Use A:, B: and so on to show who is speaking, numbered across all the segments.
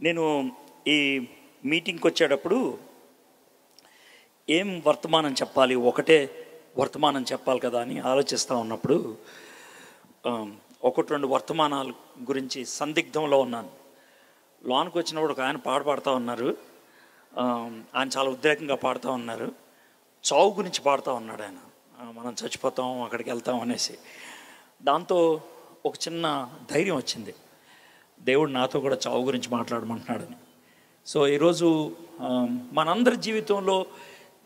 A: నేను ఈ మీటింగ్కి వచ్చేటప్పుడు ఏం వర్తమానం చెప్పాలి, ఒకటే వర్తమానం చెప్పాలి కదా అని ఆలోచిస్తూ ఉన్నప్పుడు ఒకటి రెండు వర్తమానాల గురించి సందిగ్ధంలో ఉన్నాను. లోనికి వచ్చినప్పుడు ఒక ఆయన పాడుతూ ఉన్నారు. ఆయన చాలా ఉద్రేకంగా పాడుతూ ఉన్నారు. చావు గురించి పాడుతూ ఉన్నాడు ఆయన. మనం చచ్చిపోతాం, అక్కడికి వెళ్తాం అనేసి. దాంతో ఒక చిన్న ధైర్యం వచ్చింది, దేవుడు నాతో కూడా చావు గురించి మాట్లాడమంటున్నాడని. సో ఈరోజు మనందరి జీవితంలో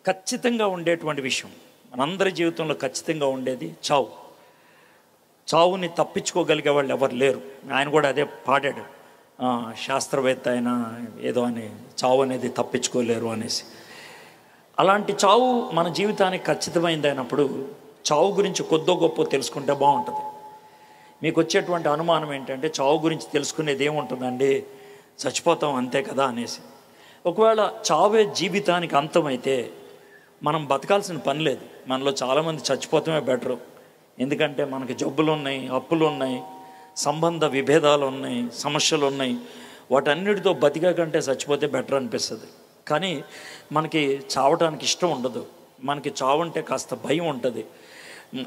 A: ఖచ్చితంగా ఉండేటువంటి విషయం, మనందరి జీవితంలో ఖచ్చితంగా ఉండేది చావు. చావుని తప్పించుకోగలిగే వాళ్ళు ఎవరు లేరు. ఆయన కూడా అదే పాడాడు, శాస్త్రవేత్త అయినా ఏదో అని, చావు అనేది తప్పించుకోలేరు అనేసి. అలాంటి చావు మన జీవితానికి ఖచ్చితమైంది అయినప్పుడు చావు గురించి కొద్దో గొప్ప తెలుసుకుంటే బాగుంటుంది. మీకు వచ్చేటువంటి అనుమానం ఏంటంటే, చావు గురించి తెలుసుకునేది ఏముంటుందండి, చచ్చిపోతాం అంతే కదా అనేసి. ఒకవేళ చావే జీవితానికి అంతమైతే మనం బతకాల్సిన పని లేదు. మనలో చాలామంది చచ్చిపోతామే బెటరు. ఎందుకంటే మనకి జబ్బులు ఉన్నాయి, అప్పులు ఉన్నాయి, సంబంధ విభేదాలు ఉన్నాయి, సమస్యలు ఉన్నాయి. వాటన్నిటితో బతికా కంటే చచ్చిపోతే బెటర్ అనిపిస్తుంది. కానీ మనకి చావటానికి ఇష్టం ఉండదు. మనకి చావు అంటే కాస్త భయం ఉంటుంది.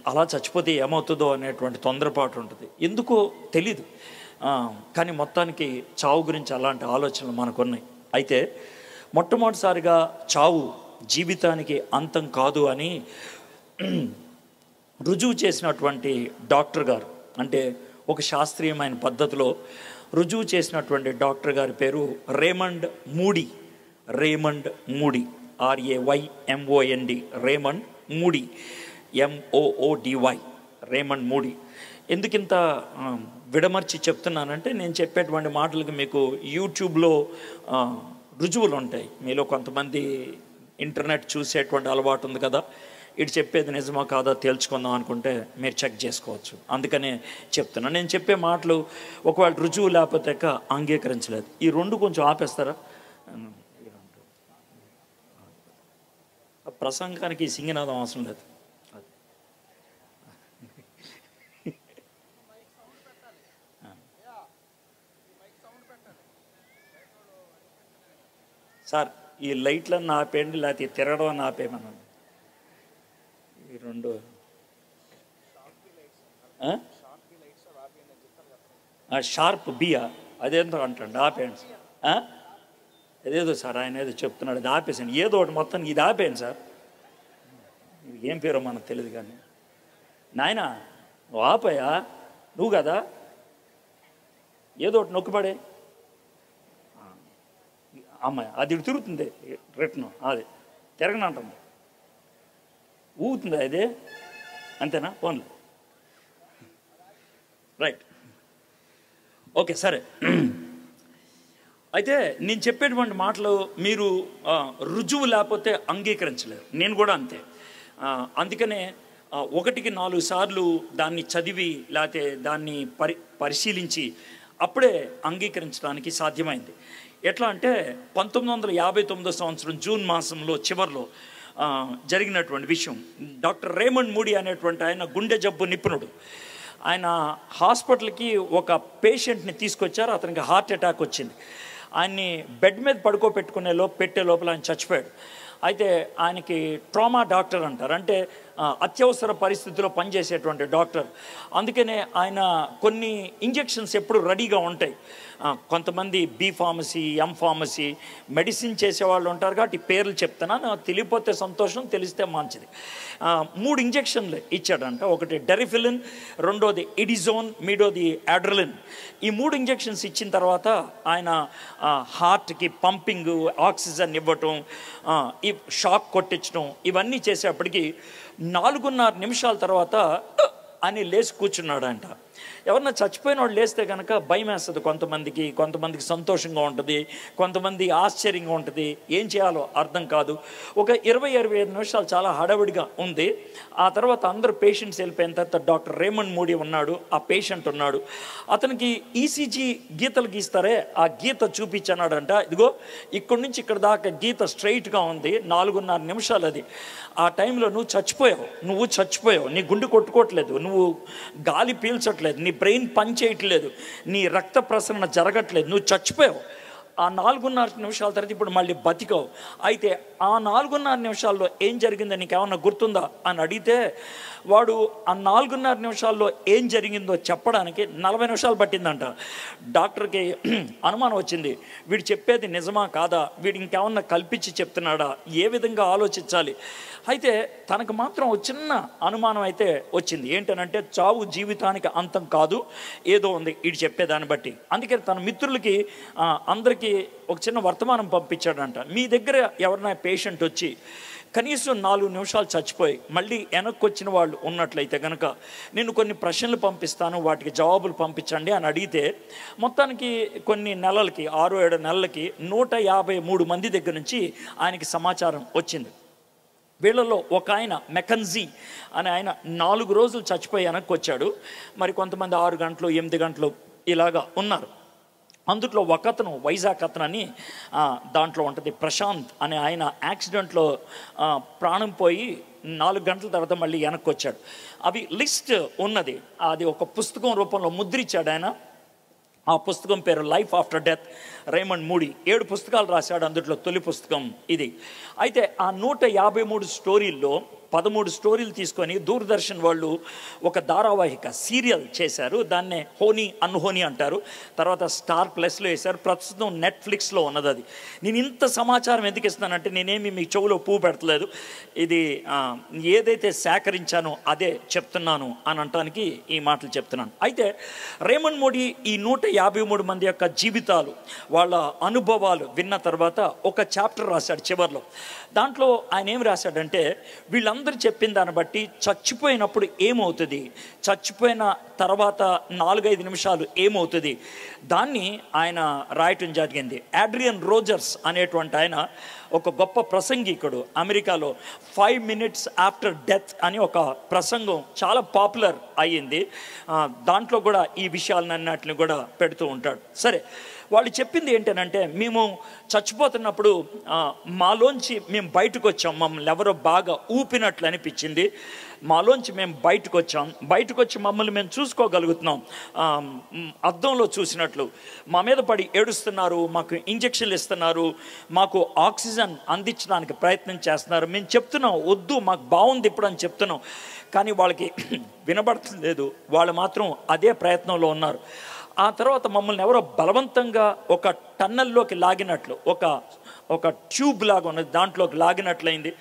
A: అలా చచ్చిపోతే ఏమవుతుందో అనేటువంటి తొందరపాటు ఉంటుంది. ఎందుకో తెలీదు. కానీ మొత్తానికి చావు గురించి అలాంటి ఆలోచనలు మనకున్నాయి. అయితే మొట్టమొదటిసారిగా చావు జీవితానికి అంతం కాదు అని రుజువు చేసినటువంటి డాక్టర్ గారు, అంటే ఒక శాస్త్రీయమైన పద్ధతిలో రుజువు చేసినటువంటి డాక్టర్ గారి పేరు Raymond moody. Raymond moody, RAYMOND, Raymond moody, MOODY, Raymond moody. ఎందుకింత విడమర్చి చెప్తున్నానంటే, నేను చెప్పేటువంటి మాటలకు మీకు యూట్యూబ్లో రుజువులు ఉంటాయి. మీలో కొంతమంది ఇంటర్నెట్ చూసేటువంటి అలవాటు ఉంది కదా, ఇటు చెప్పేది నిజమా కాదా తేల్చుకుందాం అనుకుంటే మీరు చెక్ చేసుకోవచ్చు. అందుకనే చెప్తున్నాను. నేను చెప్పే మాటలు ఒకవేళ రుజువు లేకపోతే అంగీకరించలేదు. ఈ రెండు కొంచెం ఆపేస్తారా? ప్రసంగానికి సింగినాదం అవసరం లేదు. సార్, ఈ లైట్లన్నీ ఆపేయండి, లేకపోతే తిరగడం అని ఆపేయమన్నాను. ఈ రెండు షార్ప్ బియా అదేందో అంటండి, ఆపేయండి సార్. అదేదో సార్ ఆయన ఏదో చెప్తున్నాడు, అది ఆపేసాను. ఏదో ఒకటి మొత్తం ఇది ఆపేయండి సార్. ఏం పేరో మనకు తెలియదు కానీ. నాయనా నువ్వు ఆపయా, నువ్వు కదా, ఏదో ఒకటి నొక్కుపడే. అమ్మాయి అది ఇటు తిరుగుతుంది, రిటర్న్ అది తిరగనంటుంది, ఊగుతుందా అదే, అంతేనా? ఫోన్లో రైట్, ఓకే సరే. అయితే నేను చెప్పేటువంటి మాటలు మీరు రుజువు లేకపోతే అంగీకరించలేరు. నేను కూడా అంతే. అందుకనే 1-4 సార్లు దాన్ని చదివి లేకపోతే దాన్ని పరిశీలించి అప్పుడే అంగీకరించడానికి సాధ్యమైంది. ఎట్లా అంటే 1959 సంవత్సరం జూన్ మాసంలో చివరిలో జరిగినటువంటి విషయం. డాక్టర్ రేమండ్ మూడీ అనేటువంటి ఆయన గుండె జబ్బు నిపుణుడు. ఆయన హాస్పిటల్కి ఒక పేషెంట్ని తీసుకొచ్చారు. అతనికి హార్ట్ అటాక్ వచ్చింది. ఆయన్ని బెడ్ మీద పెట్టే లోపల ఆయన చచ్చిపోయాడు. అయితే ఆయనకి ట్రామా డాక్టర్ అంటారు, అంటే అత్యవసర పరిస్థితిలో పనిచేసేటువంటి డాక్టర్. అందుకనే ఆయన కొన్ని ఇంజెక్షన్స్ ఎప్పుడు రెడీగా ఉంటాయి. కొంతమంది B pharmacy, M pharmacy medicine చేసేవాళ్ళు ఉంటారు కాబట్టి పేర్లు చెప్తున్నాను. తెలియపోతే సంతోషం, తెలిస్తే మంచిది. 3 ఇంజెక్షన్లు ఇచ్చాడంట. ఒకటి డెరిఫిలిన్, రెండోది ఇడిజోన్, మూడోది అడ్రలిన్. ఈ 3 ఇంజెక్షన్స్ ఇచ్చిన తర్వాత ఆయన హార్ట్కి పంపింగ్, ఆక్సిజన్ ఇవ్వటం, ఈ షాక్ కొట్టించడం, ఇవన్నీ చేసేప్పటికి 4.5 నిమిషాల తర్వాత అని లేచి కూర్చున్నాడంట. ఎవరన్నా చచ్చిపోయిన వాళ్ళు లేస్తే కనుక భయం వేస్తుంది కొంతమందికి సంతోషంగా ఉంటుంది, కొంతమంది ఆశ్చర్యంగా ఉంటుంది, ఏం చేయాలో అర్థం కాదు. ఒక 20-25 నిమిషాలు చాలా హడావిడిగా ఉంది. ఆ తర్వాత అందరూ పేషెంట్స్ వెళ్ళిపోయిన తర్వాత డాక్టర్ రేమండ్ మూడీ ఉన్నాడు, ఆ పేషెంట్ ఉన్నాడు. అతనికి ECG గీతలు గీస్తారే, ఆ గీత చూపించన్నాడంట. ఇదిగో ఇక్కడి నుంచి ఇక్కడ దాకా గీత స్ట్రైట్గా ఉంది, 4.5 నిమిషాలు అది. ఆ టైంలో నువ్వు చచ్చిపోయావు, నీ గుండె కొట్టుకోవట్లేదు, నువ్వు గాలి పీల్చట్లేదు, నీ బ్రెయిన్ పని చేయట్లేదు, నీ రక్త ప్రసరణ జరగట్లేదు, నువ్వు చచ్చిపోయావు. ఆ 4.5 నిమిషాల తర్వాత ఇప్పుడు మళ్ళీ బతికావు. అయితే ఆ 4.5 నిమిషాల్లో ఏం జరిగిందో నీకు ఏమన్నా గుర్తుందా అని అడిగితే వాడు ఆ 4.5 నిమిషాల్లో ఏం జరిగిందో చెప్పడానికి 40 నిమిషాలు పట్టిందంట. డాక్టర్కి అనుమానం వచ్చింది, వీడు చెప్పేది నిజమా కాదా, వీడు ఇంకేమన్నా కల్పించి చెప్తున్నాడా, ఏ విధంగా ఆలోచించాలి. అయితే తనకు మాత్రం ఒక చిన్న అనుమానం అయితే వచ్చింది. ఏంటనంటే చావు జీవితానికి అంతం కాదు, ఏదో ఉంది వీడు చెప్పేదాన్ని బట్టి. అందుకే తన మిత్రులకి అందరికీ ఒక చిన్న వర్తమానం పంపించాడంట. మీ దగ్గర ఎవరైనా పేషెంట్ వచ్చి కనీసం 4 నిమిషాలు చచ్చిపోయి మళ్ళీ వెనక్కి వచ్చిన వాళ్ళు ఉన్నట్లయితే కనుక నేను కొన్ని ప్రశ్నలు పంపిస్తాను, వాటికి జవాబులు పంపించండి అని అడిగితే మొత్తానికి కొన్ని నెలలకి 6-7 నెలలకి 153 మంది దగ్గర నుంచి ఆయనకి సమాచారం వచ్చింది. వీళ్ళలో ఒక ఆయన మెకన్జీ అని ఆయన 4 రోజులు చచ్చిపోయి వెనక్కి వచ్చాడు. మరి కొంతమంది 6 గంటలు 8 గంటలు ఇలాగా ఉన్నారు. అందుట్లో ఒక అతను వైజాగ్ అతను అని దాంట్లో ఉంటుంది, ప్రశాంత్ అనే ఆయన యాక్సిడెంట్లో ప్రాణం పోయి 4 గంటల తర్వాత మళ్ళీ వెనక్కి వచ్చాడు. అవి లిస్ట్ ఉన్నది, అది ఒక పుస్తకం రూపంలో ముద్రించాడు ఆయన. ఆ పుస్తకం పేరు life after death, Raymond moody. 7 పుస్తకాలు రాశాడు, అందులో తొలి పుస్తకం ఇది. అయితే ఆ 153 స్టోరీల్లో 13 స్టోరీలు తీసుకొని దూరదర్శన్ వాళ్ళు ఒక ధారావాహిక సీరియల్ చేశారు. దాన్నే హోనీ అన్హోనీ అంటారు. తర్వాత స్టార్ ప్లస్లో వేశారు. ప్రస్తుతం నెట్ఫ్లిక్స్లో ఉన్నది అది. నేను ఇంత సమాచారం ఎందుకు ఇస్తున్నానంటే నేనేమి మీ చెవులో పువ్వు పెడతలేదు, ఇది ఏదైతే సేకరించానో అదే చెప్తున్నాను అని అనటానికి ఈ మాటలు చెప్తున్నాను. అయితే రేమండ్ మూడీ ఈ 153 మంది యొక్క జీవితాలు, వాళ్ళ అనుభవాలు విన్న తర్వాత ఒక చాప్టర్ రాశాడు చివరిలో. దాంట్లో ఆయన ఏం రాశాడంటే వీళ్ళందరూ చెప్పిన దాన్ని బట్టి చచ్చిపోయినప్పుడు ఏమవుతుంది, చచ్చిపోయిన తర్వాత 4-5 నిమిషాలు ఏమవుతుంది, దాన్ని ఆయన రాయటం జరిగింది. ఆడ్రియన్ రోజర్స్ అనేటువంటి ఆయన ఒక గొప్ప ప్రసంగికుడు. అమెరికాలో 5 minutes ఆఫ్టర్ డెత్ అని ఒక ప్రసంగం చాలా పాపులర్ అయ్యింది. దాంట్లో కూడా ఈ విషయాలన్నిటిని కూడా పెడుతూ ఉంటాడు. సరే, వాళ్ళు చెప్పింది ఏంటనంటే మేము చచ్చిపోతున్నప్పుడు మాలోంచి మేము బయటకు వచ్చాం, మమ్మల్ని ఎవరో బాగా ఊపినట్లు అనిపించింది, మాలోంచి మేము బయటకు వచ్చి మమ్మల్ని మేము చూసుకోగలుగుతున్నాం, అద్దంలో చూసినట్లు. మా మీద పడి ఏడుస్తున్నారు, మాకు ఇంజక్షన్లు ఇస్తున్నారు, మాకు ఆక్సిజన్ అందించడానికి ప్రయత్నం చేస్తున్నారు. మేము చెప్తున్నాం వద్దు, మాకు బాగుంది ఇప్పుడు అని చెప్తున్నాం, కానీ వాళ్ళకి వినబడలేదు. వాళ్ళు మాత్రం అదే ప్రయత్నంలో ఉన్నారు. ఆ తర్వాత మమ్మల్ని ఎవరో బలవంతంగా ఒక టన్నల్లోకి లాగినట్లు, ఒక ట్యూబ్ లాగా ఉన్నది, దాంట్లోకి లాగినట్లయింది.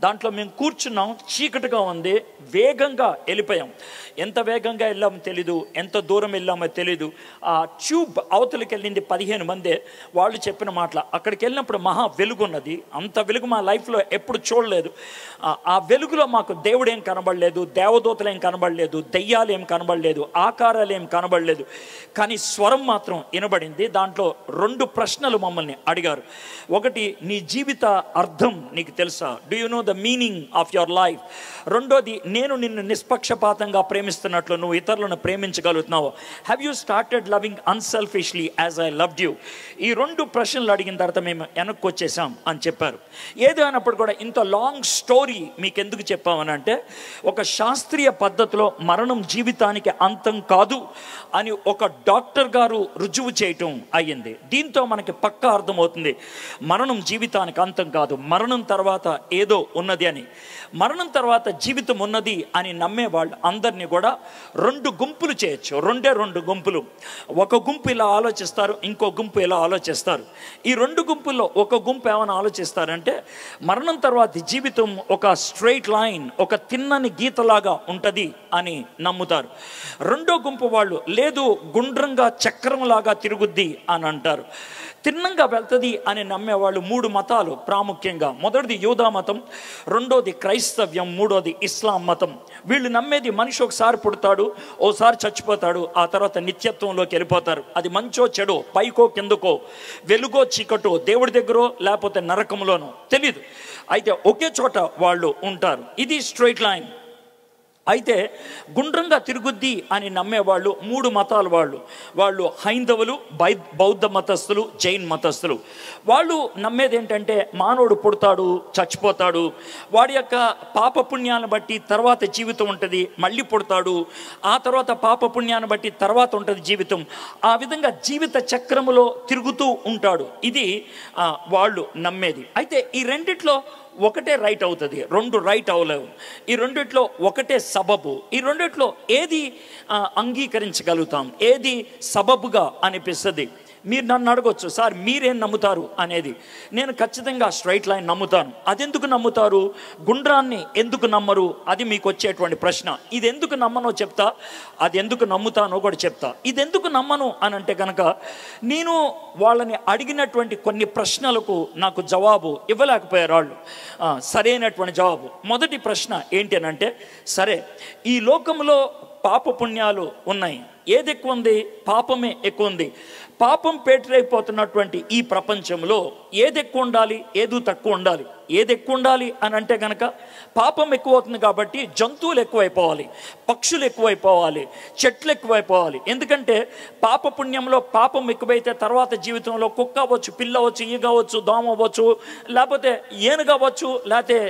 A: దాంట్లో మేము కూర్చున్నాం, చీకటిగా ఉంది, వేగంగా వెళ్ళిపోయాం. ఎంత వేగంగా వెళ్ళామో తెలీదు, ఎంత దూరం వెళ్ళామో తెలీదు. ఆ ట్యూబ్ అవతలికి వెళ్ళింది 15 మందే. వాళ్ళు చెప్పిన మాటల అక్కడికి వెళ్ళినప్పుడు మహా వెలుగు ఉన్నది, అంత వెలుగు మా లైఫ్లో ఎప్పుడు చూడలేదు. ఆ వెలుగులో మాకు దేవుడు ఏం కనబడలేదు, దేవదూతలు ఏం కనబడలేదు, దెయ్యాలు ఏం కనబడలేదు, ఆకారాలు ఏం కనబడలేదు, కానీ స్వరం మాత్రం వినబడింది. దాంట్లో 2 ప్రశ్నలు మమ్మల్ని అడిగారు. ఒకటి, నీ జీవిత అర్థం నీకు తెలుసా, do you know the meaning of your life? రెండోది, నేను నిన్ను నిష్పక్షపాతంగా ప్రేమిస్తున్నట్లు నువ్వు ఇతరులను ప్రేమించగలుగుతున్నావు. Have you started loving unselfishly as I loved you? ఈ 2 ప్రశ్నలు అడిగిన తర్వాత మేము వెనక్కి వచ్చేసాం అని చెప్పారు. ఏది అయినప్పుడు కూడా ఇంత లాంగ్ స్టోరీ మీకు ఎందుకు చెప్పామని అంటే, ఒక శాస్త్రీయ పద్ధతిలో మరణం జీవితానికి అంతం కాదు అని ఒక డాక్టర్ గారు రుజువు చేయటం అయ్యింది. దీంతో మనకి పక్కా అర్థమవుతుంది మరణం జీవితానికి అంతం కాదు, మరణం తర్వాత ఏదో ఉన్నది అని. మరణం తర్వాత జీవితం ఉన్నది అని నమ్మే వాళ్ళు అందరినీ కూడా 2 గుంపులు చేయొచ్చు. 2 గుంపులు. ఒక గుంపు ఇలా ఆలోచిస్తారు, ఇంకో గుంపు ఇలా ఆలోచిస్తారు. ఈ 2 గుంపుల్లో ఒక గుంపు ఏమైనా ఆలోచిస్తారంటే మరణం తర్వాత జీవితం ఒక స్ట్రైట్ లైన్, ఒక తిన్నని గీతలాగా ఉంటుంది అని నమ్ముతారు. రెండో గుంపు వాళ్ళు లేదు, గుండ్రంగా చక్రంలాగా తిరుగుద్ది అని అంటారు. తిన్నంగా వెళ్తుంది అని నమ్మేవాళ్ళు 3 మతాలు ప్రాముఖ్యంగా. మొదటిది యూదా మతం, రెండోది క్రైస్తవ్యం, మూడోది ఇస్లాం మతం. వీళ్ళు నమ్మేది మనిషి ఒకసారి పుడతాడు, ఓసారి చచ్చిపోతాడు, ఆ తర్వాత నిత్యత్వంలోకి వెళ్ళిపోతారు. అది మంచో చెడో, పైకో కిందకో, వెలుగో చీకటో, దేవుడి దగ్గరో లేకపోతే నరకంలోనో తెలీదు. అయితే ఒకే చోట వాళ్ళు ఉంటారు. ఇది స్ట్రైట్ లైన్. అయితే గుండ్రంగా తిరుగుద్ది అని నమ్మేవాళ్ళు 3 మతాల వాళ్ళు హైందవులు, బౌద్ధ మతస్థులు, జైన్ మతస్థులు. వాళ్ళు నమ్మేది ఏంటంటే మానవుడు పుడతాడు, చచ్చిపోతాడు, వాడి యొక్క పాపపుణ్యాన్ని బట్టి తర్వాత జీవితం ఉంటుంది, మళ్ళీ పుడతాడు, ఆ తర్వాత పాపపుణ్యాన్ని బట్టి తర్వాత ఉంటుంది జీవితం. ఆ విధంగా జీవిత చక్రములో తిరుగుతూ ఉంటాడు. ఇది వాళ్ళు నమ్మేది. అయితే ఈ రెండిట్లో ఒకటే రైట్ అవుతుంది, 2 రైట్ అవ్వలేవు. ఈ రెండిట్లో ఒకటే సబబు. ఈ రెండిట్లో ఏది అంగీకరించగలుగుతాం, ఏది సబబుగా అనిపిస్తుంది? మీరు నన్ను అడగొచ్చు, సార్ మీరేం నమ్ముతారు అనేది. నేను ఖచ్చితంగా స్ట్రైట్ లైన్ నమ్ముతాను. అది ఎందుకు నమ్ముతారు? గుండ్రాన్ని ఎందుకు నమ్మరు? అది మీకు వచ్చేటువంటి ప్రశ్న. ఇది ఎందుకు నమ్మనో చెప్తా, అది ఎందుకు నమ్ముతానో కూడా చెప్తా. ఇది ఎందుకు నమ్మను అని అంటే కనుక, నేను వాళ్ళని అడిగినటువంటి కొన్ని ప్రశ్నలకు నాకు జవాబు ఇవ్వలేకపోయారు వాళ్ళు, సరైనటువంటి జవాబు. మొదటి ప్రశ్న ఏంటి అని అంటే, సరే ఈ లోకంలో పాపపుణ్యాలు ఉన్నాయి, ఏది ఎక్కువ ఉంది? పాపమే ఎక్కువ ఉంది. పాపం పేటరైపోతున్నటువంటి ఈ ప్రపంచంలో ఏది ఎక్కువ ఉండాలి, ఏది తక్కువ ఉండాలి? ఏది ఎక్కువ ఉండాలి అని అంటే కనుక పాపం ఎక్కువ అవుతుంది కాబట్టి జంతువులు ఎక్కువైపోవాలి, పక్షులు ఎక్కువైపోవాలి, చెట్లు ఎక్కువైపోవాలి. ఎందుకంటే పాపపుణ్యంలో పాపం ఎక్కువైతే తర్వాత జీవితంలో కుక్క అవ్వచ్చు, పిల్ల అవ్వచ్చు, ఈగ అవ్వచ్చు, దోమ అవ్వచ్చు, లేకపోతే ఏనుగు అవ్వచ్చు, లేకపోతే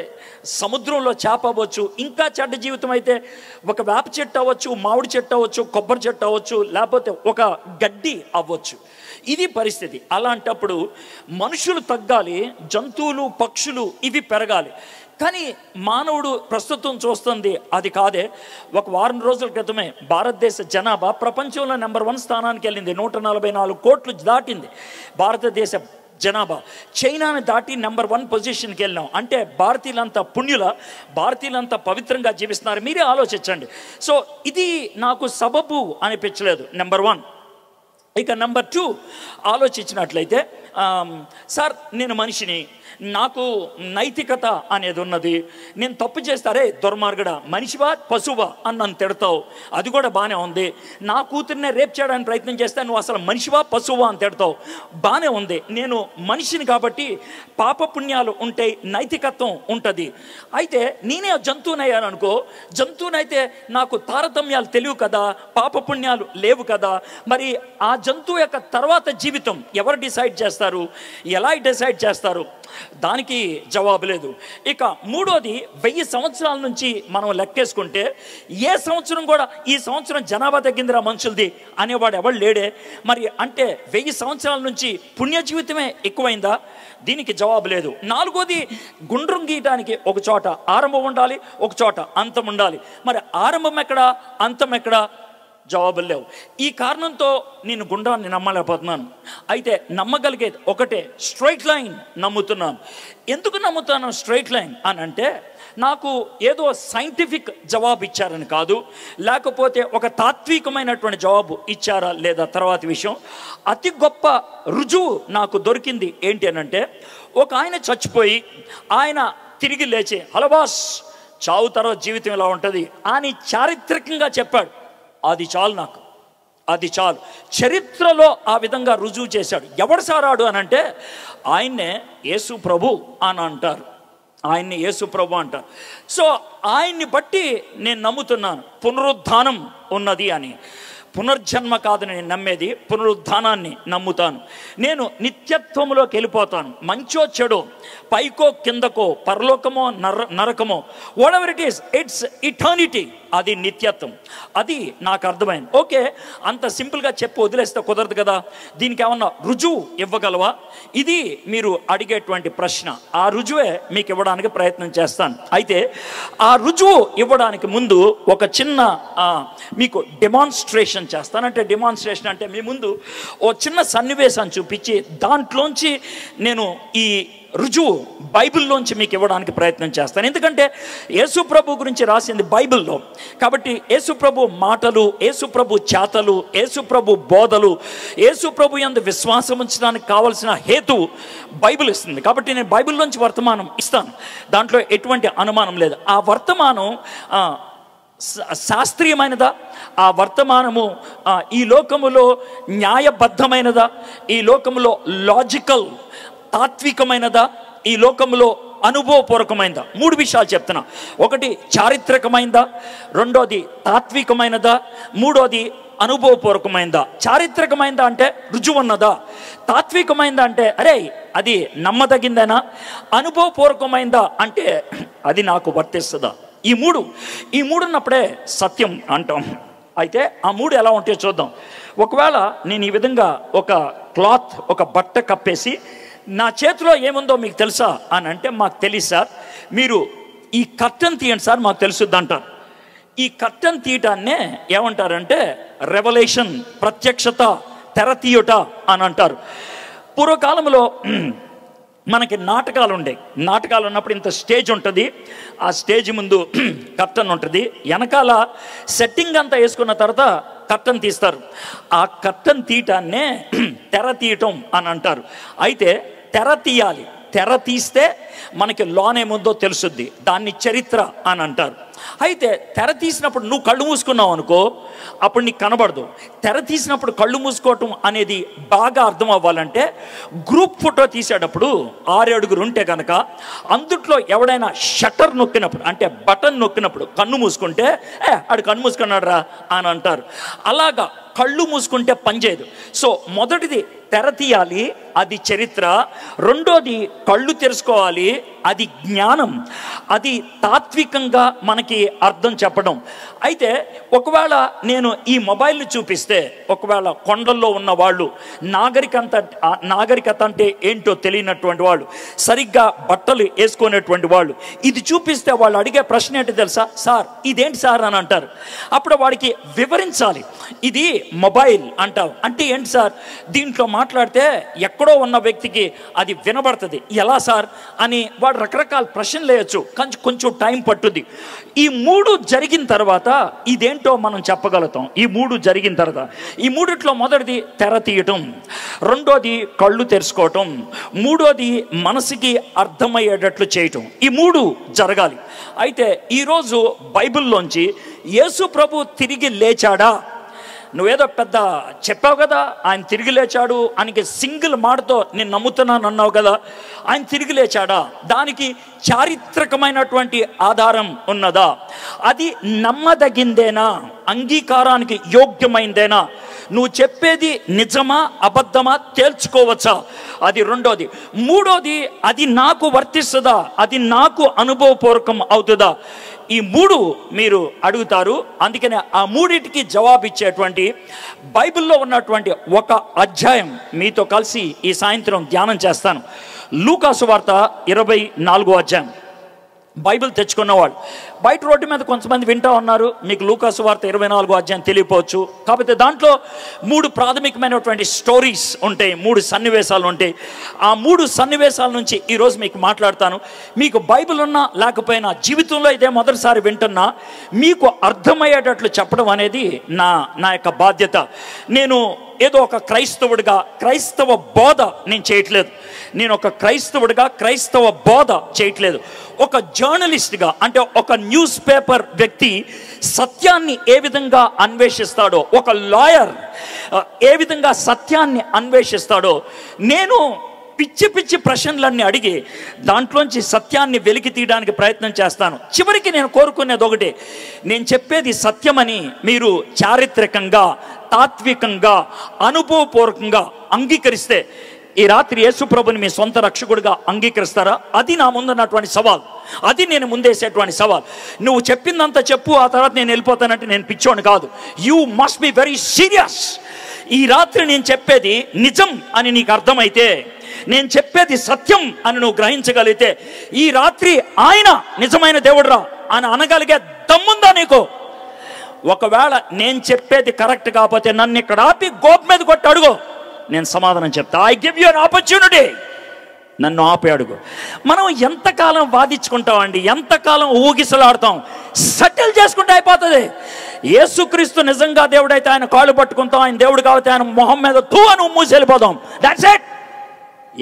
A: సముద్రంలో చేప అవ్వచ్చు. ఇంకా చెడ్డ జీవితం అయితే ఒక వేప చెట్టు అవ్వచ్చు, మామిడి చెట్టు అవ్వచ్చు, కొబ్బరి చెట్టు అవ్వచ్చు, లేకపోతే ఒక గడ్డి అవ్వచ్చు. ఇది పరిస్థితి. అలాంటప్పుడు మనుషులు తగ్గాలి, జంతువులు, పక్షులు ఇవి పెరగాలి. కానీ మానవుడు ప్రస్తుతం చూస్తుంది అది కాదే. ఒక వారం రోజుల క్రితమే భారతదేశ జనాభా ప్రపంచంలో నెంబర్ 1 స్థానానికి వెళ్ళింది. 144 కోట్లు దాటింది భారతదేశ జనాభా. చైనాని దాటి నెంబర్ 1 పొజిషన్కి వెళ్ళాం. అంటే భారతీయులంతా పుణ్యుల, భారతీయులంతా పవిత్రంగా జీవిస్తున్నారు. మీరే ఆలోచించండి. సో ఇది నాకు సబబు అనిపించలేదు, నెంబర్ 1. ఇక నెంబర్ 2 ఆలోచించినట్లయితే, సార్ నేను మనిషిని, నాకు నైతికత అనేది ఉన్నది, నేను తప్పు చేస్తారే దుర్మార్గుడా, మనిషివా పశువా అని నన్ను తిడతావు, అది కూడా బాగానే ఉంది. నా కూతుర్నే రేప్ చేయడానికి ప్రయత్నం చేస్తే నువ్వు అసలు మనిషివా పశువా అని తిడతావు, బాగానే ఉంది. నేను మనిషిని కాబట్టి పాపపుణ్యాలు ఉంటాయి, నైతికత్వం ఉంటుంది. అయితే నేనే జంతువునయ్యాను అనుకో, జంతువునైతే నాకు తారతమ్యాలు తెలియవు కదా, పాపపుణ్యాలు లేవు కదా. మరి ఆ జంతువు యొక్క తర్వాత జీవితం ఎవరు డిసైడ్ చేస్తారు, ఎలా డిసైడ్ చేస్తారు? దానికి జవాబు లేదు. ఇక 3వది, 1000 సంవత్సరాల నుంచి మనం లెక్కేసుకుంటే ఏ సంవత్సరం కూడా ఈ సంవత్సరం జనాభా తగ్గిందిరా మనుషులది అనేవాడు ఎవడు లేడే. మరి అంటే 1000 సంవత్సరాల నుంచి పుణ్య జీవితమే ఎక్కువైందా? దీనికి జవాబు లేదు. 4వది, గుండ్రం గీయటానికి ఒక చోట ఆరంభం ఉండాలి, ఒక చోట అంతం ఉండాలి. మరి ఆరంభం ఎక్కడా, అంతం ఎక్కడా? జవాబులు లేవు. ఈ కారణంతో నేను గుండ్రాన్ని నమ్మలేకపోతున్నాను. అయితే నమ్మగలిగేది ఒకటే, స్ట్రైట్ లైన్ నమ్ముతున్నాను. ఎందుకు నమ్ముతాను స్ట్రైట్ లైన్ అని అంటే, నాకు ఏదో సైంటిఫిక్ జవాబు ఇచ్చారని కాదు, లేకపోతే ఒక తాత్వికమైనటువంటి జవాబు ఇచ్చారా లేదా తర్వాత విషయం. అతి గొప్ప రుజువు నాకు దొరికింది ఏంటి అని అంటే, ఒక ఆయన చచ్చిపోయి ఆయన తిరిగి లేచి హలో బాస్, చావు తర్వాత జీవితం ఇలా ఉంటుంది అని చారిత్రకంగా చెప్పాడు. అది చాలు నాకు, అది చాలు. చరిత్రలో ఆ విధంగా రుజువు చేశాడు. ఎవడు సారాడు అని అంటే, ఆయన్నే యేసు ప్రభు అని అంటారు, ఆయన్ని యేసు ప్రభు అంటారు. సో ఆయన్ని బట్టి నేను నమ్ముతున్నాను పునరుద్ధానం ఉన్నది అని. పునర్జన్మ కాదని నేను నమ్మేది, పునరుద్ధానాన్ని నమ్ముతాను. నేను నిత్యత్వంలోకి వెళ్ళిపోతాను. మంచో చెడో, పైకో కిందకో, పరలోకమో నరకమో, whatever it is, it's eternity. అది నిత్యత్వం. అది నాకు అర్థమైంది. ఓకే, అంత సింపుల్గా చెప్పి వదిలేస్తే కుదరదు కదా. దీనికి ఏమన్నా రుజువు ఇవ్వగలవా? ఇది మీరు అడిగేటువంటి ప్రశ్న. ఆ రుజువే మీకు ఇవ్వడానికి ప్రయత్నం చేస్తాను. అయితే ఆ రుజువు ఇవ్వడానికి ముందు ఒక చిన్న మీకు డెమాన్స్ట్రేషన్ చేస్తానంటే, డెమాన్స్ట్రేషన్ అంటే మీ ముందు ఓ చిన్న సన్నివేశాన్ని చూపించి దాంట్లోంచి నేను ఈ రుజువు బైబిల్లోంచి మీకు ఇవ్వడానికి ప్రయత్నం చేస్తాను. ఎందుకంటే యేసు ప్రభు గురించి రాసింది బైబిల్లో కాబట్టి, యేసు ప్రభు మాటలు, యేసు ప్రభు చేతలు, యేసు ప్రభు బోధలు, యేసు ప్రభు యందు విశ్వాసం ఉంచడానికి కావలసిన హేతు బైబిల్ ఇస్తుంది. కాబట్టి నేను బైబిల్లోంచి వర్తమానం ఇస్తాను, దాంట్లో ఎటువంటి అనుమానం లేదు. ఆ వర్తమానం శాస్త్రీయమైనదా? ఆ వర్తమానము ఈ లోకములో న్యాయబద్ధమైనదా? ఈ లోకములో లాజికల్ తాత్వికమైనదా? ఈ లోకంలో అనుభవపూర్వకమైనదా? 3 విషయాలు చెప్తున్నా. ఒకటి చారిత్రకమైనదా, రెండోది తాత్వికమైనదా, మూడోది అనుభవపూర్వకమైందా. చారిత్రకమైందా అంటే రుజువు ఉన్నదా, తాత్వికమైందా అంటే అరే అది నమ్మదగిందేనా, అనుభవపూర్వకమైందా అంటే అది నాకు వర్తిస్తుందా. ఈ మూడు ఉన్నప్పుడే సత్యం అంటాం. అయితే ఆ 3 ఎలా ఉంటాయో చూద్దాం. ఒకవేళ నేను ఈ విధంగా ఒక క్లాత్, ఒక బట్ట కప్పేసి నా చేతిలో ఏముందో మీకు తెలుసా అని అంటే మాకు తెలియదు సార్, మీరు ఈ కర్టన్ తీయండి సార్ మాకు తెలుసుద్ది అంటారు. ఈ కర్టన్ తీయటాన్నే ఏమంటారంటే రెవల్యూషన్, ప్రత్యక్షత, తెర తీయుట అని అంటారు. పూర్వకాలంలో మనకి నాటకాలు ఉండేవి. నాటకాలు ఉన్నప్పుడు ఇంత స్టేజ్ ఉంటుంది, ఆ స్టేజ్ ముందు కర్టన్ ఉంటుంది, వెనకాల సెట్టింగ్ అంతా వేసుకున్న తర్వాత కర్టన్ తీస్తారు. ఆ కర్టన్ తీయటాన్నే తెర తీయటం అని అంటారు. అయితే తెర తీయాలి, తెర తీస్తే మనకి లోనేముందో తెలుసుద్ది, దాన్ని చరిత్ర అని అంటారు. అయితే తెర తీసినప్పుడు నువ్వు కళ్ళు మూసుకున్నావు అనుకో, అప్పుడు నీకు కనబడదు. తెర తీసినప్పుడు కళ్ళు మూసుకోవటం అనేది బాగా అర్థం అవ్వాలంటే గ్రూప్ ఫోటో తీసేటప్పుడు 6 అడుగులు ఉంటే కనుక అందుట్లో ఎవడైనా షట్టర్ నొక్కినప్పుడు అంటే బటన్ నొక్కినప్పుడు కన్ను మూసుకుంటే ఆడు కన్ను మూసుకున్నాడు రా అని అంటారు. అలాగా కళ్ళు మూసుకుంటే పనిచేయదు. సో మొదటిది తెర తీయాలి, అది చరిత్ర. రెండోది కళ్ళు తెరుచుకోవాలి, అది జ్ఞానం, అది తాత్వికంగా మనకి అర్థం చెప్పడం. అయితే ఒకవేళ నేను ఈ మొబైల్ని చూపిస్తే, ఒకవేళ కొండల్లో ఉన్న వాళ్ళు, నాగరికత అంటే ఏంటో తెలియనటువంటి వాళ్ళు, సరిగ్గా బట్టలు వేసుకునేటువంటి వాళ్ళు, ఇది చూపిస్తే వాళ్ళు అడిగే ప్రశ్న ఏంటి తెలుసా, సార్ ఇదేంటి సార్ అని అంటారు. అప్పుడు వాడికి వివరించాలి, ఇది మొబైల్ అంటావు అంటే ఏంటి సార్, దీంట్లో మాట్లాడితే ఎక్కడో ఉన్న వ్యక్తికి అది వినబడుతుంది, ఎలా సార్ అని వాడు రకరకాల ప్రశ్నలు వేయచ్చు, కొంచెం టైం పట్టుద్ది. ఈ 3 జరిగిన తర్వాత ఇదేంటో మనం చెప్పగలుగుతాం. ఈ 3 జరిగిన తర్వాత, ఈ 3లో మొదటిది తెర తీయటం, రెండోది కళ్ళు తెరుచుకోవటం, మూడోది మనసుకి అర్థమయ్యేటట్లు చేయటం. ఈ 3 జరగాలి. అయితే ఈరోజు బైబిల్లోంచి యేసు ప్రభు తిరిగి లేచాడా, నువ్వేదో పెద్ద చెప్పావు కదా, ఆయన తిరిగి లేచాడు ఆయనకి సింగిల్ మాటతో నేను నమ్ముతున్నాను అన్నావు కదా, ఆయన తిరిగి లేచాడా, దానికి చారిత్రకమైనటువంటి ఆధారం ఉన్నదా, అది నమ్మదగిందేనా, అంగీకారానికి యోగ్యమైందేనా, నువ్వు చెప్పేది నిజమా అబద్ధమా తేల్చుకోవచ్చా, అది రెండోది. మూడోది అది నాకు వర్తిస్తుందా, అది నాకు అనుభవపూర్వకం అవుతుందా. ఈ 3 మీరు అడుగుతారు. అందుకనే ఆ 3టికి జవాబిచ్చేటువంటి బైబిల్లో ఉన్నటువంటి ఒక అధ్యాయం మీతో కలిసి ఈ సాయంత్రం ధ్యానం చేస్తాను. లూకాసు వార్త 24వ అధ్యాయం. బైబిల్ తెచ్చుకున్నవాళ్ళు బయట రోడ్డు మీద కొంతమంది వింటూ ఉన్నారు, మీకు లూకాసు వార్త 24వ అధ్యాయం తెలియపోవచ్చు. కాకపోతే దాంట్లో 3 ప్రాథమికమైనటువంటి స్టోరీస్ ఉంటాయి, 3 సన్నివేశాలు ఉంటాయి. ఆ 3 సన్నివేశాల నుంచి ఈరోజు మీకు మాట్లాడతాను. మీకు బైబిల్ ఉన్నా లేకపోయినా, జీవితంలో ఇదే మొదటిసారి వింటున్నా, మీకు అర్థమయ్యేటట్లు చెప్పడం అనేది నా యొక్క బాధ్యత. నేను ఏదో ఒక క్రైస్తవుడిగా క్రైస్తవ బోధ నేను చేయట్లేదు, నేను ఒక క్రైస్తవుడిగా క్రైస్తవ బోధ చేయట్లేదు. ఒక జర్నలిస్ట్గా అంటే ఒక న్యూస్ పేపర్ వ్యక్తి సత్యాన్ని ఏ విధంగా అన్వేషిస్తాడో, ఒక లాయర్ ఏ విధంగా సత్యాన్ని అన్వేషిస్తాడో, నేను పిచ్చి ప్రశ్నలన్నీ అడిగి దాంట్లోంచి సత్యాన్ని వెలికి తీయడానికి ప్రయత్నం చేస్తాను. చివరికి నేను కోరుకునేది ఒకటే, నేను చెప్పేది సత్యమని మీరు చారిత్రకంగా, తాత్వికంగా, అనుభవపూర్వకంగా అంగీకరిస్తే ఈ రాత్రి యేసు ప్రభుని మీ సొంత రక్షకుడిగా అంగీకరిస్తారా? అది నా ముందున్నటువంటి సవాల్, అది నేను ముందేసేటువంటి సవాల్. నువ్వు చెప్పిందంతా చెప్పు, ఆ తర్వాత నేను వెళ్ళిపోతానంటే నేను పిచ్చోని కాదు. You must be very serious. ఈ రాత్రి నేను చెప్పేది నిజం అని నీకు అర్థమైతే, నేను చెప్పేది సత్యం అని నువ్వు గ్రహించగలిగితే, ఈ రాత్రి ఆయన నిజమైన దేవుడురా అని అనగలిగే దమ్ముందా నీకు? ఒకవేళ నేను చెప్పేది కరెక్ట్ కాకపోతే నన్ను ఇక్కడ ఆపి గోపు మీద కొట్టి అడుగు, నేను సమాధానం చెప్తా. I give you an opportunity, నన్ను ఆపి అడుగు. మనం ఎంతకాలం వాదించుకుంటామండి, ఎంతకాలం ఊగిసలాడతాం, సెటిల్ చేసుకుంటే అయిపోతుంది. యేసుక్రీస్తు నిజంగా దేవుడైతే ఆయన కాళ్ళు పట్టుకుంటాం, ఆయన దేవుడు కాబట్టి ఆయన మొహం మీద తూ అని మూసి వెళ్ళిపోదాం. That's it.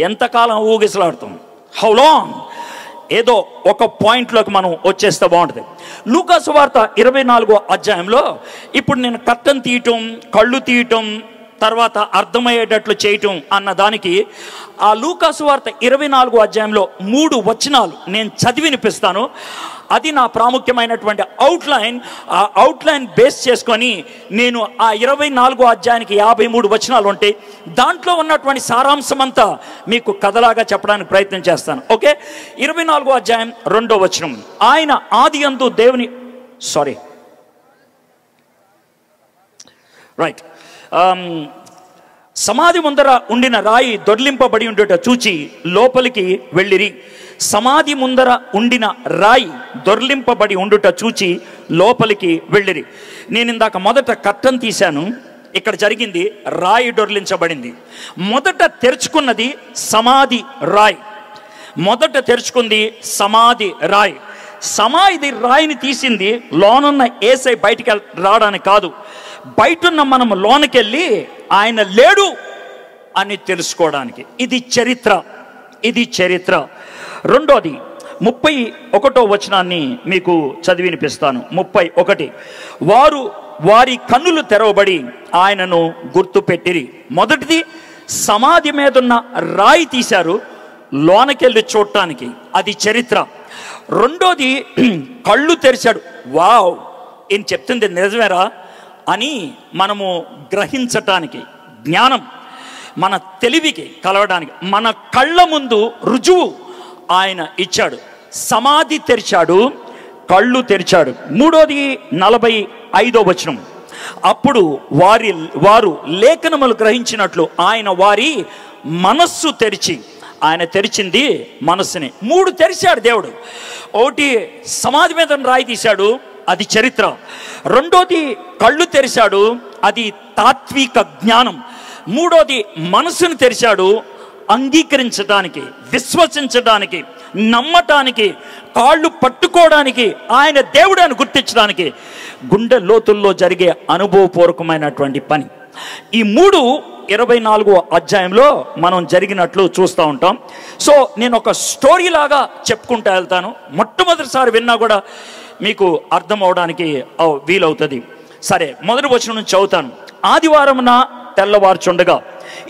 A: ఎంతకాలం ఊగిసలాడుతాం? How long? ఏదో ఒక పాయింట్లోకి మనం వచ్చేస్తే బాగుంటుంది. లూకాసు వార్త 24వ అధ్యాయంలో ఇప్పుడు నేను కర్టన్ తీయటం, కళ్ళు తీయటం, తర్వాత అర్థమయ్యేటట్లు చేయటం అన్న దానికి ఆ లూకాసు వార్త 24వ అధ్యాయంలో 3 వచనాలు నేను చదివి వినిపిస్తాను. అది నా ప్రాముఖ్యమైనటువంటి అవుట్లైన్. ఆ అవుట్లైన్ బేస్ చేసుకొని నేను ఆ 24వ అధ్యాయానికి 53 వచనాలు ఉంటాయి. దాంట్లో ఉన్నటువంటి సారాంశం అంతా మీకు కథలాగా చెప్పడానికి ప్రయత్నం చేస్తాను. ఓకే, 24వ అధ్యాయం 2వ వచనం. ఆయన ఆదియందు దేవుని సమాధి ముందర ఉండిన రాయి దొర్లింపబడి ఉండుట చూచి లోపలికి వెళ్ళిరి. సమాధి ముందర ఉండిన రాయి దొర్లింపబడి ఉండుట చూచి లోపలికి వెళ్ళిరి. నేను ఇందాక మొదట కట్టం తీశాను. ఇక్కడ జరిగింది రాయి దొర్లించబడింది. మొదట తెరుచుకున్నది సమాధి రాయి. మొదట తెరుచుకుంది సమాధి రాయి. సమాధి రాయిని తీసింది లోనున్న యేసయ్య బయటికి రావడానికి కాదు, బయటున్న మనం లోనకెళ్ళి ఆయన లేడు అని తెలుసుకోవడానికి. ఇది చరిత్ర, ఇది చరిత్ర. రెండోది 31వ వచనాన్ని మీకు చదివి వినిపిస్తాను. 31. వారి కన్నులు తెరవబడి ఆయనను గుర్తుపెట్టిరి. మొదటిది సమాధి మీదున్న రాయి తీశారు లోనకెళ్ళి చూడటానికి, అది చరిత్ర. రెండోది కళ్ళు తెరిచాడు. వావ్, ఈయన చెప్తుంది నిజమేరా అని మనము గ్రహించటానికి, జ్ఞానం మన తెలివికి కలవడానికి మన కళ్ళ ముందు రుజువు ఆయన ఇచ్చాడు. సమాధి తెరిచాడు, కళ్ళు తెరిచాడు. మూడోది 45వ వచనం. అప్పుడు వారు లేఖనములు గ్రహించినట్లు ఆయన వారి మనస్సు తెరిచి, ఆయన తెరిచింది మనస్సుని. 3 తెరిచాడు దేవుడు. ఒకటి సమాధి మీద రాయి తీశాడు, అది చరిత్ర. రెండోది కళ్ళు తెరిచాడు, అది తాత్విక జ్ఞానం. మూడోది మనసును తెరిచాడు, అంగీకరించడానికి, విశ్వసించడానికి, నమ్మటానికి, కాళ్ళు పట్టుకోవడానికి, ఆయన దేవుడు అని గుర్తించడానికి, గుండె లోతుల్లో జరిగే అనుభవపూర్వకమైనటువంటి పని. ఈ 3 24వ అధ్యాయంలో మనం జరిగినట్లు చూస్తూ ఉంటాం. సో నేను ఒక స్టోరీ లాగా చెప్పుకుంటూ వెళ్తాను. మొట్టమొదటిసారి విన్నా కూడా మీకు అర్థం అవడానికి వీలవుతుంది. సరే, మొదటి వచనం నుంచి చదువుతాను. ఆదివారమున తెల్లవారుచుండగా,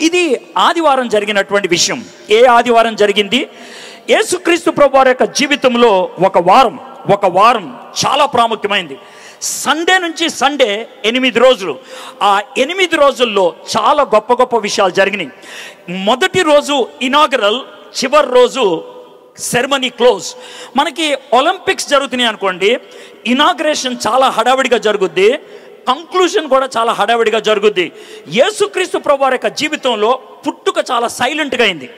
A: ఇది ఆదివారం జరిగినటువంటి విషయం. ఏ ఆదివారం జరిగింది? యేసుక్రీస్తు ప్రభువారి యొక్క జీవితంలో ఒక వారం చాలా ప్రాముఖ్యమైంది. సండే నుంచి సండే 8 రోజులు. ఆ 8 రోజుల్లో చాలా గొప్ప గొప్ప విషయాలు జరిగినాయి. మొదటి రోజు ఇనాగరల్, చివరి రోజు సెరమనీ క్లోజ్. మనకి ఒలింపిక్స్ జరుగుతున్నాయి అనుకోండి, ఇనాగ్రేషన్ చాలా హడావిడిగా జరుగుద్ది, కంక్లూషన్ కూడా చాలా హడావిడిగా జరుగుద్ది. యేసుక్రీస్తు ప్రభువారి యొక్క జీవితంలో పుట్టుక చాలా సైలెంట్గా అయింది.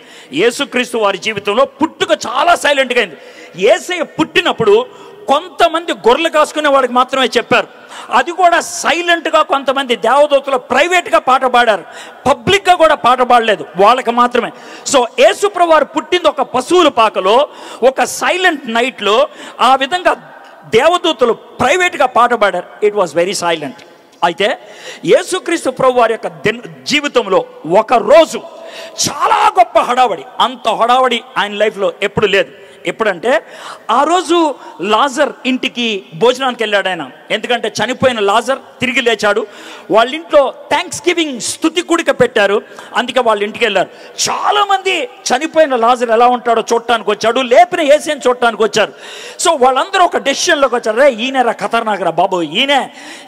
A: యేసుక్రీస్తు వారి జీవితంలో పుట్టుక చాలా సైలెంట్గా అయింది. యేసయ్య పుట్టినప్పుడు కొంతమంది గొర్రెలు కాసుకునే వాడికి మాత్రమే చెప్పారు. అది కూడా సైలెంట్గా. కొంతమంది దేవదూతలు ప్రైవేట్గా పాట పాడారు, పబ్లిక్గా కూడా పాట పాడలేదు, వాళ్ళకి మాత్రమే. సో యేసుప్రభువు వారు పుట్టింది ఒక పశువుల పాకలో, ఒక సైలెంట్ నైట్లో. ఆ విధంగా దేవదూతలు ప్రైవేట్గా పాట పాడారు. It was very silent. అయితే యేసుక్రీస్తు ప్రభు వారి యొక్క జీవితంలో ఒక రోజు చాలా గొప్ప హడావడి. అంత హడావడి ఆయన లైఫ్లో ఎప్పుడు లేదు. ఎప్పుడంటే ఆ రోజు లాజర్ ఇంటికి భోజనానికి వెళ్ళాడు ఆయన. ఎందుకంటే చనిపోయిన లాజర్ తిరిగి లేచాడు. వాళ్ళ ఇంట్లో థ్యాంక్స్ గివింగ్ స్తుతి కూడిక పెట్టారు, అందుకే వాళ్ళ ఇంటికి వెళ్ళారు. చాలామంది చనిపోయిన లాజర్ ఎలా ఉంటాడో చూడటానికి వచ్చాడు, లేపిన యేసుని చూడటానికి వచ్చారు. సో వాళ్ళందరూ ఒక డెసిషన్లోకి వచ్చారు. రే, ఈయనరా ఖతర్నాకరా బాబు, ఈయనే.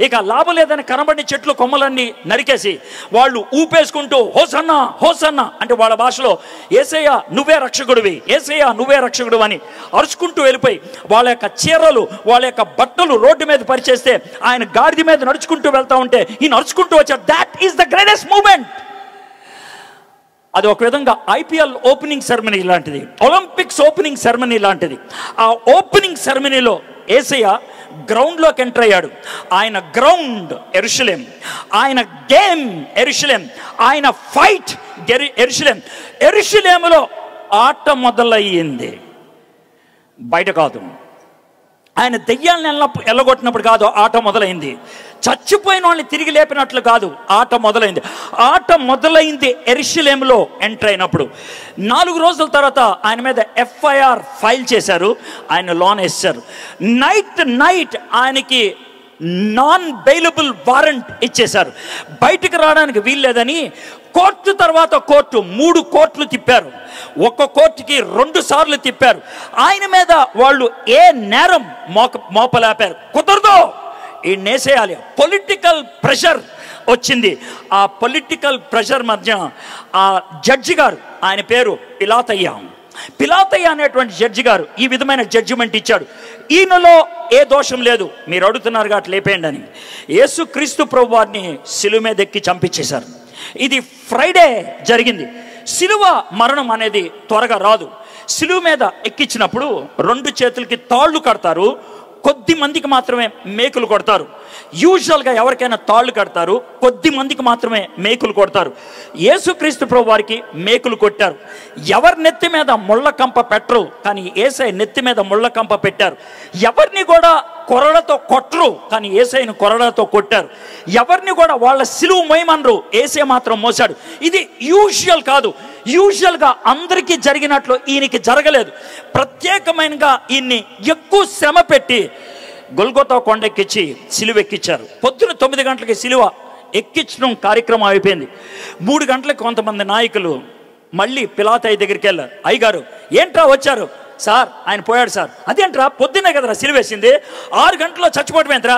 A: ఇక లాభం లేదని కనబడిన చెట్లు కొమ్మలన్నీ నరికేసి వాళ్ళు ఊపేసుకుంటూ హోసన్నా హోసన్నా అంటే వాళ్ళ భాషలో యేసయ్య నువ్వే రక్షకుడివి, యేసయ్య నువ్వే రక్షకుడు అని అరుచుకుంటూ వెళ్ళిపోయి వాళ్ళ యొక్క చీరలు, వాళ్ళ యొక్క బట్టలు రోడ్డు మీద పరిచేస్తే ఆయన గాడిద మీద నడుచుకుంటూ వెళ్తా ఉంటే ఈయన నడుచుకుంటూ వచ్చాడు. That is the greatest moment. అది ఒక విధంగా ఐపీఎల్ ఓపెనింగ్ సెరమనీ లాంటిది, ఒలింపిక్స్ ఓపెనింగ్ సెరమనీ లాంటిది. ఆ ఓపెనింగ్ సెరమనీలో యేసయ్య గ్రౌండ్లోకి ఎంటర్ అయ్యాడు. ఆయన గ్రౌండ్ యెరూషలేం, ఆయన గేమ్ యెరూషలేం, ఆయన ఫైట్ యెరూషలేం. యెరూషలేములో ఆట మొదలయ్యింది, బయట కాదు. ఆయన దెయ్యాలను ఎల్లగొట్టినప్పుడు కాదు ఆట మొదలైంది. చచ్చిపోయిన వాళ్ళని తిరిగి లేపినట్లు కాదు ఆట మొదలైంది. ఆట మొదలైంది యెరూషలేములో ఎంటర్ అయినప్పుడు. 4 రోజుల తర్వాత ఆయన మీద FIR ఫైల్ చేశారు, ఆయన లోన్ వేశారు. నైట్ ఆయనకి నాన్ బెయిలబుల్ వారెంట్ ఇచ్చేశారు. బయటికి రావడానికి వీల్లేదని కోర్టు తర్వాత కోర్టు 3 కోర్టులు తిప్పారు. ఒక్క కోర్టుకి 2 సార్లు తిప్పారు. ఆయన మీద వాళ్ళు ఏ నేరం మోపలేపారు. కుదరదు, ఈ నేసేయాలి. పొలిటికల్ ప్రెషర్ వచ్చింది. ఆ పొలిటికల్ ప్రెషర్ మధ్య ఆ జడ్జి గారు, ఆయన పేరు పిలాతయ్య అనేటువంటి జడ్జి గారు ఈ విధమైన జడ్జిమెంట్ ఇచ్చాడు. ఈయనలో ఏ దోషం లేదు, మీరు అడుగుతున్నారు కాబట్టి లేపేయండి అని. యేసుక్రీస్తు ప్రభు వారిని సిలువ మీద ఎక్కి చంపించేశారు. ఇది ఫ్రైడే జరిగింది. సిలువ మరణం అనేది త్వరగా రాదు. సిలువ మీద ఎక్కించినప్పుడు 2 చేతులకి తాళ్ళు కడతారు. కొద్ది మందికి మాత్రమే మేకులు కొడతారు. యూజువల్గా ఎవరికైనా తాళ్ళు కడతారు, కొద్ది మందికి మాత్రమే మేకులు కొడతారు. యేసుక్రీస్తు ప్రభు వారికి మేకులు కొట్టారు. ఎవరి నెత్తి మీద ముళ్ళ కంప పెట్టరు, కానీ యేసయ్య నెత్తి మీద ముళ్ళ కంప పెట్టారు. ఎవరిని కూడా కొరడతో కొట్టరు, కానీ యేసయ్యను కొరడతో కొట్టారు. ఎవరిని కూడా వాళ్ళ సిలువ మోయమనరు, యేసయ్య మాత్రం మోసాడు. ఇది యూజువల్ కాదు. యూజువల్గా అందరికీ జరిగినట్లు ఈయనకి జరగలేదు. ప్రత్యేకమైనగా ఈయన్ని ఎక్కువ శ్రమ పెట్టి గొల్గొతా కొండెక్కించి సిలువ ఎక్కించారు. పొద్దున 9 గంటలకి సిలువ ఎక్కించడం కార్యక్రమం అయిపోయింది. 3 గంటలకు కొంతమంది నాయకులు మళ్ళీ పిలాతయ్య దగ్గరికి వెళ్ళారు. అయ్యగారు ఏంట్రా వచ్చారు? సార్ ఆయన పోయాడు సార్. అదేంట్రా పొద్దున్నే కదరా సిలువ వేసింది, 6 గంటల్లో చచ్చిపోవటం ఏంట్రా?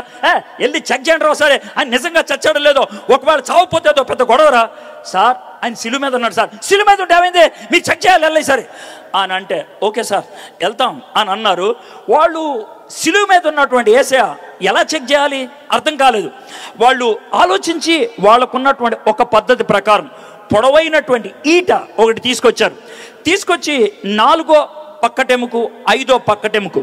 A: వెళ్ళి చెక్ చేయండి రా సరే, ఆయన నిజంగా చచ్చాడో లేదో, ఒకవేళ చావుపోతేదో పెద్ద గొడవరా. సార్ ఆయన సిలువ మీద ఉన్నాడు సార్. సిలువ మీద ఉంటే ఏమైంది, మీరు చెక్ చేయాలి వెళ్ళి సరే అని అంటే ఓకే సార్ వెళ్తాం అని అన్నారు. వాళ్ళు సిలువ మీద ఉన్నటువంటి యేసయ్య ఎలా చెక్ చేయాలి అర్థం కాలేదు. వాళ్ళు ఆలోచించి వాళ్ళకున్నటువంటి ఒక పద్ధతి ప్రకారం పొడవైనటువంటి ఈట ఒకటి తీసుకొచ్చి 4వ పక్కటెముకు 5వ పక్కటెముకు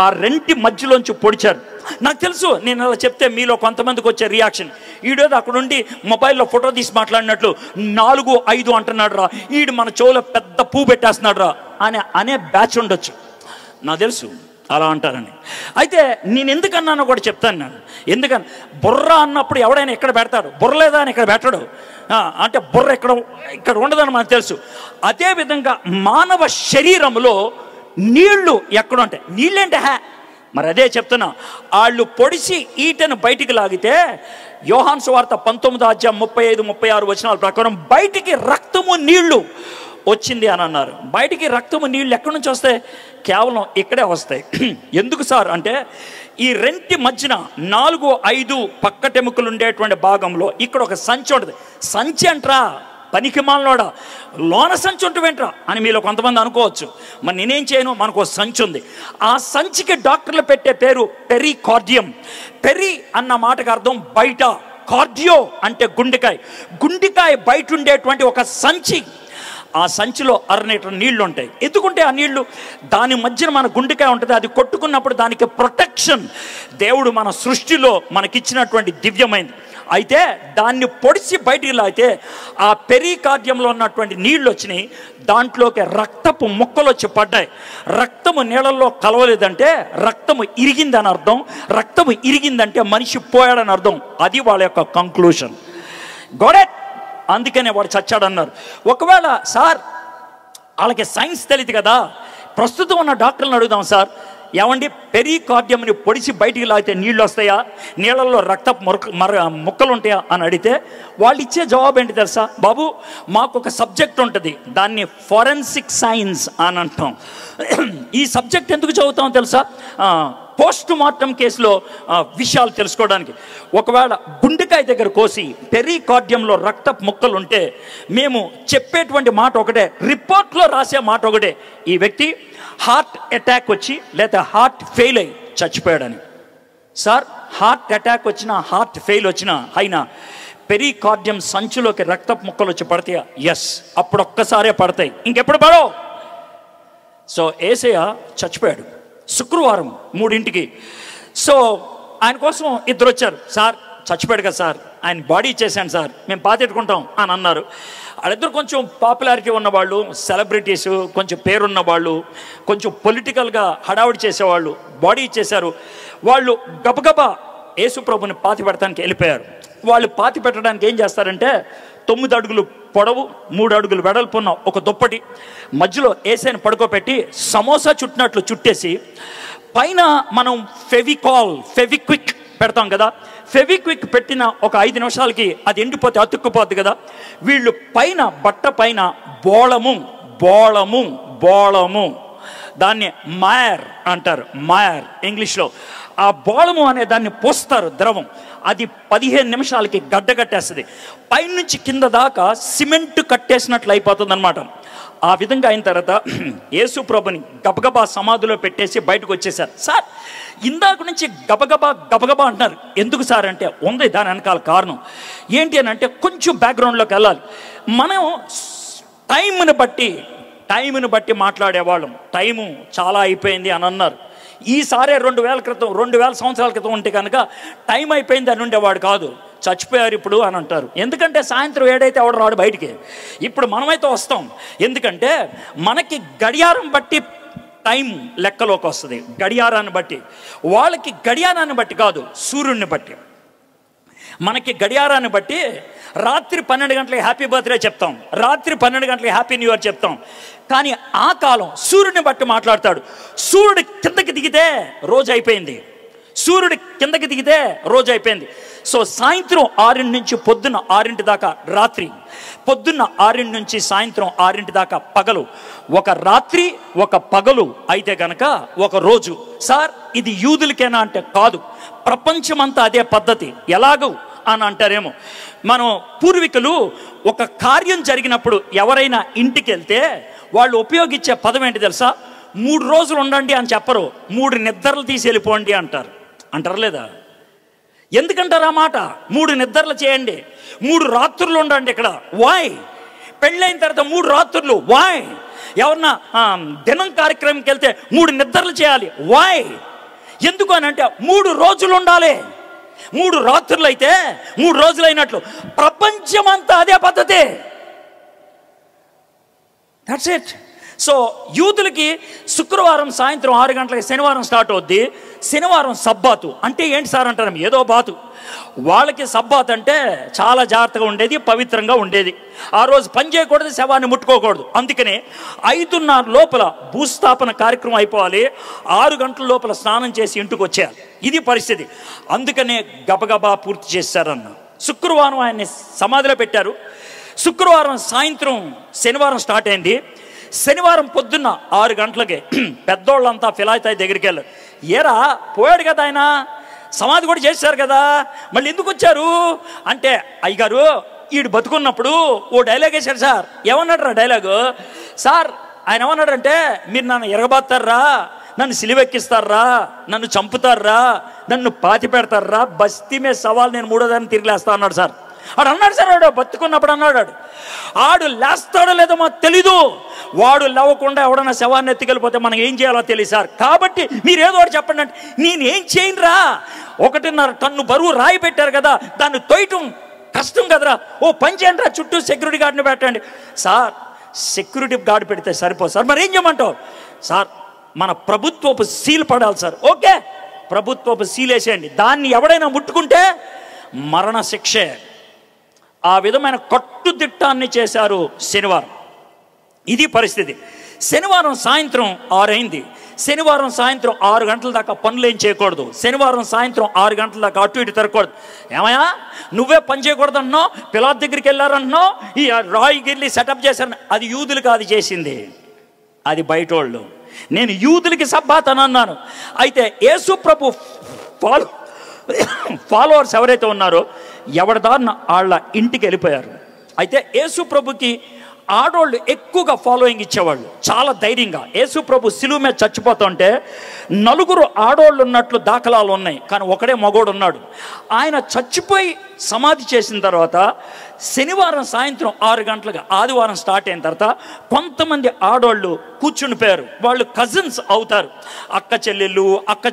A: ఆ 2 మధ్యలోంచి పొడిచారు. నాకు తెలుసు నేను అలా చెప్తే మీలో కొంతమందికి వచ్చే రియాక్షన్, ఈడేదో అక్కడుండి మొబైల్లో ఫోటో తీసి మాట్లాడినట్లు 4, 5 అంటున్నాడు రా, ఈడు మన చెవులో పెద్ద పువ్వు పెట్టేస్తున్నాడు రా అనే బ్యాచ్ ఉండొచ్చు. నాకు తెలుసు అలా అంటారని. అయితే నేను ఎందుకన్నానో కూడా చెప్తాను. నేను ఎందుకని బుర్ర అన్నప్పుడు ఎవడైనా ఎక్కడ పెడతాడు, బుర్ర లేదా అని ఇక్కడ పెట్టడు. అంటే బుర్ర ఇక్కడ ఉండదని మనకు తెలుసు. అదేవిధంగా మానవ శరీరంలో నీళ్లు ఎక్కడ ఉంటాయి? నీళ్ళంటే మరి అదే చెప్తున్నా. వాళ్ళు పొడిసి ఈటను బయటికి లాగితే యోహాను సువార్త 19వ అధ్యాయం 35, 36 వచనాల ప్రకారం బయటికి రక్తము నీళ్లు వచ్చింది అని అన్నారు. బయటికి రక్తము నీళ్ళు ఎక్కడి నుంచి వస్తాయి? కేవలం ఇక్కడే వస్తాయి. ఎందుకు సార్ అంటే ఈ 2 మధ్యన 4, 5 పక్కటెముకలు ఉండేటువంటి భాగంలో ఇక్కడ ఒక సంచి ఉంటుంది. సంచి అంటరా పనికి మాలనోడా, లోన సంచి ఉంటుంవేంట్రా అని మీలో కొంతమంది అనుకోవచ్చు. మరి నేనేం చేయను, మనకు ఒక సంచి ఉంది. ఆ సంచికి డాక్టర్లు పెట్టే పేరు పెరికార్డియం. పెరి అన్న మాటకు అర్థం బయట, కార్డియో అంటే గుండెకాయ బయట ఉండేటువంటి ఒక సంచి. ఆ సంచిలో 6 లీటర్ నీళ్లు ఉంటాయి. ఎందుకుంటే ఆ నీళ్లు దాని మధ్యన మన గుండెకాయ ఉంటుంది. అది కొట్టుకున్నప్పుడు దానికి ప్రొటెక్షన్ దేవుడు మన సృష్టిలో మనకిచ్చినటువంటి దివ్యమైంది. అయితే దాన్ని పొడిచి బయటికి లాగితే ఆ పెరికార్డియంలో ఉన్నటువంటి నీళ్లు వచ్చినాయి. దాంట్లోకి రక్తపు ముక్కలు వచ్చి పడ్డాయి. రక్తము నీళ్ళల్లో కలవలేదంటే రక్తము ఇరిగిందని అర్థం. రక్తము ఇరిగిందంటే మనిషి పోయాడని అర్థం. అది వాళ్ళ యొక్క కంక్లూషన్. గోడెట్ అందుకనే వాడు చచ్చాడన్నారు. ఒకవేళ సార్ వాళ్ళకి సైన్స్ తెలియదు కదా, ప్రస్తుతం ఉన్న డాక్టర్లను అడుగుదాం. సార్ ఏమండి పెరికార్డియంని పొడిచి బయటికి లాగితే నీళ్ళు వస్తాయా, నీళ్ళల్లో రక్తపు ముక్కలు ఉంటాయా అని అడిగితే వాళ్ళు ఇచ్చే జవాబు ఏంటి తెలుసా? బాబు మాకు ఒక సబ్జెక్ట్ ఉంటుంది, దాన్ని ఫోరెన్సిక్ సైన్స్ అని అంటాం. ఈ సబ్జెక్ట్ ఎందుకు చదువుతాం తెలుసా? పోస్ట్ మార్టం కేసులో విషయాలు తెలుసుకోవడానికి. ఒకవేళ గుండెకాయ దగ్గర కోసి పెరికార్డియంలో రక్తపు ముక్కలు ఉంటే మేము చెప్పేటువంటి మాట ఒకటే, రిపోర్ట్లో రాసే మాట ఒకటే, ఈ వ్యక్తి హార్ట్ అటాక్ వచ్చి లేదా హార్ట్ ఫెయిల్ అయ్యి చచ్చిపోయాడని. సార్ హార్ట్ అటాక్ వచ్చినా హార్ట్ ఫెయిల్ వచ్చినా అయినా పెరికార్డియం సంచులోకి రక్తపు ముక్కలు వచ్చి పడతాయా? ఎస్, అప్పుడు ఒక్కసారే పడతాయి, ఇంకెప్పుడు పడవు. సో యేసయ్య చచ్చిపోయాడు శుక్రవారం 3ంటికి. సో ఆయన కోసం 2 వచ్చారు. సార్ చచ్చిపోయాడు కదా సార్, ఆయన బాడీ ఇచ్చేసాను సార్, మేము పాతెట్టుకుంటాం అని అన్నారు. వాళ్ళిద్దరు కొంచెం పాపులారిటీ ఉన్నవాళ్ళు, సెలబ్రిటీసు, కొంచెం పేరున్న వాళ్ళు, కొంచెం పొలిటికల్గా హడావుడి చేసేవాళ్ళు. బాడీ ఇచ్చేశారు. వాళ్ళు గబగబా యేసుప్రభుని పాతి పెట్టడానికి వెళ్ళిపోయారు. వాళ్ళు పాతి పెట్టడానికి ఏం చేస్తారంటే 9 అడుగులు పొడవు 3 అడుగులు వెడల్పున్న ఒక దుప్పటి మధ్యలో యేసయ్యను పడుకోబెట్టి సమోసా చుట్టినట్లు చుట్టేసి పైన మనం ఫెవిక్విక్ పెడతాం కదా, ఫెవిక్విక్ పెట్టిన ఒక 5 నిమిషాలకి అది ఎండిపోతే అతుక్కుపోద్ది కదా. వీళ్ళు పైన బట్ట పైన బోళము దాన్ని మాయర్ అంటారు, మాయర్ ఇంగ్లీష్లో. ఆ బోళము అనే దాన్ని పోస్తారు ద్రవం. అది 15 నిమిషాలకి గడ్డ కట్టేస్తుంది. పైనుంచి కింద దాకా సిమెంట్ కట్టేసినట్లు అయిపోతుంది అనమాట. ఆ విధంగా అయిన తర్వాత యేసు ప్రభుని గబగబా సమాధిలో పెట్టేసి బయటకు వచ్చేసారు. సార్ ఇందాక నుంచి గబగబా అంటున్నారు, ఎందుకు సార్ అంటే ఉంది దాని వెనకాల కారణం ఏంటి అని అంటే కొంచెం బ్యాక్గ్రౌండ్లోకి వెళ్ళాలి. మనం టైంని బట్టి మాట్లాడేవాళ్ళం. టైము చాలా అయిపోయింది అని అన్నారు. ఈసారే 2000 సంవత్సరాల క్రితం ఉంటే కనుక టైం అయిపోయింది అని ఉండేవాడు కాదు, చచ్చిపోయారు ఇప్పుడు అని అంటారు. ఎందుకంటే సాయంత్రం 7 అయితే ఎవడు రాడు బయటికి. ఇప్పుడు మనమైతే వస్తాం, ఎందుకంటే మనకి గడియారం బట్టి టైం లెక్కలోకి వస్తుంది, గడియారాన్ని బట్టి. వాళ్ళకి గడియారాన్ని బట్టి కాదు, సూర్యుడిని బట్టి. మనకి గడియారాన్ని బట్టి రాత్రి 12 గంటలకి హ్యాపీ బర్త్డే చెప్తాం, రాత్రి 12 గంటలకి హ్యాపీ న్యూ ఇయర్ చెప్తాం. కానీ ఆ కాలం సూర్యుడిని బట్టి మాట్లాడతాడు. సూర్యుడు కిందకి దిగితే రోజు అయిపోయింది, సూర్యుడు కిందకి దిగితే రోజు అయిపోయింది. సో సాయంత్రం 6 నుంచి పొద్దున్న 6 దాకా రాత్రి, పొద్దున్న 6 నుంచి సాయంత్రం 6 దాకా పగలు. ఒక రాత్రి ఒక పగలు అయితే కనుక ఒక రోజు. సార్ ఇది యూదులకేనా అంటే కాదు, ప్రపంచమంతా అదే పద్ధతి. ఎలాగూ అని అంటారేమో. మనం పూర్వీకులు ఒక కార్యం జరిగినప్పుడు ఎవరైనా ఇంటికి వెళ్తే వాళ్ళు ఉపయోగించే పదం ఏంటి తెలుసా? 3 రోజులు ఉండండి అని చెప్పరు, 3 నిద్రలు తీసి వెళ్ళిపోండి అంటారు. అంటారు లేదా? ఎందుకంటారు ఆ మాట? 3 నిద్రలు చేయండి, 3 రాత్రులు ఉండండి ఇక్కడ. వాయ్? పెళ్ళైన తర్వాత 3 రాత్రులు వాయ్? ఎవరన్నా దినం కార్యక్రమంకి వెళ్తే 3 నిద్రలు చేయాలి వాయ్? ఎందుకు అని అంటే 3 రోజులు ఉండాలి. 3 రాత్రులు అయితే 3 రోజులు అయినట్లు. ప్రపంచమంతా అదే పద్ధతి. That's it. సో యూదులకి శుక్రవారం సాయంత్రం 6 గంటలకి శనివారం స్టార్ట్ అవుద్ది. శనివారం సబ్బాతు. అంటే ఏంటి సార్ అంటారు, ఏదో బాతు. వాళ్ళకి సబ్బాత్ అంటే చాలా జాగ్రత్తగా ఉండేది, పవిత్రంగా ఉండేది. ఆ రోజు పని చేయకూడదు, శవాన్ని ముట్టుకోకూడదు. అందుకనే 5:30 లోపల భూస్థాపన కార్యక్రమం అయిపోవాలి, 6 గంటల లోపల స్నానం చేసి ఇంటికి వచ్చేయాలి. ఇది పరిస్థితి. అందుకనే గబగబా పూర్తి చేశారన్న. శుక్రవారం ఆయన్ని సమాధిలో పెట్టారు. శుక్రవారం సాయంత్రం శనివారం స్టార్ట్ అయింది. శనివారం పొద్దున్న 6 గంటలకి పెద్దోళ్ళంతా ఫిలాయితాయి దగ్గరికి వెళ్ళారు. ఏరా పోయాడు కదా ఆయన, సమాధి కూడా చేశారు కదా, మళ్ళీ ఎందుకు వచ్చారు అంటే, అయ్యగారు ఈడు బతుకున్నప్పుడు ఓ డైలాగ్ వేశారు సార్. ఏమన్నాడు రా డైలాగు? సార్ ఆయన ఏమన్నాడంటే, మీరు నన్ను ఎరగబాతారా, నన్ను సిలివెక్కిస్తారా, నన్ను చంపుతారా, నన్ను పాతి పెడతారా, బస్తీ మీద సవాల్ నేను 3వ దాన్ని తిరిగిలేస్తా అన్నాడు సార్. ఆడు అన్నాడు సార్, ఆడు బతుకున్నప్పుడు అన్నాడు. ఆడు లేస్తాడో లేదో మాకు తెలీదు. వాడు లేవకుండా ఎవడన్నా శవాన్ని ఎత్తుకెళ్ళిపోతే మనం ఏం చేయాలో తెలియదు సార్. కాబట్టి మీరు ఏదో ఒకటి చెప్పండి అంటే, నేనేం చేయనురా, 1.5 టన్ను బరువు రాయి పెట్టారు కదా, దాన్ని తొయ్యటం కష్టం కదరా, ఓ పని చేయండి రా, చుట్టూ సెక్యూరిటీ గార్డ్ని పెట్టండి. సార్ సెక్యూరిటీ గార్డ్ పెడితే సరిపోదు సార్, మరి ఏం చేయమంటావు? సార్ మన ప్రభుత్వపు సీల్ పడాలి సార్. ఓకే, ప్రభుత్వపు సీల్ వేసేయండి, దాన్ని ఎవడైనా ముట్టుకుంటే మరణ శిక్షే. ఆ విధమైన కట్టుదిట్టాన్ని చేశారు శనివారం. ఇది పరిస్థితి. శనివారం సాయంత్రం 6 అయింది. శనివారం సాయంత్రం 6 గంటల దాకా పనులు ఏం చేయకూడదు. శనివారం సాయంత్రం 6 గంటల దాకా అటు ఇటు తిరగకూడదు. ఏమయ్యా నువ్వే పని చేయకూడదు అంటున్నావు, పిల్లల దగ్గరికి వెళ్ళారంటున్నావు, ఈ రాయి గిర్లి సెటప్ చేశారు. అది యూదులకు అది చేసింది, అది బయట వాళ్ళు. నేను యూదులకి సబ్బాత్ అని అన్నాను. అయితే యేసు ప్రభు ఫాలోవర్స్ ఎవరైతే ఉన్నారో ఎవరిదారిన వాళ్ళ ఇంటికి వెళ్ళిపోయారు. అయితే యేసు ప్రభుకి ఆడోళ్ళు ఎక్కువగా ఫాలోయింగ్ ఇచ్చేవాళ్ళు, చాలా ధైర్యంగా. యేసు ప్రభు శిలువ మీద చచ్చిపోతుంటే 4 ఆడోళ్ళు ఉన్నట్లు దాఖలాలు ఉన్నాయి, కానీ ఒకడే మగోడు ఉన్నాడు. ఆయన చచ్చిపోయి సమాధి చేసిన తర్వాత శనివారం సాయంత్రం 6 గంటలకు ఆదివారం స్టార్ట్ అయిన తర్వాత కొంతమంది ఆడోళ్ళు కూర్చునిపోయారు. వాళ్ళు కజిన్స్ అవుతారు, అక్క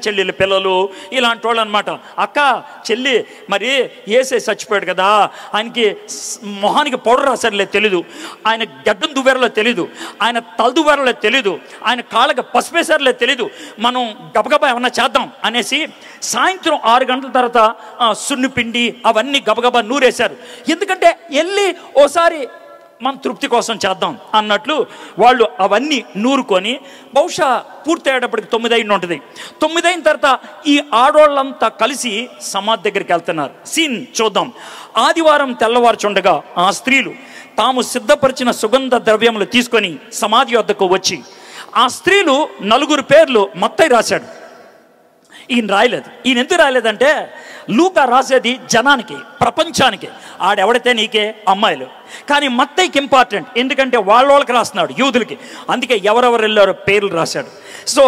A: చెల్లెళ్ళు పిల్లలు ఇలాంటి వాళ్ళు అనమాట. అక్క చెల్లి మరి ఏసే చచ్చిపోయాడు కదా, ఆయనకి మొహానికి పౌడర్ రాసారులే తెలీదు, ఆయన గడ్డం దువ్వేరలో తెలీదు, ఆయన తల దువ్వేరలో తెలీదు, ఆయన కాళ్ళకి పసిపేసారులే తెలీదు, మనం గబగబా ఏమన్నా చేద్దాం అనేసి సాయంత్రం 6 గంటల తర్వాత సున్నిపిండి అవన్నీ గబగబా నూరేశారు. ఎందుకంటే వెళ్ళి ఓసారి మన తృప్తి కోసం చేద్దాం అన్నట్లు వాళ్ళు అవన్నీ నూరుకొని బహుశా పూర్తి అయ్యేటప్పటికి 9 అయిన ఉంటుంది. 9 అయిన తర్వాత ఈ ఆడవాళ్ళంతా కలిసి సమాధి దగ్గరికి వెళ్తున్నారు. సీన్ చూద్దాం. ఆదివారం తెల్లవారుచుండగా ఆ స్త్రీలు తాము సిద్ధపరిచిన సుగంధ ద్రవ్యములు తీసుకొని సమాధి వద్దకు వచ్చి, ఆ స్త్రీలు 4 పేర్లు మత్తయి రాశాడు. ఈయన రాయలేదు. ఈయన ఎందుకు రాయలేదంటే లూకా రాసేది జనానికి, ప్రపంచానికి. ఆడెవడితే నీకే అమ్మాయిలు. కానీ మత్తయికి ఇంపార్టెంట్, ఎందుకంటే వాళ్ళకి రాస్తున్నాడు, యూదులకి. అందుకే ఎవరెవరు వెళ్ళారో పేర్లు రాశాడు. సో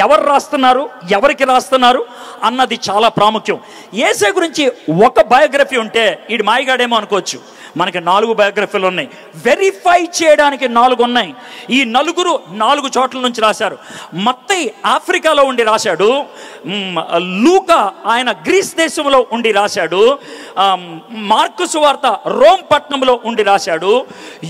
A: ఎవరు రాస్తున్నారు, ఎవరికి రాస్తున్నారు అన్నది చాలా ప్రాముఖ్యం. యేసే గురించి ఒక బయోగ్రఫీ ఉంటే ఈడు మాయగాడేమో అనుకోవచ్చు. మనకి 4 బయోగ్రఫీలు ఉన్నాయి. వెరిఫై చేయడానికి 4 ఉన్నాయి. ఈ 4 4 చోట్ల నుంచి రాశారు. మత్తయి ఆఫ్రికాలో ఉండి రాశాడు. లూకా ఆయన గ్రీస్ దేశంలో ఉండి రాశాడు. మార్కు సువార్త రోమ్ పట్టణంలో ఉండి రాశాడు.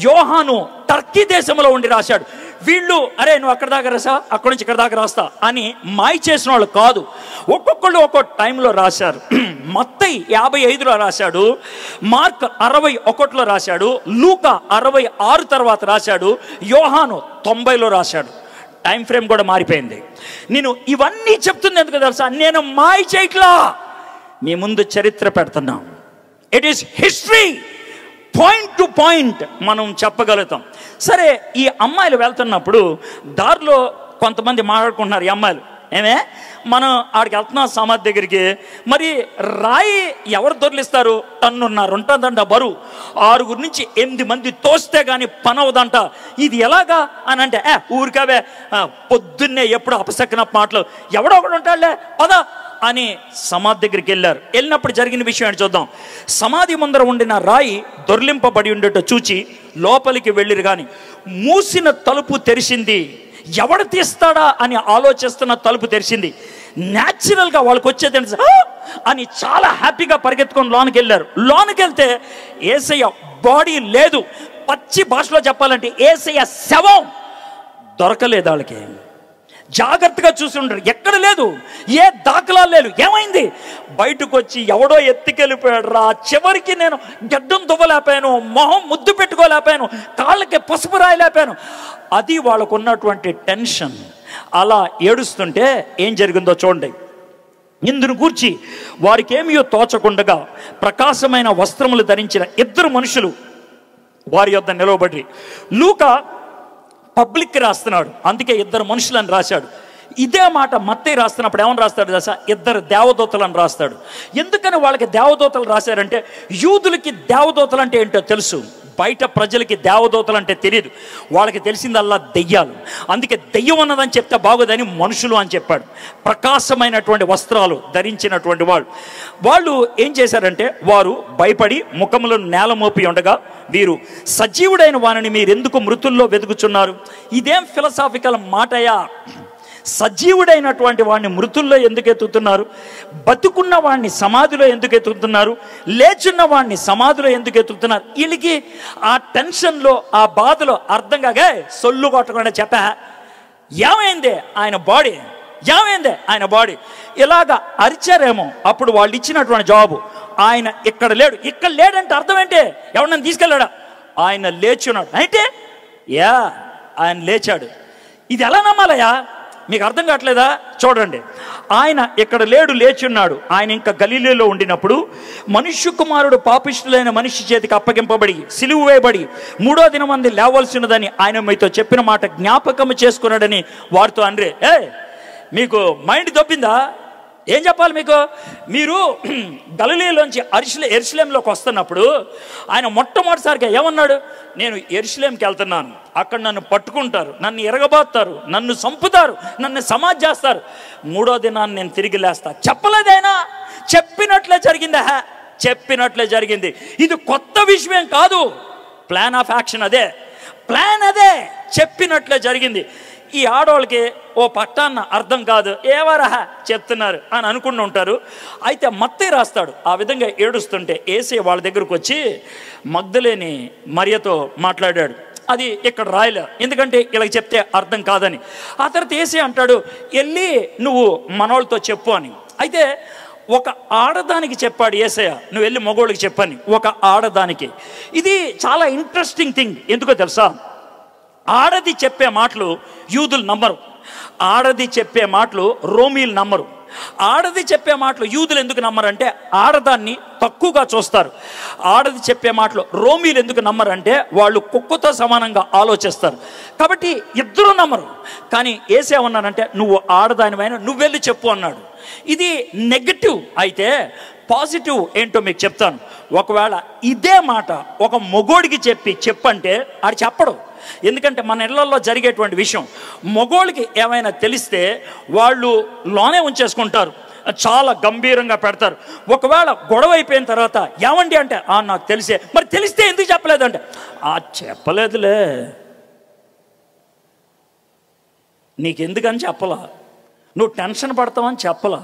A: యోహాను టర్కీ దేశంలో ఉండి రాశాడు. వీళ్ళు అరే నువ్వు అక్కడ దాకా రాసా, అక్కడి నుంచి ఇక్కడ దాకా రాస్తా అని మాయ చేసిన వాళ్ళు కాదు. ఒక్కొక్కళ్ళు ఒక్కొక్క టైంలో రాశారు. మత్తయి 55లో రాశాడు. మార్క్ 61లో రాశాడు. లూకా 66 తర్వాత రాశాడు. యోహాను 90లో రాశాడు. టైం ఫ్రేమ్ కూడా మారిపోయింది. నేను ఇవన్నీ చెప్తుంది ఎందుకు తెలుసా? నేను మాయ చేయట్లా, మీ ముందు చరిత్ర పెడుతున్నాం. It is history. Point to point మనం చెప్పగలుగుతాం. సరే, ఈ అమ్మాయిలు వెళ్తున్నప్పుడు దారిలో కొంతమంది మాట్లాడుకుంటున్నారు. ఈ అమ్మాయిలు ఏమే మనం ఆడికి వెళ్తున్నాం సమాధి దగ్గరికి, మరి రాయి ఎవరు దొరికిస్తారు? 1.5 ఉంటుందంట బరువు. 6 నుంచి 8 మంది తోస్తే కానీ పని అవదంట. ఇది ఎలాగా అని అంటే ఊరికవే పొద్దున్నే ఎప్పుడు అపశకన మాటలు, ఎవడో ఒకడు ఉంటాడులే పద అని సమాధి దగ్గరికి వెళ్ళారు. వెళ్ళినప్పుడు జరిగిన విషయం ఏంటి చూద్దాం. సమాధి ముందర ఉండిన రాయి దొర్లింపబడి ఉండేట చూచి లోపలికి వెళ్ళిరు. కానీ మూసిన తలుపు తెరిచింది. ఎవడు తీస్తాడా అని ఆలోచిస్తున్న తలుపు తెరిచింది. న్యాచురల్గా వాళ్ళకి వచ్చేది అని చాలా హ్యాపీగా పరిగెత్తుకొని లోనికి వెళ్ళారు. లోనికి వెళ్తే యేసయ్య బాడీ లేదు. పచ్చి భాషలో చెప్పాలంటే యేసయ్య శవం దొరకలేదు. వాళ్ళకి జాగ్రత్తగా చూసి ఉండరు, ఎక్కడ లేదు, ఏ దాఖలాలు లేదు. ఏమైంది? బయటకు వచ్చి ఎవడో ఎత్తుకెళ్ళిపోయాడు రా. చివరికి నేను గడ్డం దువ్వలేపాను, మొహం ముద్దు పెట్టుకోలేపాను, కాళ్ళకి పసుపు రాయలేపాను. అది వాళ్ళకు ఉన్నటువంటి టెన్షన్. అలా ఏడుస్తుంటే ఏం జరిగిందో చూడండి. ఇందును గూర్చి వారికి ఏమియో తోచకుండగా ప్రకాశమైన వస్త్రములు ధరించిన 2 మనుషులు వారి యొద్ద నిలవబడి, లూకా పబ్లిక్ రాస్తున్నాడు, అందుకే 2 మనుషులని రాశాడు. ఇదే మాట మత్తయి రాస్తున్నప్పుడు ఏమని రాస్తాడు తెలుసా? 2 దేవదూతలను రాస్తాడు. ఎందుకని వాళ్ళకి దేవదూతలు రాశారంటే యూదులకి దేవదూతలు అంటే ఏంటో తెలుసు, బయట ప్రజలకి దేవదూతలు అంటే తెలియదు. వాళ్ళకి తెలిసిందల్లా దెయ్యాలు. అందుకే దెయ్యం అన్నదని చెప్తే బాగోదని మనుషులు అని చెప్పాడు. ప్రకాశమైనటువంటి వస్త్రాలు ధరించినటువంటి వాళ్ళు ఏం చేశారంటే వారు భయపడి ముఖములను నేల మోపి ఉండగా, వీరు సజీవుడైన వానిని మీరెందుకు మృతుల్లో వెతుకుచున్నారు? ఇదేం ఫిలసాఫికల్ మాటయా? సజీవుడైనటువంటి వాడిని మృతుల్లో ఎందుకు ఎత్తుతున్నారు? బతుకున్న వాడిని సమాధిలో ఎందుకు ఎత్తుతున్నారు? లేచున్న వాడిని సమాధిలో ఎందుకు ఎత్తుతున్నారు? వీళ్ళకి ఆ టెన్షన్లో, ఆ బాధలో అర్థం కాగా సొల్లు కొట్టకుండా చెప్పా ఏమైంది ఆయన బాడీ, ఏమైంది ఆయన బాడీ, ఇలాగా అరిచారేమో. అప్పుడు వాళ్ళు ఇచ్చినటువంటి జవాబు, ఆయన ఇక్కడ లేడు. ఇక్కడ లేడంటే అర్థం ఏంటి? ఎవరినైనా తీసుకెళ్ళాడా? ఆయన లేచున్నాడు అంటే ఆయన లేచాడు. ఇది ఎలా నమ్మాలయా? మీకు అర్థం కావట్లేదా? చూడండి, ఆయన ఇక్కడ లేడు, లేచున్నాడు. ఆయన ఇంకా గలిలీలో ఉండినప్పుడు మనుష్య కుమారుడు పాపిష్టులైన మనిషి చేతికి అప్పగింపబడి సిలువ వేయబడి 3వ దినమంది లేవలసినదని ఆయన మీతో చెప్పిన మాట జ్ఞాపకం చేసుకున్నాడని వారితో అనరే. మీకు మైండ్ దొబ్బిందా? ఏం చెప్పాలి మీకు? మీరు గలిలీలోంచి యెరూషలేంలోకి వస్తున్నప్పుడు ఆయన మొట్టమొదటిసారిగా ఏమన్నాడు? నేను యెరూషలేంకి వెళ్తున్నాను, అక్కడ నన్ను పట్టుకుంటారు, నన్ను ఎరగబాస్తారు, నన్ను చంపుతారు, నన్ను సమాధి చేస్తారు, 3వ దినాన్ని నేను తిరిగి లేస్తా. చెప్పలేదైనా? చెప్పినట్లే జరిగిందా? చెప్పినట్లే జరిగింది. ఇది కొత్త విషయం కాదు. ప్లాన్ ఆఫ్ యాక్షన్ అదే, ప్లాన్ అదే, చెప్పినట్లే జరిగింది. ఈ ఆడవాళ్ళకి ఓ పట్టాన్న అర్థం కాదు, ఏవరా చెప్తున్నారు అని అనుకుంటూ ఉంటారు. అయితే మత్తయి రాస్తాడు, ఆ విధంగా ఏడుస్తుంటే యేసయ్య వాళ్ళ దగ్గరకు వచ్చి మగ్దలేని మరియతో మాట్లాడాడు. అది ఇక్కడ రాయలే, ఎందుకంటే ఇలా చెప్తే అర్థం కాదని. ఆ తర్వాత యేసయ్య అంటాడు, వెళ్ళి నువ్వు మనోళ్ళతో చెప్పు అని. అయితే ఒక ఆడదానికి చెప్పాడు యేసయ్య, నువ్వు వెళ్ళి మగోళ్ళకి చెప్పని. ఒక ఆడదానికి. ఇది చాలా ఇంట్రెస్టింగ్ థింగ్. ఎందుకో తెలుసా? ఆడది చెప్పే మాటలు యూదులు నమ్మరు, ఆడది చెప్పే మాటలు రోమీలు నమ్మరు. ఆడది చెప్పే మాటలు యూదులు ఎందుకు నమ్మరంటే ఆడదాన్ని తక్కువగా చూస్తారు. ఆడది చెప్పే మాటలు రోమీలు ఎందుకు నమ్మరంటే వాళ్ళు కుక్కతో సమానంగా ఆలోచిస్తారు. కాబట్టి ఇద్దరు నమ్మరు. కానీ ఏసేమన్నానంటే నువ్వు ఆడదానివైనా నువ్వు వెళ్ళి చెప్పు అన్నాడు. ఇది నెగటివ్. అయితే పాజిటివ్ ఏంటో మీకు చెప్తాను. ఒకవేళ ఇదే మాట ఒక మొగోడికి చెప్పంటే ఆడు చెప్పడు. ఎందుకంటే మన ఇళ్లలో జరిగేటువంటి విషయం మగోళ్ళకి ఏమైనా తెలిస్తే వాళ్ళు లోనే ఉంచేసుకుంటారు, చాలా గంభీరంగా పెడతారు. ఒకవేళ గొడవ అయిపోయిన తర్వాత ఏమండి అంటే నాకు తెలిసే. మరి తెలిస్తే ఎందుకు చెప్పలేదంటే చెప్పలేదులే, నీకెందుకని చెప్పలా, నువ్వు టెన్షన్ పడతావని చెప్పలా.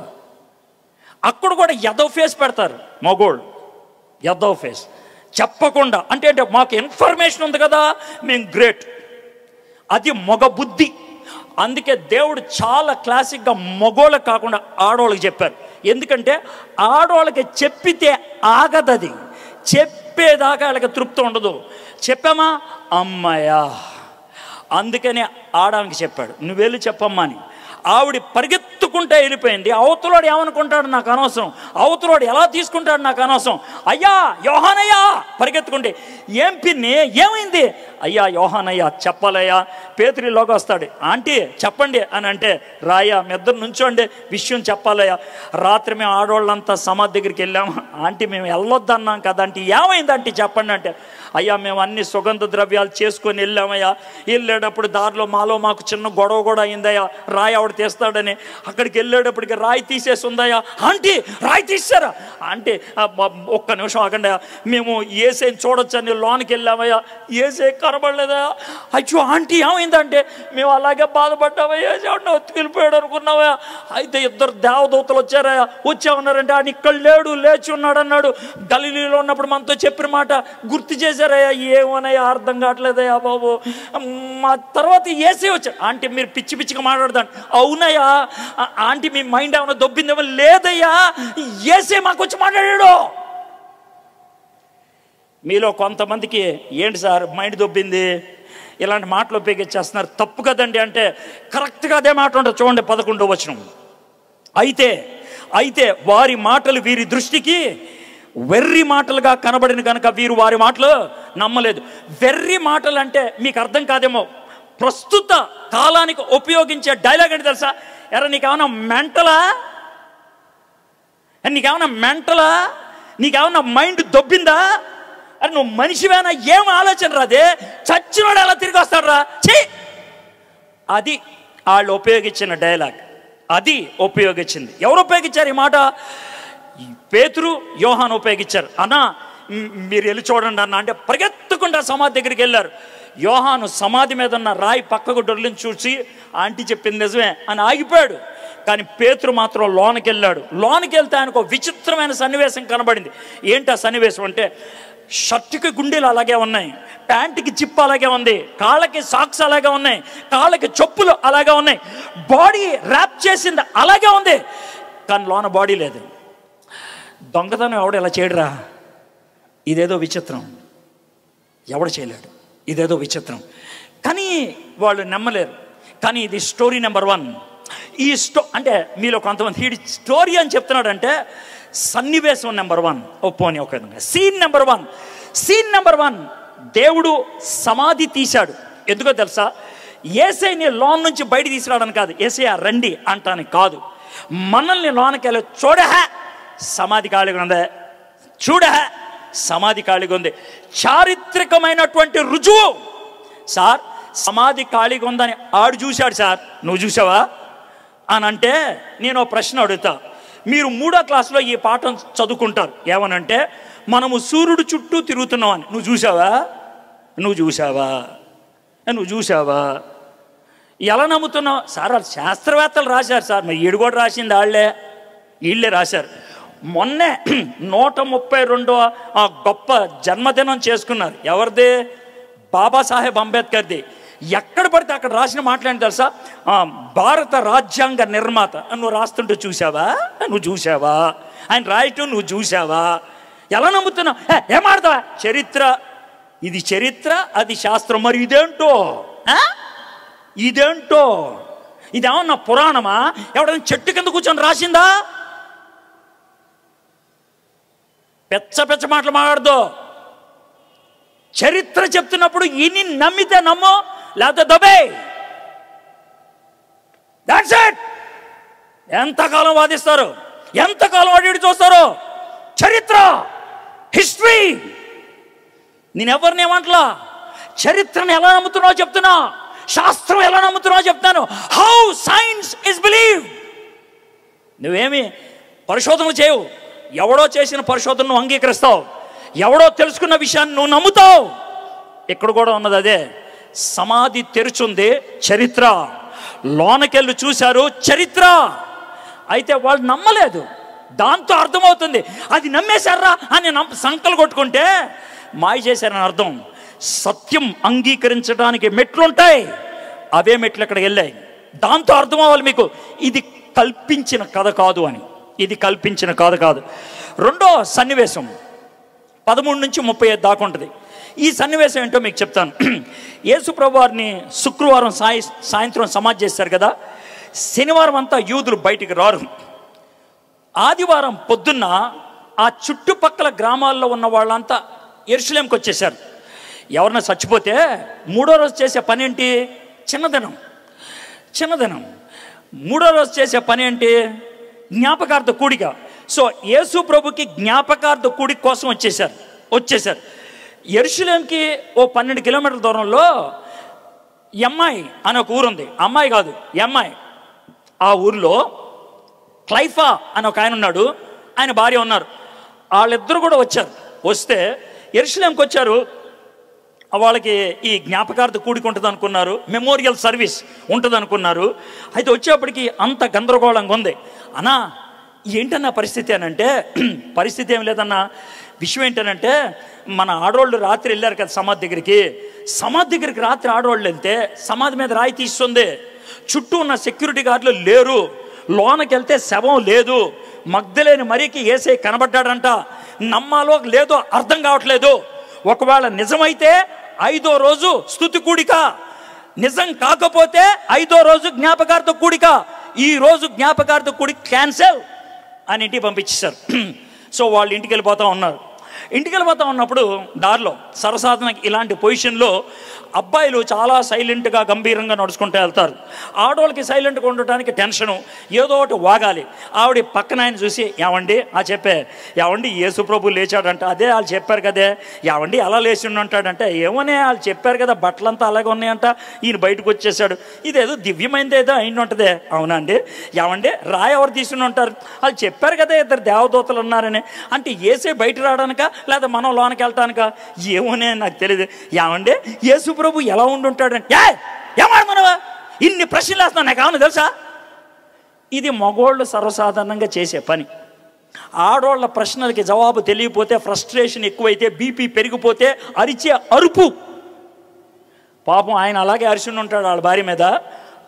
A: అక్కడ కూడా ఎదో ఫేస్ పెడతారు మగోళ్ళు, ఎదో ఫేస్ చెప్పకుండా. అంటే మాకు ఇన్ఫర్మేషన్ ఉంది కదా, మేము గ్రేట్. అది మగ బుద్ధి. అందుకే దేవుడు చాలా క్లాసిక్గా మగోళ్ళకి కాకుండా ఆడవాళ్ళకి చెప్పారు. ఎందుకంటే ఆడవాళ్ళకి చెప్పితే ఆగదది, చెప్పేదాకా వాళ్ళకి తృప్తి ఉండదు. చెప్పామా అమ్మాయా, అందుకనే ఆడవానికి చెప్పాడు నువ్వు వెళ్ళి చెప్పమ్మా అని. ఆవిడ పరిగెత్తుకుంటే వెళ్ళిపోయింది. అవతలోడు ఏమనుకుంటాడు నాకు అనవసరం, అవతలోడు ఎలా తీసుకుంటాడు నాకు అనవసరం. అయ్యా యోహానయ్యా పరిగెత్తుకుంటే, ఏం పిన్ని ఏమైంది? అయ్యా యోహానయ్యా చెప్పాలయ్యా. పేతురిలోకి వస్తాడు, ఆంటీ చెప్పండి అని అంటే, రాయ్యా మీ ఇద్దరు నుంచోండి విషయం చెప్పాలయ్యా. రాత్రి మేము ఆడవాళ్ళంతా సమాధి దగ్గరికి వెళ్ళాము ఆంటీ, మేము వెళ్ళొద్దన్నాం కదా ఆంటీ, ఏమైంది ఆంటీ చెప్పండి అంటే, అయ్యా మేము అన్ని సుగంధ ద్రవ్యాలు చేసుకొని వెళ్ళామయ్యా, వెళ్ళేటప్పుడు దారిలో మాకు చిన్న గొడవ కూడా అయిందయ్యా, రాయి ఆవిడ తీస్తాడని. అక్కడికి వెళ్ళేటప్పటికి రాయి తీసేసి ఉందయ్యా. ఆంటీ రాయి తీసారా అంటే, ఒక్క నిమిషం ఆగండి, మేము ఏసైని చూడొచ్చని లోనికి వెళ్ళామయ్యా, ఏసై కనబడలేదా. అయ్యో ఆంటీ ఏమైందంటే, మేము అలాగే బాధపడ్డామయ్యా, వెళ్ళిపోయాడు అనుకున్నావయ్యా. అయితే ఇద్దరు దేవదూతలు వచ్చారయ్యా, వచ్చామన్నారంటే ఆయన ఇక్కడ లేడు, లేచి ఉన్నాడు అన్నాడు. గలిలీలో ఉన్నప్పుడు మనతో చెప్పిన మాట గుర్తు చేశారయ్యా. ఏమోనయ్యా అర్థం కావట్లేదయ్యా బాబు. మా తర్వాత ఏసే వచ్చాడు. ఆంటీ మీరు పిచ్చి పిచ్చిగా మాట్లాడదాం. అవునయ్యా ఆంటీ మీ మైండ్ ఏమైనా దొబ్బిందేమో. లేదయ్యా ఏసే మాకు వచ్చి మాట్లాడాడు. మీలో కొంతమందికి ఏంటి సార్ మైండ్ దొబ్బింది, ఇలాంటి మాటలు ఉపయోగించేస్తున్నారు, తప్పు కదండి అంటే కరెక్ట్గా అదే మాట ఉంటుంది. చూడండి 11వ వచనం. అయితే వారి మాటలు వీరి దృష్టికి వెర్రి మాటలుగా కనబడిన కనుక వీరు వారి మాటలు నమ్మలేదు. వెర్రి మాటలు అంటే మీకు అర్థం కాదేమో, ప్రస్తుత కాలానికి ఉపయోగించే డైలాగ్ అంటే తెలుసా? ఎరా నీకేమన్నా మెంటలా, నీకేమన్నా మైండ్ దొబ్బిందా? అరే నువ్వు మనిషివేనా? ఏం ఆలోచన రాదే, చచ్చినోడు ఎలా తిరిగి వస్తాడు రా చే. అది వాళ్ళు ఉపయోగించిన డైలాగ్, అది ఉపయోగించింది. ఎవరు ఉపయోగించారు ఈ మాట? పేతురు యోహాను ఉపయోగించారు. అన్నా మీరు వెళ్ళి చూడండి అన్న అంటే పరిగెత్తుకుంటా సమాధి దగ్గరికి వెళ్ళారు. యోహాను సమాధి మీద ఉన్న రాయి పక్కకు డొర్లిని చూసి ఆంటీ చెప్పింది నిజమే అని ఆగిపోయాడు. కానీ పేతురు మాత్రం లోనికి వెళ్ళాడు. లోనికి వెళ్తే ఆయనకు విచిత్రమైన సన్నివేశం కనబడింది. ఏంటి ఆ సన్నివేశం అంటే, షర్టుకి గుండెలు అలాగే ఉన్నాయి, ప్యాంటుకి జిప్ అలాగే ఉంది, కాళ్ళకి సాక్స్ అలాగే ఉన్నాయి, కాళ్ళకి చెప్పులు అలాగే ఉన్నాయి, బాడీ ర్యాప్ చేసింది అలాగే ఉంది, కానీ లోన బాడీ లేదు. దొంగతనం ఎవడు ఎలా చేయడురా? ఇదేదో విచిత్రం, ఎవడు చేయలేడు, ఇదేదో విచిత్రం. కానీ వాళ్ళు నమ్మలేరు. కానీ ఇది స్టోరీ నెంబర్ 1. ఈ అంటే మీలో కొంతమంది ఈ స్టోరీ అని చెప్తున్నాడంటే సన్నివేశం నెంబర్ 1. పోనీ ఒక విధంగా సీన్ నెంబర్ 1 దేవుడు సమాధి తీశాడు. ఎందుకో తెలుసా? యేసయ్యని లోన్ నుంచి బయట తీసుకురావడానికి కాదు, యేసయ్య రండి అంటానికి కాదు, మనల్ని లోనకి వెళ్ళి చూడహ సమాధి ఖాళీగా ఉంది, చూడహ సమాధి ఖాళీగా ఉంది. చారిత్రకమైనటువంటి రుజువు సార్. సమాధి ఖాళీగా ఉందని ఆడు చూశాడు సార్, నువ్వు చూసావా అని అంటే నేను ఒక ప్రశ్న అడుగుతా. మీరు 3వ క్లాసులో ఈ పాఠం చదువుకుంటారు. ఏమనంటే మనము సూర్యుడు చుట్టూ తిరుగుతున్నాం అని. నువ్వు చూసావా? ఎలా నమ్ముతున్నావు సార్? శాస్త్రవేత్తలు రాశారు సార్. మరి ఈడు కూడా రాసింది వీళ్ళే రాశారు. మొన్నే 132వ గొప్ప జన్మదినం చేసుకున్నారు. ఎవరిది? బాబాసాహెబ్ అంబేద్కర్ది. ఎక్కడ పడితే అక్కడ రాసిన మాట్లాడి తెలుసా, భారత రాజ్యాంగ నిర్మాత నువ్వు రాస్తుంటే చూసావా, నువ్వు చూసావా, ఆయన రాయటం నువ్వు చూసావా, ఎలా నమ్ముతున్నావు, ఏమాడతావా, చరిత్ర, ఇది చరిత్ర, అది శాస్త్రం, మరి ఇదేంటో ఇదేంటో, ఇదేమన్నా పురాణమా, ఎవడైనా చెట్టు కింద కూర్చొని రాసిందా? పెచ్చ పెచ్చ మాటలు మాట్లాడదు. చరిత్ర చెప్తున్నప్పుడు ఇని నమ్మితే నమ్ము, లేకపోతే దబే. That's it. ఎంతకాలం వాదిస్తారు, ఎంతకాలం అడిగి చూస్తారు? చరిత్ర, హిస్టరీ. నేనెవరిని ఏమంటలా, చరిత్రను ఎలా నమ్ముతున్నావు చెప్తున్నా, శాస్త్రం ఎలా నమ్ముతున్నావు చెప్తాను. How science is believed. నువ్వేమి పరిశోధనలు చేయవు, ఎవడో చేసిన పరిశోధన నువ్వు అంగీకరిస్తావు, ఎవడో తెలుసుకున్న విషయాన్ని నువ్వు నమ్ముతావు. ఇక్కడ కూడా ఉన్నది అదే. సమాధి తెరుచుంది, చరిత్ర. లోనకెళ్ళి చూశారు, చరిత్ర. అయితే వాళ్ళు నమ్మలేదు. దాంతో అర్థమవుతుంది అది నమ్మేశారా అని సంకలు కొట్టుకుంటే మాయ చేశారని అర్థం. సత్యం అంగీకరించడానికి మెట్లుంటాయి, అవే మెట్లు ఇక్కడికి వెళ్ళాయి. దాంతో అర్థం అవ్వాలి మీకు, ఇది కల్పించిన కథ కాదు అని. ఇది కల్పించిన కథ కాదు. రెండో సన్నివేశం 13 నుంచి 35 దాకా ఉంటుంది. ఈ సన్నివేశం ఏంటో మీకు చెప్తాను. యేసు ప్రభు వారిని శుక్రవారం సాయంత్రం సమాధి చేశారు కదా. శనివారం అంతా యూదులు బయటికి రారు. ఆదివారం పొద్దున్న ఆ చుట్టుపక్కల గ్రామాల్లో ఉన్న వాళ్ళంతా యెరూషలేంకి వచ్చేసారు. ఎవరన్నా చచ్చిపోతే 3వ రోజు చేసే పని ఏంటి? చిన్నదినం. 3వ రోజు చేసే పని ఏంటి? జ్ఞాపకార్థ కూడిక. సో యేసు ప్రభుకి జ్ఞాపకార్థ కూడిక కోసం వచ్చేసారు. యెరూషలేంకి ఓ 12 కిలోమీటర్ల దూరంలో ఎమ్మాయి అనే ఒక ఊరు ఉంది. అమ్మాయి కాదు, ఎమ్మాయి. ఆ ఊరిలో క్లైఫా అని ఒక ఆయన ఉన్నాడు, ఆయన భార్య ఉన్నారు. వాళ్ళిద్దరు కూడా వచ్చారు. వస్తే యెరూషలేంకి వచ్చారు. వాళ్ళకి ఈ జ్ఞాపకార్థ కూడిక ఉంటుంది అనుకున్నారు, మెమోరియల్ సర్వీస్ ఉంటుంది అనుకున్నారు. అయితే వచ్చేప్పటికి అంత గందరగోళంగా ఉంది. అన్నా ఏంటన్నా పరిస్థితి అని అంటే, పరిస్థితి ఏం లేదన్నా, విషయం ఏంటనంటే మన ఆడవాళ్ళు రాత్రి వెళ్ళారు కదా సమాధి దగ్గరికి రాత్రి ఆడవాళ్ళు వెళ్తే సమాధి మీద రాయి తీస్తుంది. చుట్టూ ఉన్న సెక్యూరిటీ గార్డులు లేరు, లోనకి వెళ్తే శవం లేదు. మగ్ధలేని మరీకి యేసయ్య కనబడ్డాడంట. నమ్మాలో లేదో అర్థం కావట్లేదు. ఒకవేళ నిజమైతే 5వ రోజు స్తుతి కూడిక, నిజం కాకపోతే 5వ రోజు జ్ఞాపకార్థ కూడిక. ఈ రోజు జ్ఞాపకార్థ కూడిక క్యాన్సెల్ అని ఇంటికి పంపించేశారు. సో వాళ్ళు ఇంటికి వెళ్ళిపోతూ ఉన్నప్పుడు దారిలో సర్వసాధారణంగా ఇలాంటి పొజిషన్లో అబ్బాయిలు చాలా సైలెంట్గా గంభీరంగా నడుచుకుంటూ వెళ్తారు. ఆడవాళ్ళకి సైలెంట్గా ఉండటానికి టెన్షను, ఏదో ఒకటి వాగాలి. ఆవిడ పక్కన ఆయన చూసి, ఏమండి యేసు ప్రభు లేచాడంట. అదే వాళ్ళు చెప్పారు కదే, ఏమండి అలా లేచి ఉంటాడంటే, ఏమోనే వాళ్ళు చెప్పారు కదా బట్టలంతా అలాగే ఉన్నాయంట, ఈయన బయటకు వచ్చేసాడు, ఇదేదో దివ్యమైనది ఏదో అయిన ఉంటుందే. అవునా అండి, ఏమండి రాయి ఎవరు తీసుకుని ఉంటారు, వాళ్ళు చెప్పారు కదా 2 దేవదూతలు ఉన్నారని. అంటే యేసే బయట రావడానిక లేదా మనం లోనికి వెళ్ళటానిక, ఏమోనే నాకు తెలియదు. ఏమండి యేసు ప్రభు ఎలా ఉండుంటాడంటే, ఏమాడమనవా ఇన్ని ప్రశ్నలు వేస్తున్నావు, నాకు ఏమన్నా తెలుసా? ఇది మగోళ్ళు సర్వసాధారణంగా చేసే పని. ఆడవాళ్ళ ప్రశ్నలకి జవాబు తెలియకపోతే, ఫ్రస్ట్రేషన్ ఎక్కువైతే, బీపీ పెరిగిపోతే అరిచే అరుపు. పాపం ఆయన అలాగే అరిచి ఉంటాడు వాళ్ళ భార్య మీద.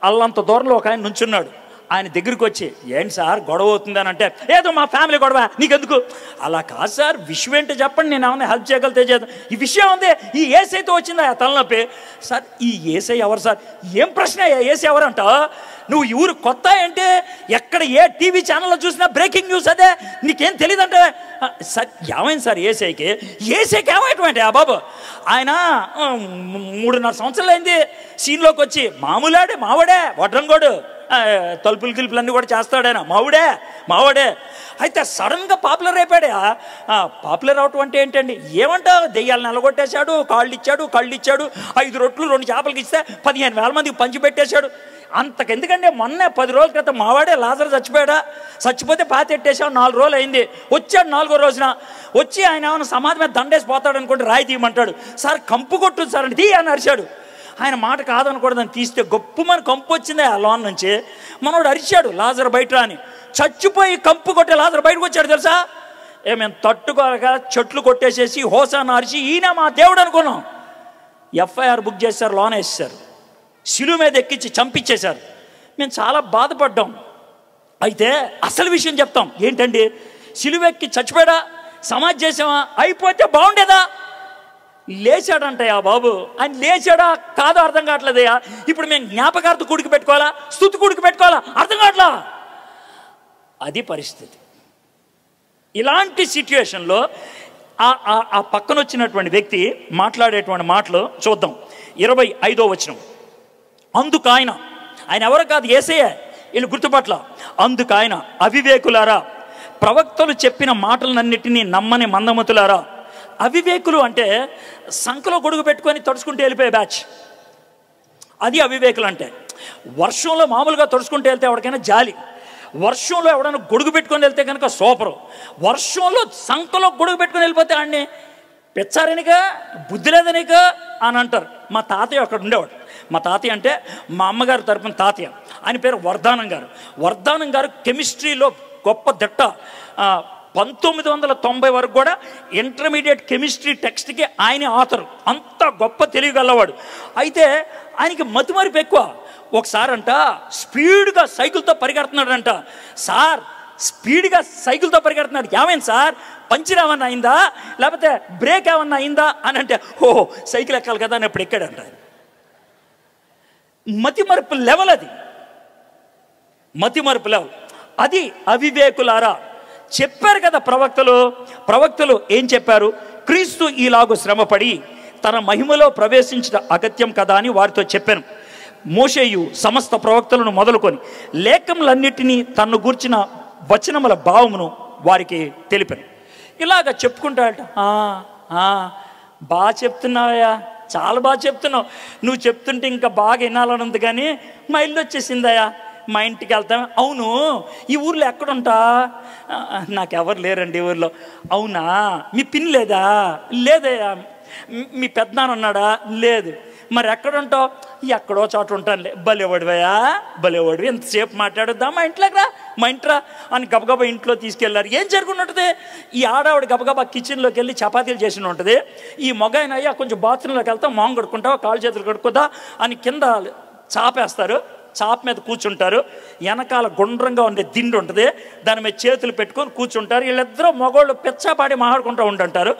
A: అల్లంత దూరంలో ఒక ఆయన నుంచున్నాడు. ఆయన దగ్గరికి వచ్చి, ఏంటి సార్ గొడవ అవుతుందని అంటే, ఏదో మా ఫ్యామిలీ గొడవ, నీకెందుకు? అలా కాదు సార్, విషయం ఏంటో చెప్పండి, నేను ఏమైనా హెల్ప్ చేయగలితే చేద్దాం. ఈ విషయం ఉంది, ఈ యేసయ్యతో వచ్చిందా ఆ తలనొప్పి. సార్ ఈ యేసయ్య ఎవరు సార్? ఏం ప్రశ్న, యేసయ్య ఎవరంట? నువ్వు ఊరు కొత్త ఏంటి? ఎక్కడ ఏ టీవీ ఛానల్లో చూసినా బ్రేకింగ్ న్యూస్ అదే, నీకేం తెలియదంటే. సార్ ఏమైంది సార్ యేసయ్యకి ఏమైనటువంటి ఆ బాబు? ఆయన 3.5 సంవత్సరాలు అయింది సీన్లోకి వచ్చి. మావాడే వడ్రంగోడు, తలుపులు గిలుపులన్నీ కూడా చేస్తాడు ఆయన. మావాడే. అయితే సడన్గా పాపులర్ అయిపోయాడు. పాపులర్ అవటం అంటే ఏంటండి? ఏమంటావు, దెయ్యాలను నిలగొట్టేశాడు, కళ్ళు ఇచ్చాడు, 5 రొట్లు 2 చేపలకి ఇస్తే 15,000 మందికి పంచిపెట్టేశాడు. అంతకెందుకంటే మొన్న 10 రోజుల క్రితం మావాడే లాజరు చచ్చిపోతే పాతెట్టేసాం. 4 రోజులు అయింది. వచ్చాడు 4వ రోజున. వచ్చి ఆయన ఏమైనా సమాధి మీద దండేసి పోతాడు అనుకుంటే రాయి తీయమంటాడు. సార్ కంపు కొట్టు సార్ అంటే అని అరిచాడు. ఆయన మాట కాదనకూడదని తీస్తే గొప్పమని కంపు వచ్చింది ఆ లోన్ నుంచి. మనోడు అరిచాడు, లాజరు బయట అని. చచ్చిపోయి కంపు కొట్టే లాజరు బయటకు వచ్చాడు తెలుసా? మేము తట్టుకోక చెట్లు కొట్టేసేసి హోసాన అరిచి ఈయన మా దేవుడు అనుకున్నాం. ఎఫ్ఐఆర్ బుక్ చేశారు, లోన్ వేసేసారు. శిలువ మీద ఎక్కించి చంపించేశారు. మేము చాలా బాధపడ్డాం. అయితే అసలు విషయం చెప్తాం ఏంటండి, శిలువ ఎక్కి చచ్చిపోయాడా, సమాధి చేసామా, అయిపోతే బాగుండేదా? లేచాడంటయ్యా బాబు. ఆయన లేచాడా కాదో అర్థం కావట్లేదయ్యా. ఇప్పుడు మేము జ్ఞాపకార్థ కూడికి పెట్టుకోవాలా, స్తుతి కూడికి పెట్టుకోవాలా, అర్థం కావట్లా. అది పరిస్థితి. ఇలాంటి సిచ్యువేషన్లో ఆ పక్కన వచ్చినటువంటి వ్యక్తి మాట్లాడేటువంటి మాటలు చూద్దాం. 25వ వచనం. అందుకు ఆయన ఎవరు కాదు, యేసయ్య. వీళ్ళు గుర్తుపట్ల. అందుకు ఆయన, అవివేకులారా, ప్రవక్తలు చెప్పిన మాటలన్నిటినీ నమ్మని మందమతులారా. అవివేకులు అంటే సంకలో గొడుగు పెట్టుకొని తడుచుకుంటూ వెళ్ళిపోయే బ్యాచ్. అది అవివేకులు అంటే. వర్షంలో మామూలుగా తడుచుకుంటూ వెళ్తే ఎవరికైనా జాలి, వర్షంలో ఎవడైనా గొడుగు పెట్టుకొని వెళ్తే కనుక సూపరు. వర్షంలో సంకలో గొడుగు పెట్టుకొని వెళ్ళిపోతే ఆడిని పెచ్చారనిగా, బుద్ధి లేదనిగా అని అంటారు. మా తాతయ్య అక్కడ ఉండేవాడు. మా తాతయ్య అంటే మా అమ్మగారి తరపున తాతయ్య. ఆయన పేరు వర్ధానం గారు. వర్ధానం గారు కెమిస్ట్రీలో గొప్ప దిట్ట. 1990 వరకు కూడా ఇంటర్మీడియట్ కెమిస్ట్రీ టెక్స్ట్కి ఆయన ఆథరు. అంత గొప్ప తెలియగలవాడు. అయితే ఆయనకి మతిమరుపు ఎక్కువ. ఒకసారి అంట స్పీడ్గా సైకిల్తో పరిగెడుతున్నాడంట. సార్ స్పీడ్గా సైకిల్తో పరిగెడుతున్నాడు, ఏమైంది సార్, పంచర్ ఏమన్నా అయిందా, లేకపోతే బ్రేక్ ఏమన్నా అయిందా అని అంటే, ఓ సైకిల్ ఎక్కాలి కదా అని ఎప్పుడు ఎక్కాడంట. మతిమరుపు లెవెల్ అది, మతిమరుపు లెవెల్ అది. అవివేకులారా, చెప్పారు కదా ప్రవక్తలు ఏం చెప్పారు? క్రీస్తు ఈలాగు శ్రమపడి తన మహిమలో ప్రవేశించడం అగత్యం కదా అని వారితో చెప్పాను. మోషేయు సమస్త ప్రవక్తలను మొదలుకొని లేఖములన్నిటినీ తన్ను గూర్చిన వచనముల భావమును వారికి తెలిపాను. ఇలాగ చెప్పుకుంటాడట. బాగా చెప్తున్నావయ్యా, చాలా బాగా చెప్తున్నావు, నువ్వు చెప్తుంటే ఇంకా బాగా వినాలని ఉంది, కానీ మా ఇల్లు వచ్చేసిందయ్యా, మా ఇంటికి వెళ్తాం. అవును, ఈ ఊర్లో ఎక్కడుంటా? నాకెవరు లేరండి ఈ ఊర్లో. అవునా, మీ పిన్ని లేదా? లేదయ్యా. మీ పెద్దనాన్న ఉన్నాడా? లేదు. మరి ఎక్కడుంటావు? ఎక్కడో చోట ఉంటానులే. భలేవాడివయ్యా, భలేవాడివి, ఎంతసేపు మాట్లాడొద్దా, మా ఇంట్లోకి రా, మా ఇంట్రా అని గబగబా ఇంట్లో తీసుకెళ్లారు. ఏం జరుగుతుంటుంది? ఈ ఆడవాడు గబగబా కిచెన్లోకి వెళ్ళి చపాతీలు చేసి ఉంటుంది. ఈ మగాయన అయ్యా కొంచెం బాత్రూంలోకి వెళ్తాం, మొహం కడుక్కుంటావా, కాళ్ళు చేతులు కడుక్కుందా అని కింద చాపేస్తారు. చాప మీద కూర్చుంటారు. వెనకాల గుండ్రంగా ఉండే దిండు ఉంటుంది, దాని మీద చేతులు పెట్టుకొని కూర్చుంటారు. వీళ్ళిద్దరూ మగవాళ్ళు పెచ్చాపాడి మాట్లాడుకుంటూ ఉంటుంటారు.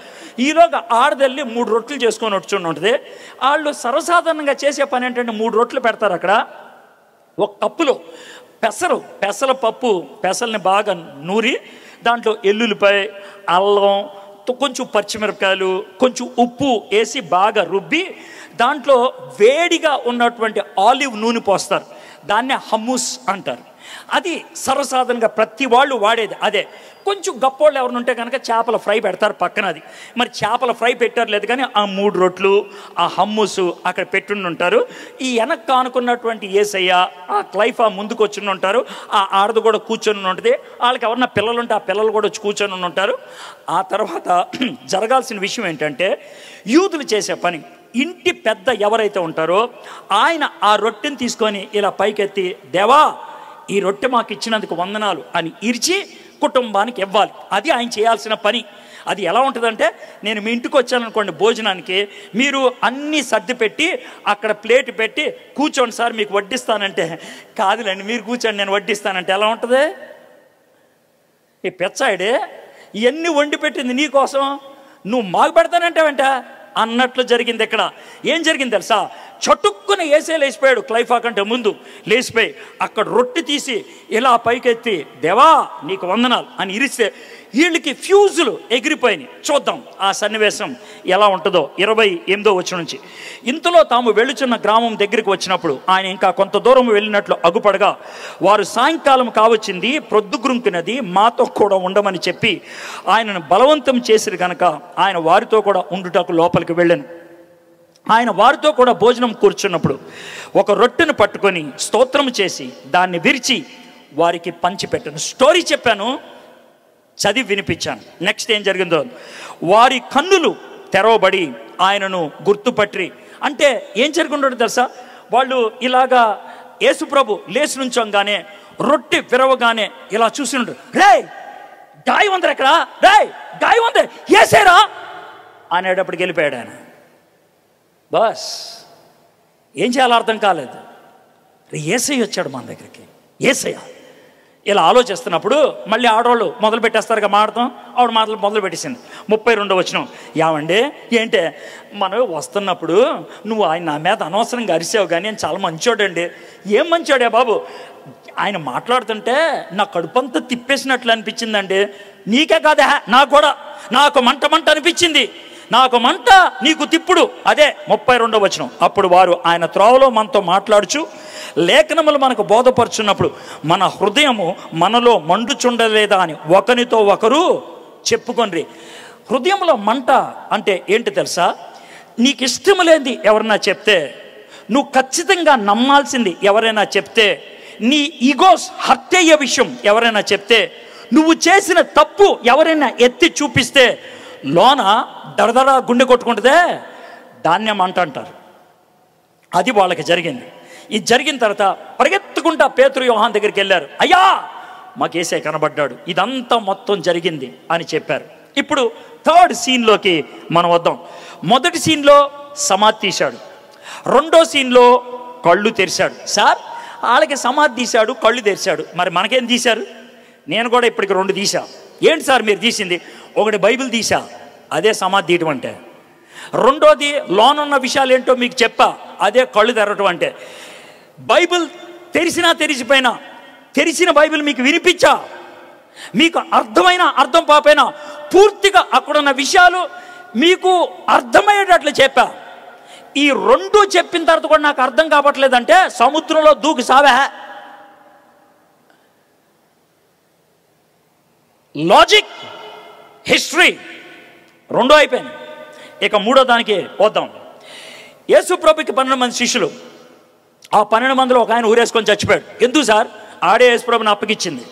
A: ఈలోగా ఆడదల్లి 3 రొట్టెలు చేసుకొని వచ్చుండి ఉంటుంది. వాళ్ళు సర్వసాధారణంగా చేసే పని ఏంటంటే 3 రొట్టెలు పెడతారు అక్కడ. ఒక కప్పులో పెసల పప్పు, పెసల్ని బాగా నూరి దాంట్లో ఎల్లుల్లిపాయ, అల్లం, కొంచెం పచ్చిమిరపకాయలు, కొంచెం ఉప్పు వేసి బాగా రుబ్బి దాంట్లో వేడిగా ఉన్నటువంటి ఆలివ్ నూనె పోస్తారు. దాన్నే హమ్మూస్ అంటారు. అది సర్వసాధారణంగా ప్రతి వాళ్ళు వాడేది అదే. కొంచెం గప్పోళ్ళు ఎవరు ఉంటే కనుక చేపల ఫ్రై పెడతారు పక్కన. అది మరి చేపల ఫ్రై పెట్టారు లేదు, కానీ ఆ 3 రొట్లు, ఆ హమ్మూస్ అక్కడ పెట్టుండి ఉంటారు. ఈ వెనక్కి ఆనుకున్నటువంటి యేసయ్య, ఆ క్లైఫా ముందుకు వచ్చి ఉంటారు. ఆ ఆడదు కూడా కూర్చొని ఉంటుంది. వాళ్ళకి ఎవరన్నా పిల్లలు ఉంటే ఆ పిల్లలు కూడా వచ్చి కూర్చొని ఉంటారు. ఆ తర్వాత జరగాల్సిన విషయం ఏంటంటే, యూదులు చేసే పని, ఇంటి పెద్ద ఎవరైతే ఉంటారో ఆయన ఆ రొట్టెని తీసుకొని ఇలా పైకెత్తి, దేవా ఈ రొట్టె మాకు ఇచ్చినందుకు వందనాలు అని ఇరిచి కుటుంబానికి ఇవ్వాలి. అది ఆయన చేయాల్సిన పని. అది ఎలా ఉంటుందంటే, నేను మీ ఇంటికి వచ్చాననుకోండి భోజనానికి, మీరు అన్నీ సర్ది పెట్టి అక్కడ ప్లేట్ పెట్టి కూర్చోండి సార్ మీకు వడ్డిస్తానంటే, కాదులేండి మీరు కూర్చోండి నేను వడ్డిస్తానంటే ఎలా ఉంటుంది? ఈ పెచ్చాయిడే ఇవన్నీ వండి పెట్టింది నీకోసం, నువ్వు మాకు పెడతానంటావంట అన్నట్లు జరిగింది. ఇక్కడ ఏం జరిగింది తెలుసా? చటుక్కున యేసే లేచిపోయాడు. క్లైఫా కంటే ముందు లేచిపోయి అక్కడ రొట్టె తీసి ఇలా పైకెత్తి, దేవా నీకు వందనాలు అని ఇరిస్తే వీళ్ళకి ఫ్యూజులు ఎగిరిపోయినాయి. చూద్దాం ఆ సన్నివేశం ఎలా ఉంటుందో. 28వ వచనం నుంచి. ఇంతలో తాము వెళ్ళుచున్న గ్రామం దగ్గరికి వచ్చినప్పుడు ఆయన ఇంకా కొంత దూరం వెళ్ళినట్లు అగుపడగా, వారు సాయంకాలం కావచ్చింది, ప్రొద్దుగురుంకినది, మాతో కూడా ఉండమని చెప్పి ఆయనను బలవంతం చేసిరు కనుక ఆయన వారితో కూడా ఉండుటకు లోపలికి వెళ్ళాను. ఆయన వారితో కూడా భోజనం కూర్చున్నప్పుడు ఒక రొట్టెను పట్టుకొని స్తోత్రం చేసి దాన్ని విరిచి వారికి పంచిపెట్టాను. స్టోరీ చెప్పాను, చదివి వినిపించాను. నెక్స్ట్ ఏం జరిగిందో, వారి కన్నులు తెరవబడి ఆయనను గుర్తుపట్టి, అంటే ఏం జరుగుతుందో తెలుసా? వాళ్ళు ఇలాగా యేసుప్రభు లేచి నుంచోగానే రొట్టె విరవగానే ఇలా చూసి ఉంటారు. రే గాయం ఉందరు ఎక్కడ, రే గాయం ఉంది ఏసేరా అనేటప్పటికి వెళ్ళిపోయాడు ఆయన. బస్ ఏం చేయాలో అర్థం కాలేదు. యేసయ్య వచ్చాడు మన దగ్గరికి. యేసయ్య ఇలా ఆలోచిస్తున్నప్పుడు మళ్ళీ ఆడవాళ్ళు మొదలు పెట్టేస్తారుగా మాడతాం. ఆవిడ మాటలు మొదలు పెట్టేసింది. 32వ వచనం. ఏమండి ఏంటే మనం వస్తున్నప్పుడు నువ్వు ఆయన నా మీద అనవసరంగా అరిసావు, కానీ ఆయన చాలా మంచోడండి. ఏం మంచోడే బాబు, ఆయన మాట్లాడుతుంటే నా కడుపంతా తిప్పేసినట్లు అనిపించిందండి. నీకే కాదా, నాకు కూడా, నాకు మంట అనిపించింది. నాకు మంట, నీకు తిప్పుడు. అదే 32వ వచనం. అప్పుడు వారు ఆయన త్రోవలో మనతో మాట్లాడుచు లేఖనములు మనకు బోధపరుచున్నప్పుడు మన హృదయము మనలో మండుచుండలేదా అని ఒకరితో ఒకరు చెప్పుకొనిరి. హృదయంలో మంట అంటే ఏంటి తెలుసా? నీకు ఇష్టం లేనిది ఎవరైనా చెప్తే, నువ్వు ఖచ్చితంగా నమ్మాల్సింది ఎవరైనా చెప్తే, నీ ఈగోస్ హర్ట్ అయ్యే విషయం ఎవరైనా చెప్తే, నువ్వు చేసిన తప్పు ఎవరైనా ఎత్తి చూపిస్తే లోన దడదడ గుండె కొట్టుకుంటుందే, దాన్నే మంట అంటారు. అది వాళ్ళకి జరిగింది. ఇది జరిగిన తర్వాత పరిగెత్తుకుంటా పేతురు యోహాన్ దగ్గరికి వెళ్ళారు. అయ్యా మాకు యేసయ్య కనబడ్డాడు, ఇదంతా మొత్తం జరిగింది అని చెప్పారు. ఇప్పుడు 3rd సీన్లోకి మనం వద్దాం. మొదటి సీన్లో సమాధి తీశాడు. 2వ సీన్లో కళ్ళు తెరిచాడు. సార్ వాళ్ళకి సమాధి తీశాడు, కళ్ళు తెరిచాడు, మరి మనకేం తీశారు? నేను కూడా ఇప్పటికి 2 తీసా. ఏంటి సార్ మీరు తీసింది? ఒకటి బైబిల్ తీసా, అదే సమాధి తీయటం అంటే. 2వది లోనున్న విషయాలు ఏంటో మీకు చెప్పా, అదే కళ్ళు తెరవటం అంటే. బైబిల్ తెరిసినా తెరిచిపోయినా, తెరిచిన బైబిల్ మీకు వినిపించా, మీకు అర్థమైన అర్థం పాపైనా పూర్తిగా అక్కడున్న విషయాలు మీకు అర్థమయ్యేటట్లు చెప్పా. ఈ 2 చెప్పిన తర్వాత కూడా నాకు అర్థం కావట్లేదంటే సముద్రంలో దూకి సావా. లాజిక్, హిస్టరీ 2 అయిపోయింది. ఇక 3వ దానికి పోద్దాం. యేసు ప్రభుకి 12 మంది శిష్యులు. ఆ 12 మందిలో ఒక ఆయన ఊరేసుకొని చచ్చిపోయాడు. ఎందుకు సార్? ఆడే యేసు ప్రభుని అప్పగిచ్చింది,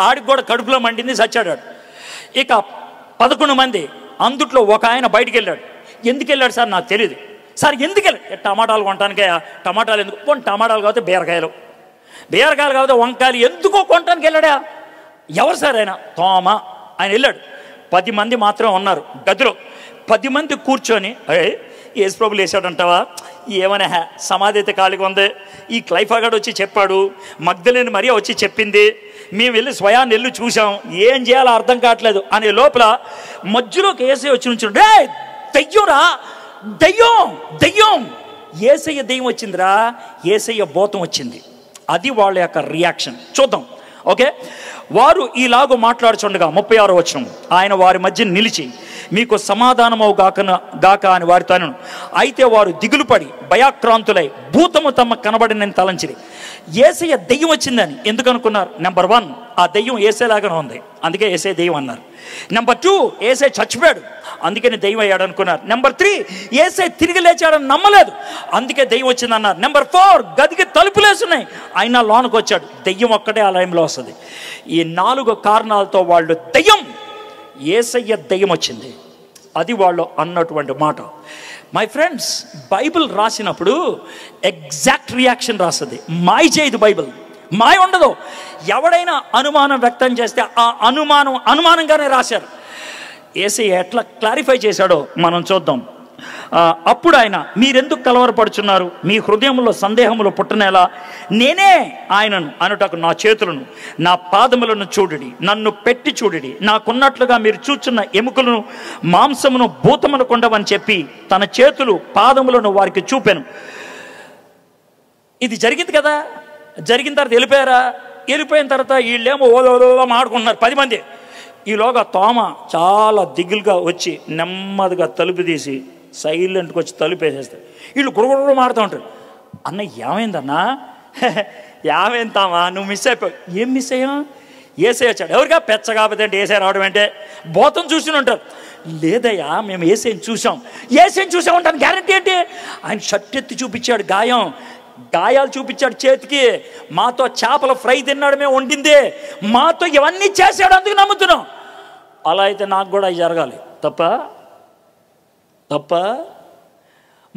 A: ఆడికి కూడా కడుపులో మండింది, చచ్చాడు. ఇక 11 మంది, అందుట్లో ఒక ఆయన బయటికి వెళ్ళాడు. ఎందుకు వెళ్ళాడు సార్? నాకు తెలియదు. సార్ ఎందుకు వెళ్ళాడు? టమాటాలు కొనటానికే. టమాటాలు ఎందుకు? పోనీ టమాటాలు కాకపోతే బీరకాయలు, బీరకాయలు కాకపోతే వంకాయలు, ఎందుకో కొనటానికి వెళ్ళాడా? ఎవరు సార్ ఆయన? తోమా. ఆయన వెళ్ళాడు. 10 మంది మాత్రం ఉన్నారు గదిలో. 10 మంది కూర్చొని, అరే యేసు ప్రభులు వేసాడంటావా? ఏమనే సమాధి అయితే ఖాళీగా ఉంది. ఈ క్లైఫాగాడు వచ్చి చెప్పాడు, మగ్దలేని మరియా వచ్చి చెప్పింది, మేము వెళ్ళి స్వయాన్ని వెళ్ళి చూసాం, ఏం చేయాలో అర్థం కావట్లేదు అనే లోపల మధ్యలోకి యేసయ్య వచ్చి నుంచుంటే, దెయ్యంరా, దెయ్యం దెయ్యం, యేసయ్య దెయ్యం వచ్చిందిరా, యేసయ్య భూతం వచ్చింది. అది వాళ్ళ యొక్క రియాక్షన్. చూద్దాం. ఓకే, వారు ఈలాగు మాట్లాడుచుండగా 36వ వచనం. ఆయన వారి మధ్య నిలిచి, మీకు సమాధానమవు గాక అని వారితో అనను. అయితే వారు దిగులుపడి భయాక్రాంతులై భూతము తమ కనబడినని తలంచిరి. యేసయ్య దెయ్యం వచ్చిందని ఎందుకు అనుకున్నారు? నెంబర్ 1, ఆ దెయ్యం యేసయ్యలాగానే ఉంది, అందుకే యేసయ్య దెయ్యం అన్నారు. నెంబర్ 2, యేసయ్య చచ్చిపోయాడు, అందుకని దెయ్యం అయ్యాడు అనుకున్నారు. నెంబర్ 3, యేసయ్య తిరిగి లేచాడని నమ్మలేదు, అందుకే దెయ్యం వచ్చింది అన్నారు. నెంబర్ 4, గదికి తలుపులేస్తున్నాయి, అయినా లోనకు వచ్చాడు. దెయ్యం ఒక్కటే ఆ లయంలో వస్తుంది. ఈ 4 కారణాలతో వాళ్ళు దెయ్యం, యేసయ్య దెయ్యం వచ్చింది, అది వాళ్ళు అన్నటువంటి మాట. మై ఫ్రెండ్స్, బైబిల్ రాసినప్పుడు ఎగ్జాక్ట్ రియాక్షన్ రాస్తుంది. మాయ చేయదు బైబిల్, మాయ ఉండదు. ఎవడైనా అనుమానం వ్యక్తం చేస్తే ఆ అనుమానంగానే రాశారు. యేసయ్య ఎట్లా క్లారిఫై చేశాడో మనం చూద్దాం. అప్పుడు ఆయన, మీరెందుకు కలవరపడుచున్నారు? మీ హృదయంలో సందేహములు పుట్టనేలా? నేనే ఆయనను అనుటకు నా చేతులను నా పాదములను చూడుడి, నన్ను పెట్టి చూడుడి, నాకున్నట్లుగా మీరు చూచున్న ఎముకలను మాంసమును భూతమును కొండవని చెప్పి తన చేతులు పాదములను వారికి చూపాను. ఇది జరిగింది కదా. జరిగిన తర్వాత వెళ్ళిపోయారా? వెళ్ళిపోయిన తర్వాత వీళ్ళేమో ఓలో మాడుకుంటున్నారు 10 మంది. ఈలోగా తోమ చాలా దిగులుగా వచ్చి నెమ్మదిగా తలుపు తీసి సైలెంట్గా వచ్చి తలుపు వేసేస్తాడు. వీళ్ళు గురుగురు మాడుతూ ఉంటారు. అన్న ఏమైందన్నా? ఏమైందామా, నువ్వు మిస్ అయిపోయావు. ఏం మిస్ అయ్యా? యేసయ్య వచ్చాడు. ఎవరిగా పెచ్చ కాకపోతే అంటే యేసయ్య రావడం అంటే? భూతం చూసి ఉంటారు. లేదయ్యా, మేము యేసయ్యని చూసాం. యేసయ్యని చూసామంటాను గ్యారంటీ ఏంటి? ఆయన షర్ట్ ఎత్తి చూపించాడు, గాయాలు చూపించాడు చేతికి, మాతో చేపల ఫ్రై తిన్నాడు, మేము వండింది, మాతో ఇవన్నీ చేశాడు, అందుకు నమ్ముతున్నాం. అలా అయితే నాకు కూడా అవి జరగాలి. తప్ప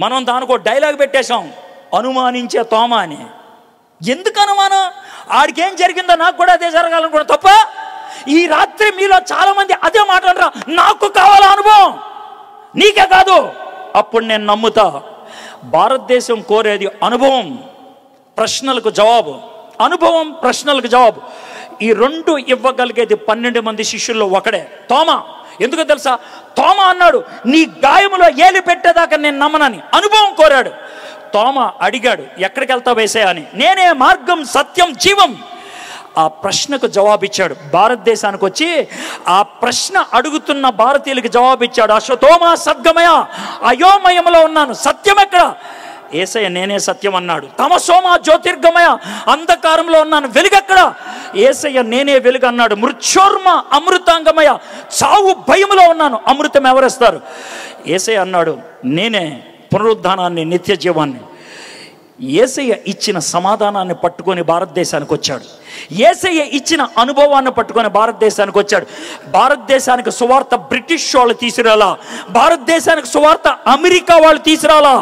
A: మనం దానికి ఒక డైలాగ్ పెట్టేశాం, అనుమానించే తోమ అని. ఎందుకు అనుమానం? ఆడికేం జరిగిందో నాకు కూడా అదే జరగాలనుకున్నా. తప్ప ఈ రాత్రి మీలో చాలా మంది అదే మాట అంటారా, నాకు కావాలా అనుభవం, నీకే కాదు, అప్పుడు నేను నమ్ముతా. భారతదేశం కోరేది అనుభవం, ప్రశ్నలకు జవాబు. అనుభవం, ప్రశ్నలకు జవాబు. ఈ రెండు ఇవ్వగలిగేది 12 మంది శిష్యుల్లో ఒకడే, తోమా. ఎందుకో తెలుసా? తోమా అన్నాడు, నీ గాయములో ఏలి పెట్టేదాకా నేను నమ్మనని. అనుభవం కోరాడు. తోమా అడిగాడు, ఎక్కడికి వెళ్తావు యేసయ్యా అని. నేనే మార్గం, సత్యం, జీవం. ఆ ప్రశ్నకు జవాబిచ్చాడు. భారతదేశానికి వచ్చి ఆ ప్రశ్న అడుగుతున్న భారతీయులకి జవాబిచ్చాడు. అశ్వతోమా సద్గమయ, అయోమయంలో ఉన్నాను, సత్యం ఎక్కడ? యేసయ్య నేనే సత్యం అన్నాడు. తమసోమా జ్యోతిర్గమయ, అంధకారంలో ఉన్నాను, వెలుగెక్కడ? యేసయ్య నేనే వెలుగు అన్నాడు. మృత్యోర్మ అమృతాంగమయ, చావు భయములో ఉన్నాను, అమృతం ఎవరేస్తారు? యేసయ్య అన్నాడు, నేనే పునరుద్ధానాన్ని, నిత్య జీవాన్ని. యేసయ్య ఇచ్చిన సమాధానాన్ని పట్టుకొని భారతదేశానికి వచ్చాడు. యేసయ్య ఇచ్చిన అనుభవాన్ని పట్టుకొని భారతదేశానికి వచ్చాడు. భారతదేశానికి సువార్త బ్రిటిష్ వాళ్ళు తీసుకురాలా, భారతదేశానికి సువార్త అమెరికా వాళ్ళు తీసుకురాలా,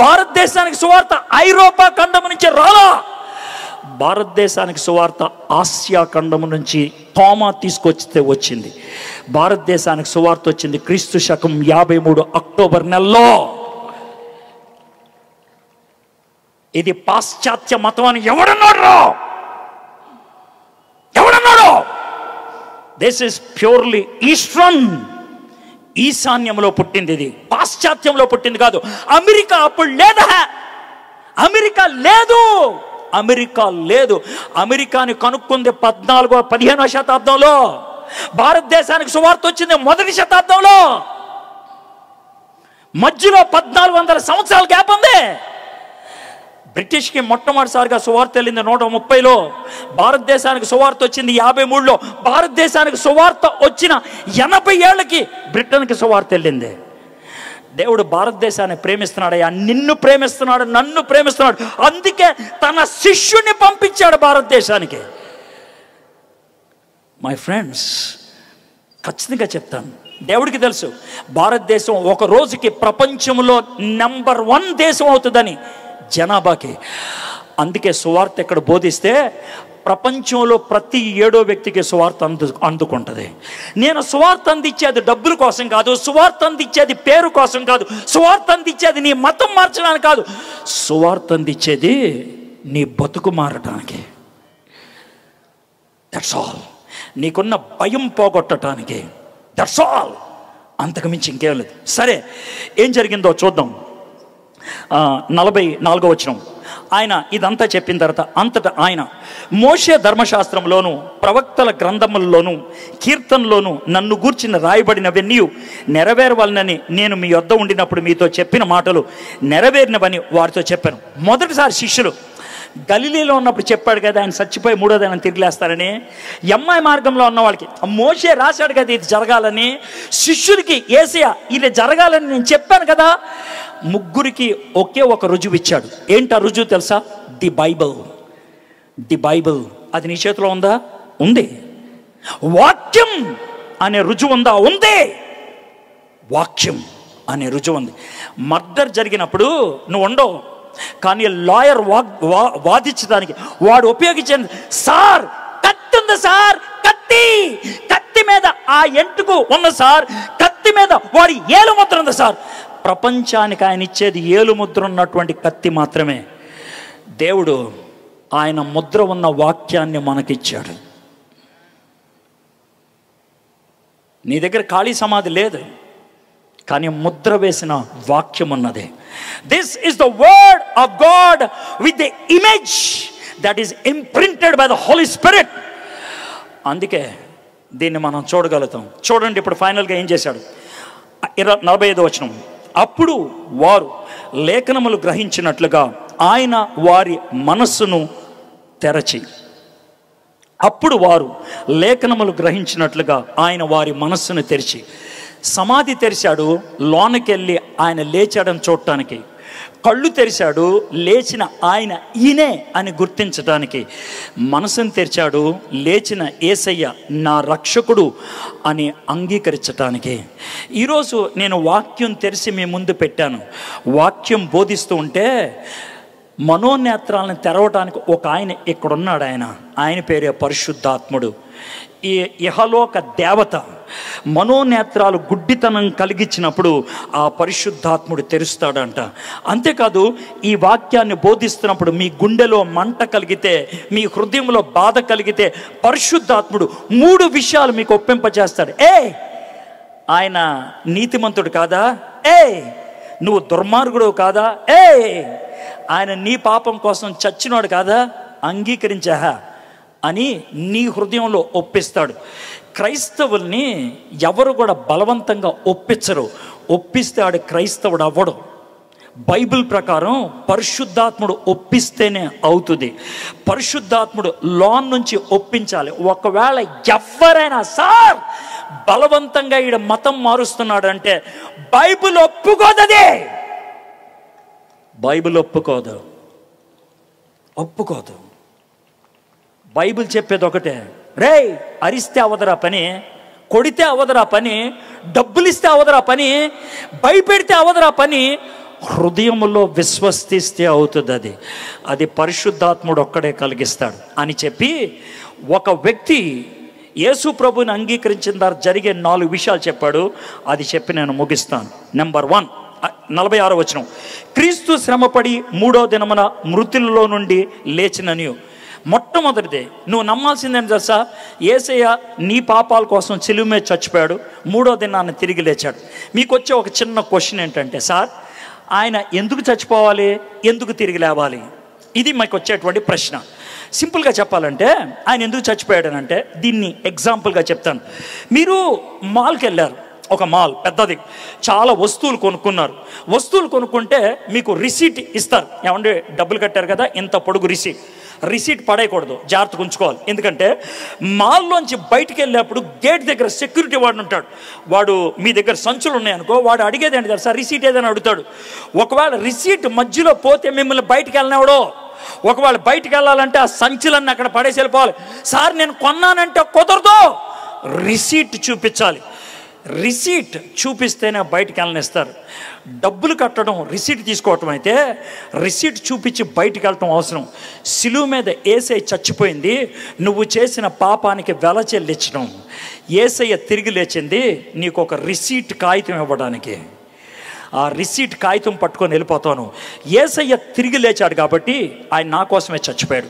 A: భారతదేశానికి సువార్త ఐరోపా ఖండం నుంచి రాలా. భారతదేశానికి సువార్త ఆసియా ఖండము నుంచి తోమా తీసుకొచ్చితే వచ్చింది. భారతదేశానికి సువార్త వచ్చింది క్రీస్తు శకం 53 అక్టోబర్ నెలలో. ఇది పాశ్చాత్య మతం అని ఎవడన్నాడు? దిస్ ఇస్ ప్యూర్లీ ఈస్టర్న్, ఈశాన్యంలో పుట్టింది. ఇది పాశ్చాత్యంలో పుట్టింది కాదు. అమెరికా అప్పుడు లేదా? అమెరికా లేదు, అమెరికా లేదు. అమెరికాని కనుక్కుంది 15వ శతాబ్దంలో. భారతదేశానికి సువార్త వచ్చింది 1వ శతాబ్దంలో. మధ్యలో 1400 సంవత్సరాల గ్యాప్ ఉంది. బ్రిటిష్కి మొట్టమొదటిసారిగా సువార్త వెళ్ళింది 130లో. భారతదేశానికి సువార్త వచ్చింది 53లో. భారతదేశానికి సువార్త వచ్చిన 80 ఏళ్ళకి బ్రిటన్కి సువార్త వెళ్ళింది. దేవుడు భారతదేశాన్ని ప్రేమిస్తున్నాడయ్యా, నిన్ను ప్రేమిస్తున్నాడు, నన్ను ప్రేమిస్తున్నాడు. అందుకే తన శిష్యుని పంపించాడు భారతదేశానికి. మై ఫ్రెండ్స్, ఖచ్చితంగా చెప్తాను, దేవుడికి తెలుసు భారతదేశం ఒక రోజుకి ప్రపంచంలో నెంబర్ 1 దేశం అవుతుందని జనాభాకి. అందుకే సువార్త ఎక్కడ బోధిస్తే ప్రపంచంలో ప్రతి 7వ వ్యక్తికి సువార్త అందుకుంటుంది. నేను సువార్త అందించేది డబ్బుల కోసం కాదు, సువార్త అందించేది పేరు కోసం కాదు, సువార్త అందించేది నీ మతం మార్చడానికి కాదు, సువార్త అందించేది నీ బతుకు మారటానికి. That's all. నీకున్న భయం పోగొట్టడానికి. That's all. అంతకుమించి ఇంకేం లేదు. సరే, ఏం జరిగిందో చూద్దాం. 44వ వచనం. ఆయన ఇదంతా చెప్పిన తర్వాత అంతటా ఆయన మోషే ధర్మశాస్త్రంలోను ప్రవక్తల గ్రంథముల్లోను కీర్తనలోను నన్ను గూర్చిన రాయబడినవన్నీ నెరవేరవాలని నేను మీ యొద్ద ఉండినప్పుడు మీతో చెప్పిన మాటలు నెరవేరినవని వారితో చెప్పాను. మొదటిసారి శిష్యులు గలిలీలో ఉన్నప్పుడు చెప్పాడు కదా, ఆయన చచ్చిపోయి 3వ దినం తిరిగిలేస్తారని. ఎమ్మాయి మార్గంలో ఉన్న వాళ్ళకి మోషే రాశాడు కదా ఇది జరగాలని. శిష్యులకి యేసయ్య ఇది జరగాలని నేను చెప్పాను కదా. ముగ్గురికి ఒకే ఒక రుజువు ఇచ్చాడు. ఏంటా రుజువు తెలుసా? The Bible. The Bible. అది నీ చేతిలో ఉందా? ఉంది. వాక్యం అనే రుజువు ఉందా? ఉంది. వాక్యం అనే రుజువు ఉంది. మర్డర్ జరిగినప్పుడు నువ్వు ఉండవు, కానీ లాయర్ వాదించడానికి వాడు ఉపయోగించింది, సార్ కత్తి ఉంది సార్, కత్తి, కత్తి మీద ఆ ఎంటుకు ఉన్న సార్, కత్తి మీద వాడి ఏలు ముద్ర ఉంది సార్. ప్రపంచానికి ఆయన ఇచ్చేది ఏలు ముద్ర ఉన్నటువంటి కత్తి మాత్రమే. దేవుడు ఆయన ముద్ర ఉన్న వాక్యాన్ని మనకిచ్చాడు. నీ దగ్గర ఖాళీ సమాధి లేదు, కానీ ముద్ర వేసిన వాక్యం ఉన్నది. This is the word of God with the image that is imprinted by the Holy Spirit. అందుకే దీన్ని మనం చూడగలుగుతాం. చూడండి ఇప్పుడు ఫైనల్గా ఏం చేశాడు. 45వ వచనం. అప్పుడు వారు లేఖనములు గ్రహించినట్లుగా ఆయన వారి మనస్సును తెరచి, అప్పుడు వారు లేఖనములు గ్రహించినట్లుగా ఆయన వారి మనస్సును తెరిచి, సమాధి తెరిచాడు, లోనకెళ్ళి ఆయన లేచాడని చూడటానికి. కళ్ళు తెరిచాడు, లేచిన ఆయన ఈయనే అని గుర్తించడానికి. మనసును తెరిచాడు, లేచిన యేసయ్య నా రక్షకుడు అని అంగీకరించటానికి. ఈరోజు నేను వాక్యం తెరిచి మీ ముందు పెట్టాను. వాక్యం బోధిస్తూ ఉంటే మనోనేత్రాలను తెరవటానికి ఒక ఆయన ఇక్కడున్నాడు. ఆయన పేరే పరిశుద్ధాత్ముడు. ఈ ఇహలోక దేవత మనోనేత్రాలు గుడ్డితనం కలిగించినప్పుడు ఆ పరిశుద్ధాత్ముడు తెరుస్తాడంట. అంతేకాదు, ఈ వాక్యాన్ని బోధిస్తున్నప్పుడు మీ గుండెలో మంట కలిగితే, మీ హృదయంలో బాధ కలిగితే పరిశుద్ధాత్ముడు 3 విషయాలు మీకు ఒప్పింపజేస్తాడు. ఆయన నీతిమంతుడు కాదా? నువ్వు దుర్మార్గుడు కాదా? ఆయన నీ పాపం కోసం చచ్చినోడు కాదా? అంగీకరించా అని నీ హృదయంలో ఒప్పిస్తాడు. క్రైస్తవుల్ని ఎవరు కూడా బలవంతంగా ఒప్పించరు. ఒప్పిస్తే ఆడు క్రైస్తవుడు అవ్వడు. బైబిల్ ప్రకారం పరిశుద్ధాత్ముడు ఒప్పిస్తేనే అవుతుంది. పరిశుద్ధాత్ముడు లోన్ నుంచి ఒప్పించాలి. ఒకవేళ ఎవరైనా సార్ బలవంతంగా ఈడ మతం మారుస్తున్నాడు అంటే బైబిల్ ఒప్పుకోదది. బైబిల్ ఒప్పుకోదు. బైబిల్ చెప్పేది ఒకటే, అరిస్తే అవదరా పని, కొడితే అవదరా పని, డబ్బులు ఇస్తే అవదరా పని, భయపెడితే అవదరా పని, హృదయంలో విశ్వసిస్తే అవుతుంది. అది పరిశుద్ధాత్ముడు ఒక్కడే కలిగిస్తాడు అని చెప్పి ఒక వ్యక్తి యేసు ప్రభుని అంగీకరించిన తర్వాత జరిగే 4 విషయాలు చెప్పాడు. అది చెప్పి నేను ముగిస్తాను. నెంబర్ 1, 46వ వచనం, క్రీస్తు శ్రమపడి 3వ దినమున మృతులలో నుండి లేచిననియు. మొట్టమొదటిదే నువ్వు నమ్మాల్సిందేం తెలుసా? యేసయ్య నీ పాపాల కోసం సిలువ మీద చచ్చిపోయాడు, 3వ దినాన్ని తిరిగి లేచాడు. మీకు వచ్చే ఒక చిన్న క్వశ్చన్ ఏంటంటే, సార్ ఆయన ఎందుకు చచ్చిపోవాలి, ఎందుకు తిరిగి లేవాలి? ఇది మాకు వచ్చేటువంటి ప్రశ్న. సింపుల్గా చెప్పాలంటే ఆయన ఎందుకు చచ్చిపోయాడనంటే దీన్ని ఎగ్జాంపుల్గా చెప్తాను. మీరు మాల్కి వెళ్ళారు, ఒక మాల్ పెద్దది, చాలా వస్తువులు కొనుక్కున్నారు. వస్తువులు కొనుక్కుంటే మీకు రిసీట్ ఇస్తారు. ఏమంటే డబ్బులు కట్టారు కదా, ఇంత పొడుగు రిసీట్ పడేయకూడదు, జాగ్రత్తగా ఉంచుకోవాలి. ఎందుకంటే మాల్లోంచి బయటికి వెళ్ళేప్పుడు గేట్ దగ్గర సెక్యూరిటీ వాడు ఉంటాడు. వాడు మీ దగ్గర సంచులు ఉన్నాయనుకో, వాడు అడిగేది ఏంటి తెలుసా? రిసీట్ ఏదైనా అడుగుతాడు. ఒకవేళ రిసీట్ మధ్యలో పోతే మిమ్మల్ని బయటికి వెళ్ళినవాడు. ఒకవేళ బయటికి వెళ్ళాలంటే ఆ సంచులన్నీ అక్కడ పడేసి వెళ్ళిపోవాలి. సార్ నేను కొన్నానంటే కుదరదు, రిసీట్ చూపించాలి. రిసీట్ చూపిస్తేనే బయటికి వెళ్ళనిస్తారు. డబ్బులు కట్టడం రిసీట్ తీసుకోవటం అయితే రిసీట్ చూపించి బయటికి వెళ్ళటం అవసరం. సిలువ మీద యేసయ్య చచ్చిపోయింది నువ్వు చేసిన పాపానికి వెల చెల్లించడం. యేసయ్య తిరిగి లేచింది నీకు ఒక రిసీట్ కాగితం ఇవ్వడానికి. ఆ రిసీట్ కాగితం పట్టుకొని వెళ్ళిపోతాను. యేసయ్య తిరిగి లేచాడు కాబట్టి ఆయన నా కోసమే చచ్చిపోయాడు.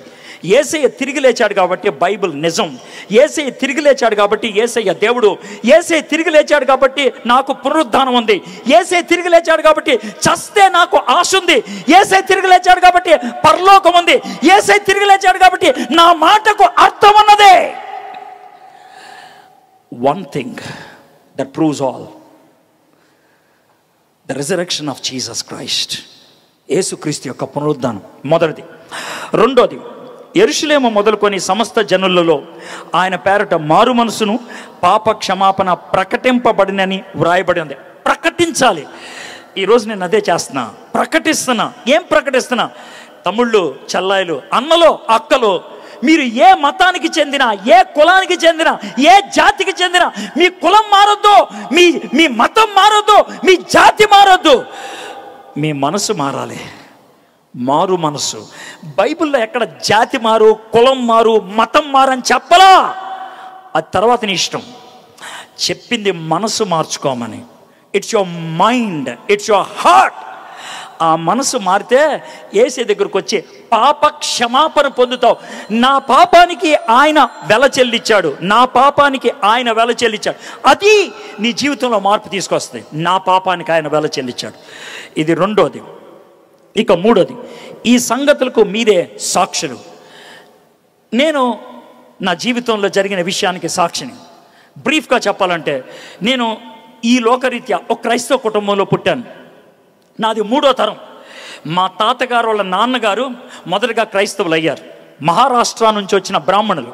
A: యేసయ్య తిరిగి లేచాడు కాబట్టి బైబిల్ నిజం. యేసయ్య తిరిగి లేచాడు కాబట్టి యేసయ్య దేవుడు. యేసయ్య తిరిగి లేచాడు కాబట్టి నాకు పునరుద్ధానం ఉంది. యేసయ్య తిరిగి లేచాడు కాబట్టి చస్తే నాకు ఆశ ఉంది. యేసయ్య తిరిగి లేచాడు కాబట్టి పరలోకం ఉంది. యేసయ్య తిరిగి లేచాడు కాబట్టి నా మాటకు అర్థం ఉన్నదే. One thing that proves all, the resurrection of Jesus Christ. యేసుక్రీస్తు యొక్క పునరుద్ధానం మొదటిది. రెండోది, యెరూషలేము మొదలుకొని సమస్త జనులలో ఆయన పేరట మారు మనసును పాప క్షమాపణ ప్రకటింపబడినని వ్రాయబడి ఉంది. ప్రకటించాలి. ఈరోజు నేను అదే చేస్తున్నా, ప్రకటిస్తున్నా. ఏం ప్రకటిస్తున్నా? తమ్ముళ్ళు, చెల్లాయిలు, అన్నలో, అక్కలు, మీరు ఏ మతానికి చెందిన, ఏ కులానికి చెందిన, ఏ జాతికి చెందిన, మీ కులం మారొద్దు, మీ మతం మారొద్దు, మీ జాతి మారొద్దు, మీ మనసు మారాలి. మారు మనసు. బైబిల్లో ఎక్కడ జాతి మారు, కులం మారు, మతం మారు అని చెప్పలా. అది తర్వాత నీ ఇష్టం. చెప్పింది మనసు మార్చుకోమని. It's your mind, it's your heart. ఆ మనసు మారితే యేసే దగ్గరకు వచ్చి పాప క్షమాపణ పొందుతావు. నా పాపానికి ఆయన వెల చెల్లించాడు, నా పాపానికి ఆయన వెల చెల్లించాడు. అది నీ జీవితంలో మార్పు తీసుకొస్తుంది. నా పాపానికి ఆయన వెల చెల్లించాడు. ఇది రెండోది. ఇక మూడోది, ఈ సంగతులకు మీరే సాక్షులు. నేను నా జీవితంలో జరిగిన విషయానికి సాక్షిని. బ్రీఫ్గా చెప్పాలంటే నేను ఈ లోకరీత్యా ఒక క్రైస్తవ కుటుంబంలో పుట్టాను. నాది 3వ తరం. మా తాతగారు వాళ్ళ నాన్నగారు మొదటగా క్రైస్తవులు అయ్యారు. మహారాష్ట్ర నుంచి వచ్చిన బ్రాహ్మణులు.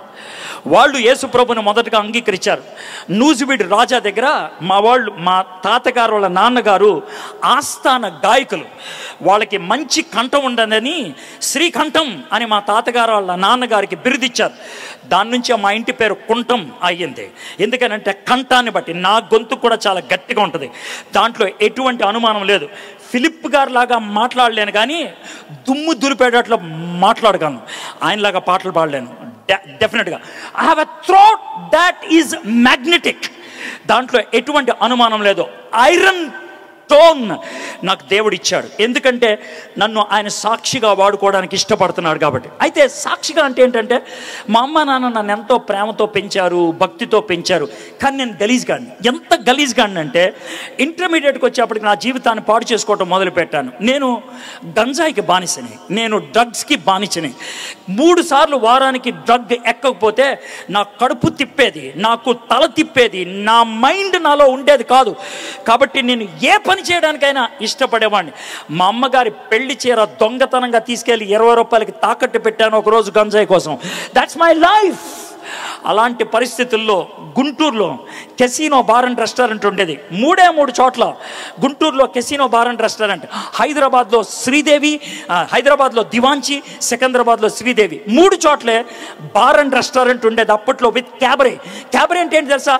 A: వాళ్ళు యేసు ప్రభుని మొదటగా అంగీకరించారు. నూజివీడు రాజా దగ్గర మా తాతగారు వాళ్ళ నాన్నగారు ఆస్థాన గాయకులు. వాళ్ళకి మంచి కంఠం ఉండదని శ్రీకంఠం అని మా తాతగారు వాళ్ళ నాన్నగారికి బిరుదిచ్చారు. దాని నుంచి మా ఇంటి పేరు కుంఠం అయ్యింది. ఎందుకనంటే కంఠాన్ని బట్టి. నా గొంతు కూడా చాలా గట్టిగా ఉంటుంది, దాంట్లో ఎటువంటి అనుమానం లేదు. ఫిలిప్ గారు లాగా మాట్లాడలేను, కానీ దుమ్ము దులిపేటట్లు మాట్లాడగలను. ఆయనలాగా పాటలు పాడలేను డెఫినెట్గా. I have a throat that is magnetic. దాంట్లో ఎటువంటి అనుమానం లేదు. ఐరన్ టోన్ నాకు దేవుడు ఇచ్చాడు, ఎందుకంటే నన్ను ఆయన సాక్షిగా వాడుకోవడానికి ఇష్టపడుతున్నాడు కాబట్టి. అయితే సాక్షిగా అంటే ఏంటంటే, మా అమ్మ నాన్న నన్ను ఎంతో ప్రేమతో పెంచారు, భక్తితో పెంచారు, కానీ నేను గలీజ్గాడిని. ఎంత గలీజ్గాడిని అంటే, ఇంటర్మీడియట్కి వచ్చేప్పటికి నా జీవితాన్ని పాడు చేసుకోవటం మొదలుపెట్టాను. నేను గంజాయికి బానిసని, నేను డ్రగ్స్కి బానిసని. 3 సార్లు వారానికి డ్రగ్ ఎక్కకపోతే నా కడుపు తిప్పేది, నాకు తల తిప్పేది, నా మైండ్ నాలో ఉండేది కాదు. కాబట్టి నేను ఏ పని చేయడానికైనా ఇష్టపడేవాడిని. మా అమ్మగారి పెళ్లి చీర దొంగతనంగా తీసుకెళ్లి 20 రూపాయలకి తాకట్టు పెట్టాను ఒకరోజు గంజాయి కోసం. That's my life. అలాంటి పరిస్థితుల్లో గుంటూరులో కెసినో బార్ అండ్ రెస్టారెంట్ ఉండేది. 3 చోట్ల గుంటూరులో కెసినో బార్ అండ్ రెస్టారెంట్. హైదరాబాద్లో శ్రీదేవి, హైదరాబాద్లో దివాంచి, సికింద్రాబాద్లో శ్రీదేవి, 3 చోట్లే బార్ అండ్ రెస్టారెంట్ ఉండేది అప్పట్లో, విత్ క్యాబరే. క్యాబరే అంటే ఏంటి తెలుసా?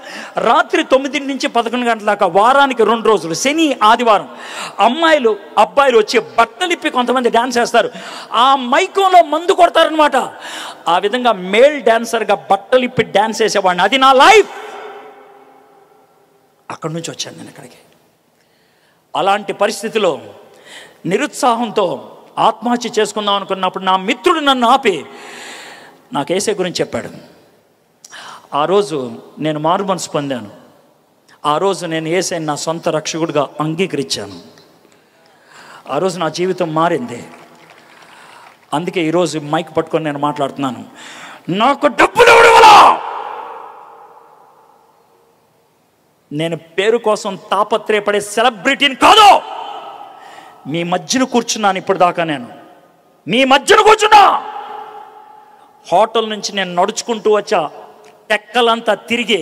A: రాత్రి 9 నుంచి 11 గంటల దాకా, వారానికి 2 రోజులు, శని ఆదివారం, అమ్మాయిలు అబ్బాయిలు వచ్చి బట్టలిప్పి కొంతమంది డ్యాన్స్ చేస్తారు. ఆ మైకంలో మందు కొడతారనమాట. ఆ విధంగా మేల్ డాన్సర్గా బట్టలిప్పి డ్యాన్స్ చేసేవాడిని. అది నా లైఫ్. అక్కడి నుంచి వచ్చాను నేను ఇక్కడికి. అలాంటి పరిస్థితిలో నిరుత్సాహంతో ఆత్మహత్య చేసుకుందాం అనుకున్నప్పుడు నా మిత్రుడు నన్ను ఆపి నాకు యేసే గురించి చెప్పాడు. ఆ రోజు నేను మారు మనసు పొందాను. ఆ రోజు నేను యేసేని నా సొంత రక్షకుడిగా అంగీకరించాను. ఆ రోజు నా జీవితం మారింది. అందుకే ఈరోజు మైక్ పట్టుకొని నేను మాట్లాడుతున్నాను. నాకు డబ్బులు ఇవ్వడా, నేను పేరు కోసం తాపత్రయపడే సెలబ్రిటీని కాదు. మీ మధ్యన కూర్చున్నాను. ఇప్పుడు దాకా నేను మీ మధ్యన కూర్చున్నా. హోటల్ నుంచి నేను నడుచుకుంటూ వచ్చా, టెక్కలంతా తిరిగి.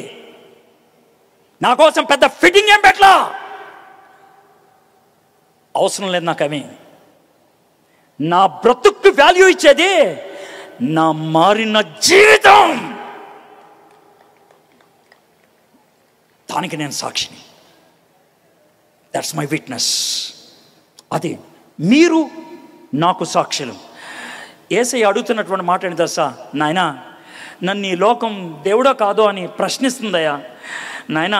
A: నా కోసం పెద్ద ఫిట్టింగ్ ఏం పెట్టలా, అవసరం లేదు నాకు అవి. నా బ్రతుక్కు వాల్యూ ఇచ్చేది నా మారిన జీవితం. దానికి నేను సాక్షిని. That's my witness. అది మీరు నాకు సాక్షులు. యేసయ్య అడుగుతున్నటువంటి మాట ఏంటి తెలుసా? నాయనా, నన్ను ఈ లోకం దేవుడో కాదో అని ప్రశ్నిస్తుందయ్యా. నాయనా,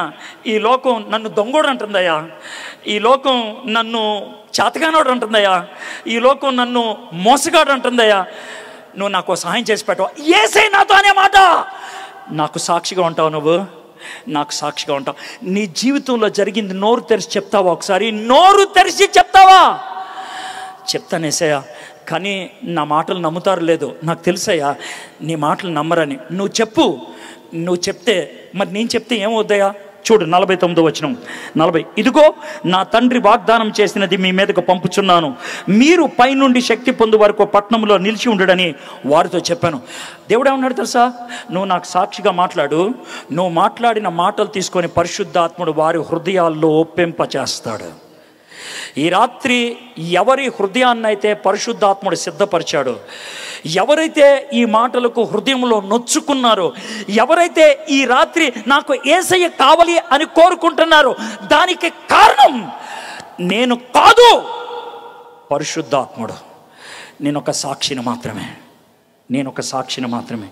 A: ఈ లోకం నన్ను దొంగోడు అంటుందయ్యా. ఈ లోకం నన్ను చేతగానోడు అంటుందయ్యా. ఈ లోకం నన్ను మోసగాడు అంటుందయ్యా. నువ్వు నాకు సహాయం చేసి పెట్టవా? యేసయ్య నాతో అనే మాట. నాకు సాక్షిగా ఉంటావు నువ్వు, నాకు సాక్షిగా ఉంటావు. నీ జీవితంలో జరిగింది నోరు తెరిచి చెప్తావా? ఒకసారి నోరు తెరిచి చెప్తావా? చెప్తాను యేసయ్య, కానీ నా మాటలు నమ్ముతారు లేదో నాకు తెలుసయ్యా. నీ మాటలు నమ్మరని. నువ్వు చెప్పు. నువ్వు చెప్తే మరి నేను చెప్తే ఏమవుద్దయ్యా? చూడు 49వ వచనం. 40, ఇదిగో నా తండ్రి వాగ్దానం చేసినది మీ మీదకు పంపుచున్నాను. మీరు పైనుండి శక్తి పొందు వరకు పట్టణంలో నిలిచి ఉండడని వారితో చెప్పాను. దేవుడు ఏమన్నాడు తెలుసా? నువ్వు నాకు సాక్షిగా మాట్లాడు. నువ్వు మాట్లాడిన మాటలు తీసుకొని పరిశుద్ధాత్ముడు వారి హృదయాల్లో ఒప్పింపచేస్తాడు. ఈ రాత్రి ఎవరి హృదయాన్నైతే పరిశుద్ధాత్ముడు సిద్ధపరిచాడో, ఎవరైతే ఈ మాటలకు హృదయంలో నొచ్చుకున్నారో, ఎవరైతే ఈ రాత్రి నాకు యేసయ్య కావాలి అని కోరుకుంటున్నారో, దానికి కారణం నేను కాదు, పరిశుద్ధాత్ముడు. నేను ఒక సాక్షిని మాత్రమే. నేను ఒక సాక్షిని మాత్రమే.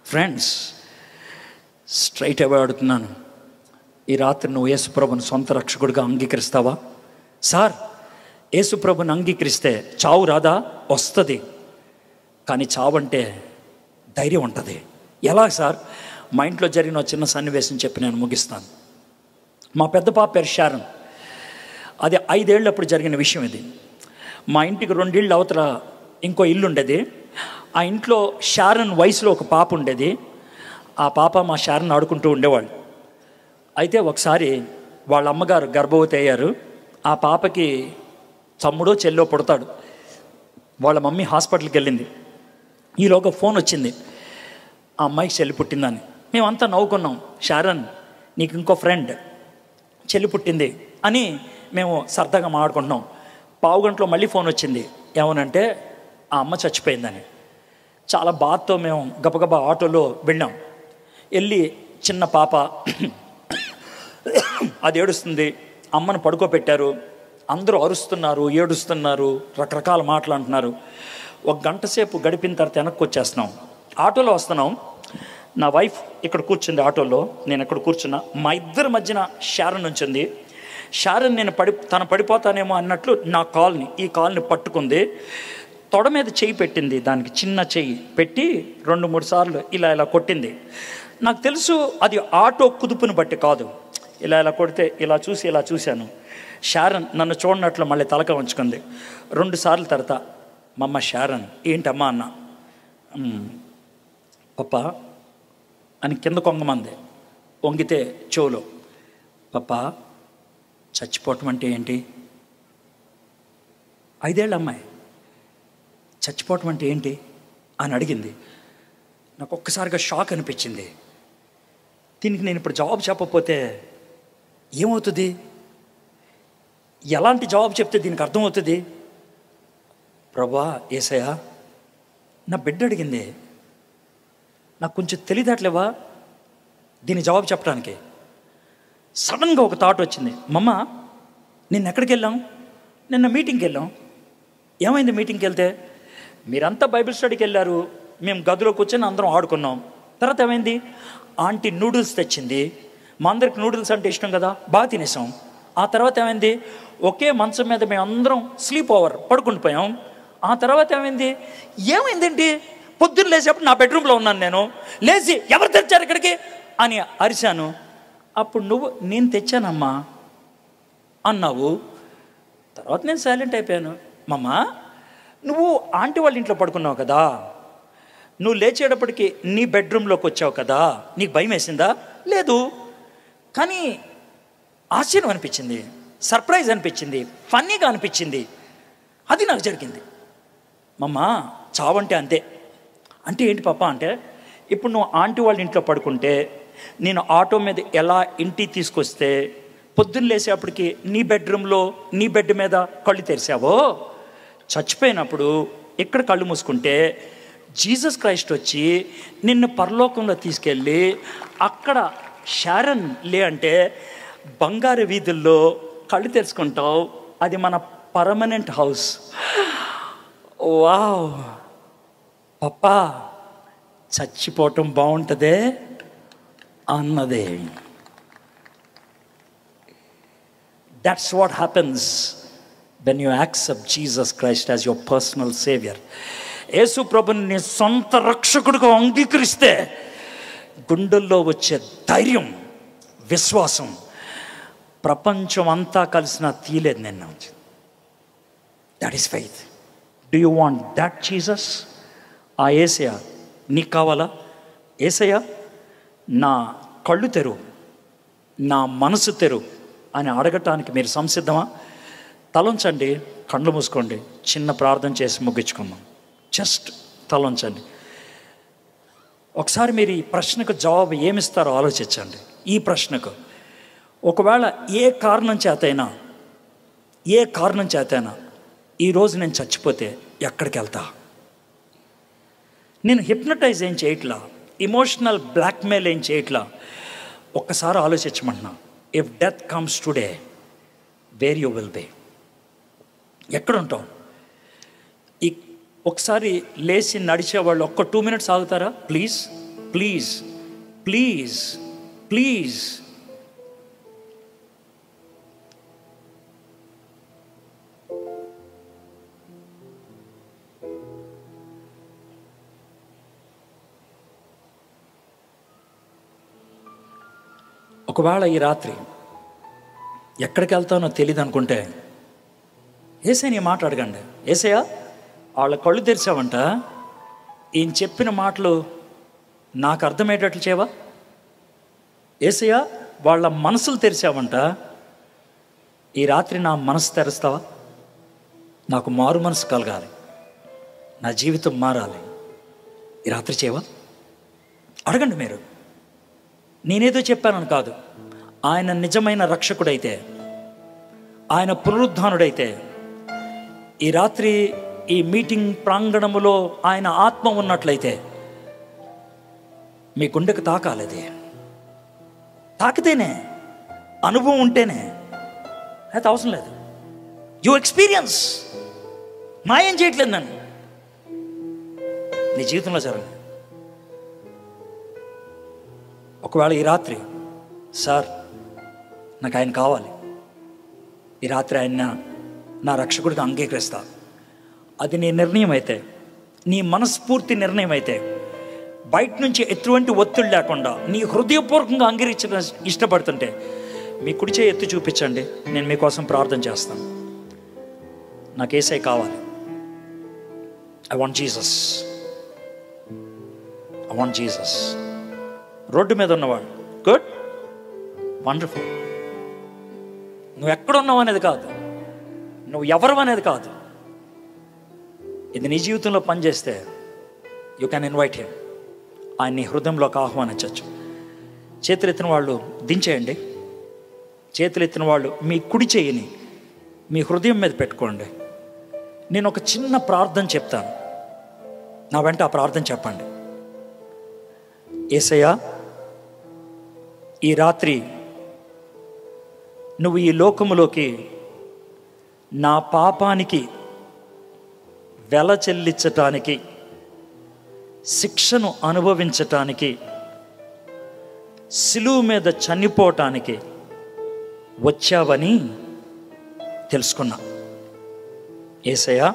A: ఫ్రెండ్స్, స్ట్రైట్ అవే అడుగుతున్నాను, ఈ రాత్రి నువ్వు యేసుప్రభుని సొంత రక్షకుడిగా అంగీకరిస్తావా? సార్, యేసుప్రభుని అంగీకరిస్తే చావు రాదా? వస్తుంది. కానీ చావు అంటే ధైర్యం ఉంటుంది. ఎలా సార్? మా ఇంట్లో జరిగిన చిన్న సన్నివేశం చెప్పి నేను ముగిస్తాను. మా పెద్ద పాప పేరు షారన్. అది 5 ఏళ్ళప్పుడు జరిగిన విషయం ఇది. మా ఇంటికి 2 ఇళ్ళు అవతల ఇంకో ఇల్లు ఉండేది. ఆ ఇంట్లో షారన్ వయసులో ఒక పాప ఉండేది. ఆ పాప మా షారన్ ఆడుకుంటూ ఉండేవాళ్ళు. అయితే ఒకసారి వాళ్ళ అమ్మగారు గర్భవతి అయ్యారు. ఆ పాపకి తమ్ముడో చెల్లో పుడతాడు. వాళ్ళ మమ్మీ హాస్పిటల్కి వెళ్ళింది. ఈలోగా ఫోన్ వచ్చింది, ఆ అమ్మాయికి చెల్లి పుట్టిందని. మేమంతా నవ్వుకున్నాం. షారన్, నీకు ఇంకో ఫ్రెండ్ చెల్లి పుట్టింది అని మేము సరదాగా మాట్లాడుకుంటున్నాం. పావుగంటలో మళ్ళీ ఫోన్ వచ్చింది. ఏమనంటే ఆ అమ్మ చచ్చిపోయిందని. చాలా బాధతో మేము గబగబా ఆటోలో వెళ్ళాం. వెళ్ళి చిన్న పాప అది ఏడుస్తుంది. అమ్మను పడుకోబెట్టారు. అందరూ అరుస్తున్నారు, ఏడుస్తున్నారు, రకరకాల మాటలు అంటున్నారు. 1 గంట సేపు గడిపిన తర్వాత వెనక్కి వచ్చేస్తున్నాం. ఆటోలో వస్తున్నాం. నా వైఫ్ ఇక్కడ కూర్చుంది ఆటోలో, నేను ఇక్కడ కూర్చున్నా. మా ఇద్దరి మధ్యన షారన్ ఉంచింది. షారన్ తను పడిపోతానేమో అన్నట్లు ఈ కాల్ని పట్టుకుంది. తొడ మీద చెయ్యి పెట్టింది, దానికి చిన్న చెయ్యి పెట్టి 2-3 సార్లు ఇలా కొట్టింది. నాకు తెలుసు అది ఆటో కుదుపుని బట్టి కాదు. ఇలా కొడితే ఇలా చూశాను. షారన్ నన్ను చూడనట్లు మళ్ళీ తలక ఉంచుకుంది. 2 సార్లు తర్వాత, మమ్మ షారన్ ఏంటమ్మా అన్న. పప్పా అని కింద కొంగమంది. వంగితే చెవులో, పప్పా చచ్చిపోవటం అంటే ఏంటి? 5 ఏళ్ళ అమ్మాయి చచ్చిపోవటం అంటే ఏంటి అని అడిగింది. నాకు ఒక్కసారిగా షాక్ అనిపించింది. దీనికి నేను ఇప్పుడు జవాబు చెప్పకపోతే ఏమవుతుంది? ఎలాంటి జవాబు చెప్తే దీనికి అర్థమవుతుంది? ప్రభా యేసయ్యా, నా బిడ్డ అడిగింది, నాకు కొంచెం తెలియదట్లేవా దీని జవాబు చెప్పడానికి? సడన్గా ఒక థాట్ వచ్చింది. మమ్మ నిన్న ఎక్కడికి వెళ్ళాం? నిన్న మీటింగ్కి వెళ్ళాం. ఏమైంది మీటింగ్కి వెళ్తే? మీరంతా బైబిల్ స్టడీకి వెళ్ళారు, మేము గదిలో కూర్చొని అందరం ఆడుకున్నాం. తర్వాత ఏమైంది? ఆంటీ నూడిల్స్ తెచ్చింది. మా అందరికి నూడిల్స్ అంటే ఇష్టం కదా, బాగా తినేసాం. ఆ తర్వాత ఏమైంది? ఒకే మంచం మీద మేము అందరం స్లీప్ ఓవర్ పడుకుండిపోయాం. ఆ తర్వాత ఏమైందేంటి? పొద్దున్న లేచేప్పుడు నా బెడ్రూమ్లో ఉన్నాను. నేను లేచి ఎవరు తెచ్చారు ఇక్కడికి అని అరిశాను. అప్పుడు నువ్వు నేను తెచ్చానమ్మా అన్నావు. తర్వాత నేను సైలెంట్ అయిపోయాను. మమ్మ నువ్వు ఆంటీ వాళ్ళ ఇంట్లో పడుకున్నావు కదా, నువ్వు లేచేటప్పటికి నీ బెడ్రూమ్లోకి వచ్చావు కదా, నీకు భయం వేసిందా? లేదు. కానీ ఆశ్చర్యం అనిపించింది, సర్ప్రైజ్ అనిపించింది, ఫన్నీగా అనిపించింది. అది నాకు జరిగింది. మమ్మ చావంటే అంతే. అంటే ఏంటి పాప అంటే, ఇప్పుడు నువ్వు ఆంటీ వాళ్ళ ఇంట్లో పడుకుంటే నేను ఆటో మీద ఎలా ఇంటికి తీసుకొస్తే పొద్దున్న లేసేపటికి నీ బెడ్రూమ్లో నీ బెడ్ మీద కళ్ళు తెరిచావో, చచ్చిపోయినప్పుడు ఇక్కడ కళ్ళు మూసుకుంటే జీసస్ క్రైస్ట్ వచ్చి నిన్ను పరలోకంలో తీసుకెళ్ళి అక్కడ షారన్ అంటే బంగారు వీధుల్లో కళ్ళు తెరుచుకుంటావు. అది మన పర్మనెంట్ హౌస్. వావ్ పప్పా, చచ్చిపోవటం బాగుంటుందే అన్నదే. That's what happens when you accept Jesus Christ as your personal saviour. యేసు ప్రభుని నీ సొంత రక్షకుడిగా అంగీకరిస్తే గుండెల్లో వచ్చే ధైర్యం, విశ్వాసం ప్రపంచం అంతా కలిసిన తీయలేదు నిన్న. That is faith. Do you want that Jesus? ఆ యేసయ్య నీకు కావాలా? యేసయ్య నా కళ్ళు తెరువు, నా మనసు తెరువు అని అడగటానికి మీరు సంసిద్ధమా? తలంచండి, కళ్ళు మూసుకోండి, చిన్న ప్రార్థన చేసి ముగించుకుందాం. జస్ట్ తలంచండి. ఒకసారి మీరు ఈ ప్రశ్నకు జవాబు ఏమిస్తారో ఆలోచించండి. ఈ ప్రశ్నకు ఒకవేళ ఏ కారణం చేతైనా ఈరోజు నేను చచ్చిపోతే ఎక్కడికి వెళ్తా? నేను హిప్నటైజ్ ఏం చేయట్లా, ఇమోషనల్ బ్లాక్మెయిల్ ఏం చేయట్లా. ఒక్కసారి ఆలోచించమంటున్నా. If death comes today, where you will be? ఎక్కడుంటావు? ఒకసారి లేచి నడిచేవాళ్ళు ఒక్క 2 minutes ఆగుతారా? Please please please please. ఒకవేళ ఈ రాత్రి ఎక్కడికి వెళ్తానో తెలియదు అనుకుంటే యేసయ్యని మాట అడగండి. యేసయ్య వాళ్ళ కళ్ళు తెరిచావంట, ఈయన చెప్పిన మాటలు నాకు అర్థమయ్యేటట్లు చేయవా? యేసయ్య వాళ్ళ మనసులు తెరిచావంట, ఈ రాత్రి నా మనసు తెరుస్తావా? నాకు మారు మనసు కలగాలి, నా జీవితం మారాలి, ఈ రాత్రి చేయవా? అడగండి మీరు. నేనేదో చెప్పానని కాదు. ఆయన నిజమైన రక్షకుడైతే, ఆయన పునరుద్ధానుడైతే, ఈ రాత్రి ఈ మీటింగ్ ప్రాంగణములో ఆయన ఆత్మ ఉన్నట్లయితే మీ గుండెకు తాకాలి. అది తాకితేనే, అనుభవం ఉంటేనే, అయితే అవసరం లేదు. You experience. మాయం చేయట్లేదు నన్ను, నీ జీవితంలో జరగదు. ఒకవేళ ఈ రాత్రి, సార్ నాకు ఆయన కావాలి, ఈ రాత్రి ఆయన నా రక్షకుడిగా అంగీకరిస్తా, అది నీ నిర్ణయం అయితే, నీ మనస్ఫూర్తి నిర్ణయం అయితే, బయట నుంచి ఎటువంటి ఒత్తిడి లేకుండా నీ హృదయపూర్వకంగా అంగీకరించడం ఇష్టపడుతుంటే మీ కుడి చేయి ఎత్తి చూపించండి, నేను మీకోసం ప్రార్థన చేస్తాను. నాకు యేసయ్య కావాలి. I want Jesus, I want Jesus. Road మీద ఉన్నవాడు, గుడ్, వండర్ఫుల్. నువ్వు ఎక్కడున్నావు అనేది కాదు, నువ్వు ఎవరు అనేది కాదు, ఇది నీ జీవితంలో పనిచేస్తే యూ క్యాన్ ఇన్వైట్ హిమ్. ఆయన నీ హృదయంలోకి ఆహ్వానించవచ్చు. చేతులెత్తిన వాళ్ళు దించేయండి. చేతులెత్తిన వాళ్ళు మీ కుడి చేయిని మీ హృదయం మీద పెట్టుకోండి. నేను ఒక చిన్న ప్రార్థన చెప్తాను, నా వెంట ఆ ప్రార్థన చెప్పండి. యేసయ్యా, ఈ రాత్రి నువ్వు ఈ లోకములోకి నా పాపానికి వెల చెల్లించటానికి, శిక్షను అనుభవించటానికి, సిలువ మీద చనిపోవటానికి వచ్చావని తెలుసుకున్నా. యేసయ్యా,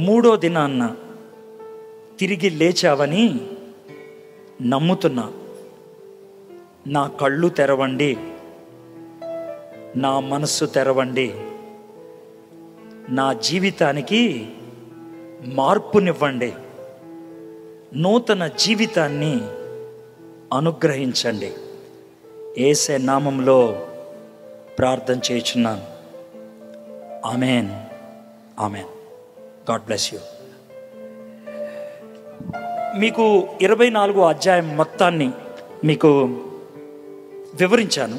A: మూడో దినాన్న తిరిగి లేచావని నమ్ముతున్నా. నా కళ్ళు తెరవండి, నా మనస్సు తెరవండి, నా జీవితానికి మార్పునివ్వండి, నూతన జీవితాన్ని అనుగ్రహించండి. యేసే నామంలో ప్రార్థన చేయుచున్నాను. Amen, amen. God bless you. మీకు 24వ అధ్యాయం మొత్తాన్ని మీకు వివరించాను.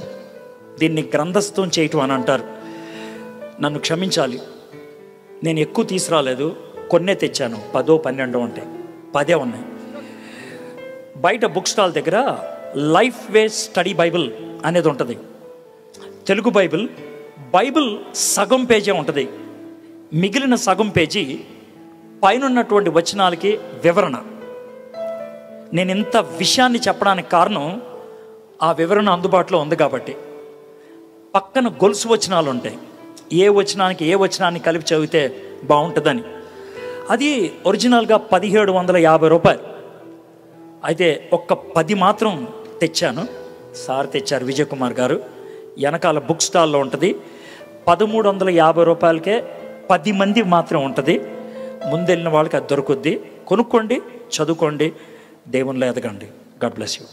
A: దీన్ని గ్రంథస్థం చేయటం అని అంటారు. నన్ను క్షమించాలి, నేను ఎక్కువ తీసుకురాలేదు, కొన్నే తెచ్చాను. 10, 12 ఉంటాయి, 10 ఉన్నాయి. బయట బుక్ స్టాల్ దగ్గర లైఫ్ వే స్టడీ బైబిల్ అనేది ఉంటుంది. తెలుగు బైబిల్ సగం పేజీ ఉంటుంది, మిగిలిన సగం పేజీ పైన ఉన్నటువంటి వచనాలకి వివరణ. నేను ఇంత విషయాన్ని చెప్పడానికి కారణం ఆ వివరణ అందుబాటులో ఉంది కాబట్టి. పక్కన గొలుసు వచనాలు ఉంటాయి, ఏ వచనానికి ఏ వచనాన్ని కలిపి చదివితే బాగుంటుందని. అది ఒరిజినల్గా 1750 రూపాయలు. అయితే ఒక్క 10 మాత్రం తెచ్చాను. సార్ తెచ్చారు, విజయ్ కుమార్ గారు. వెనకాల బుక్ స్టాల్లో ఉంటుంది. 1350 రూపాయలకే 10 మంది మాత్రం ఉంటుంది. ముందెళ్ళిన వాళ్ళకి అది దొరుకుద్ది. కొనుక్కోండి, చదువుకోండి, దేవునిలో ఎదగండి. God bless you.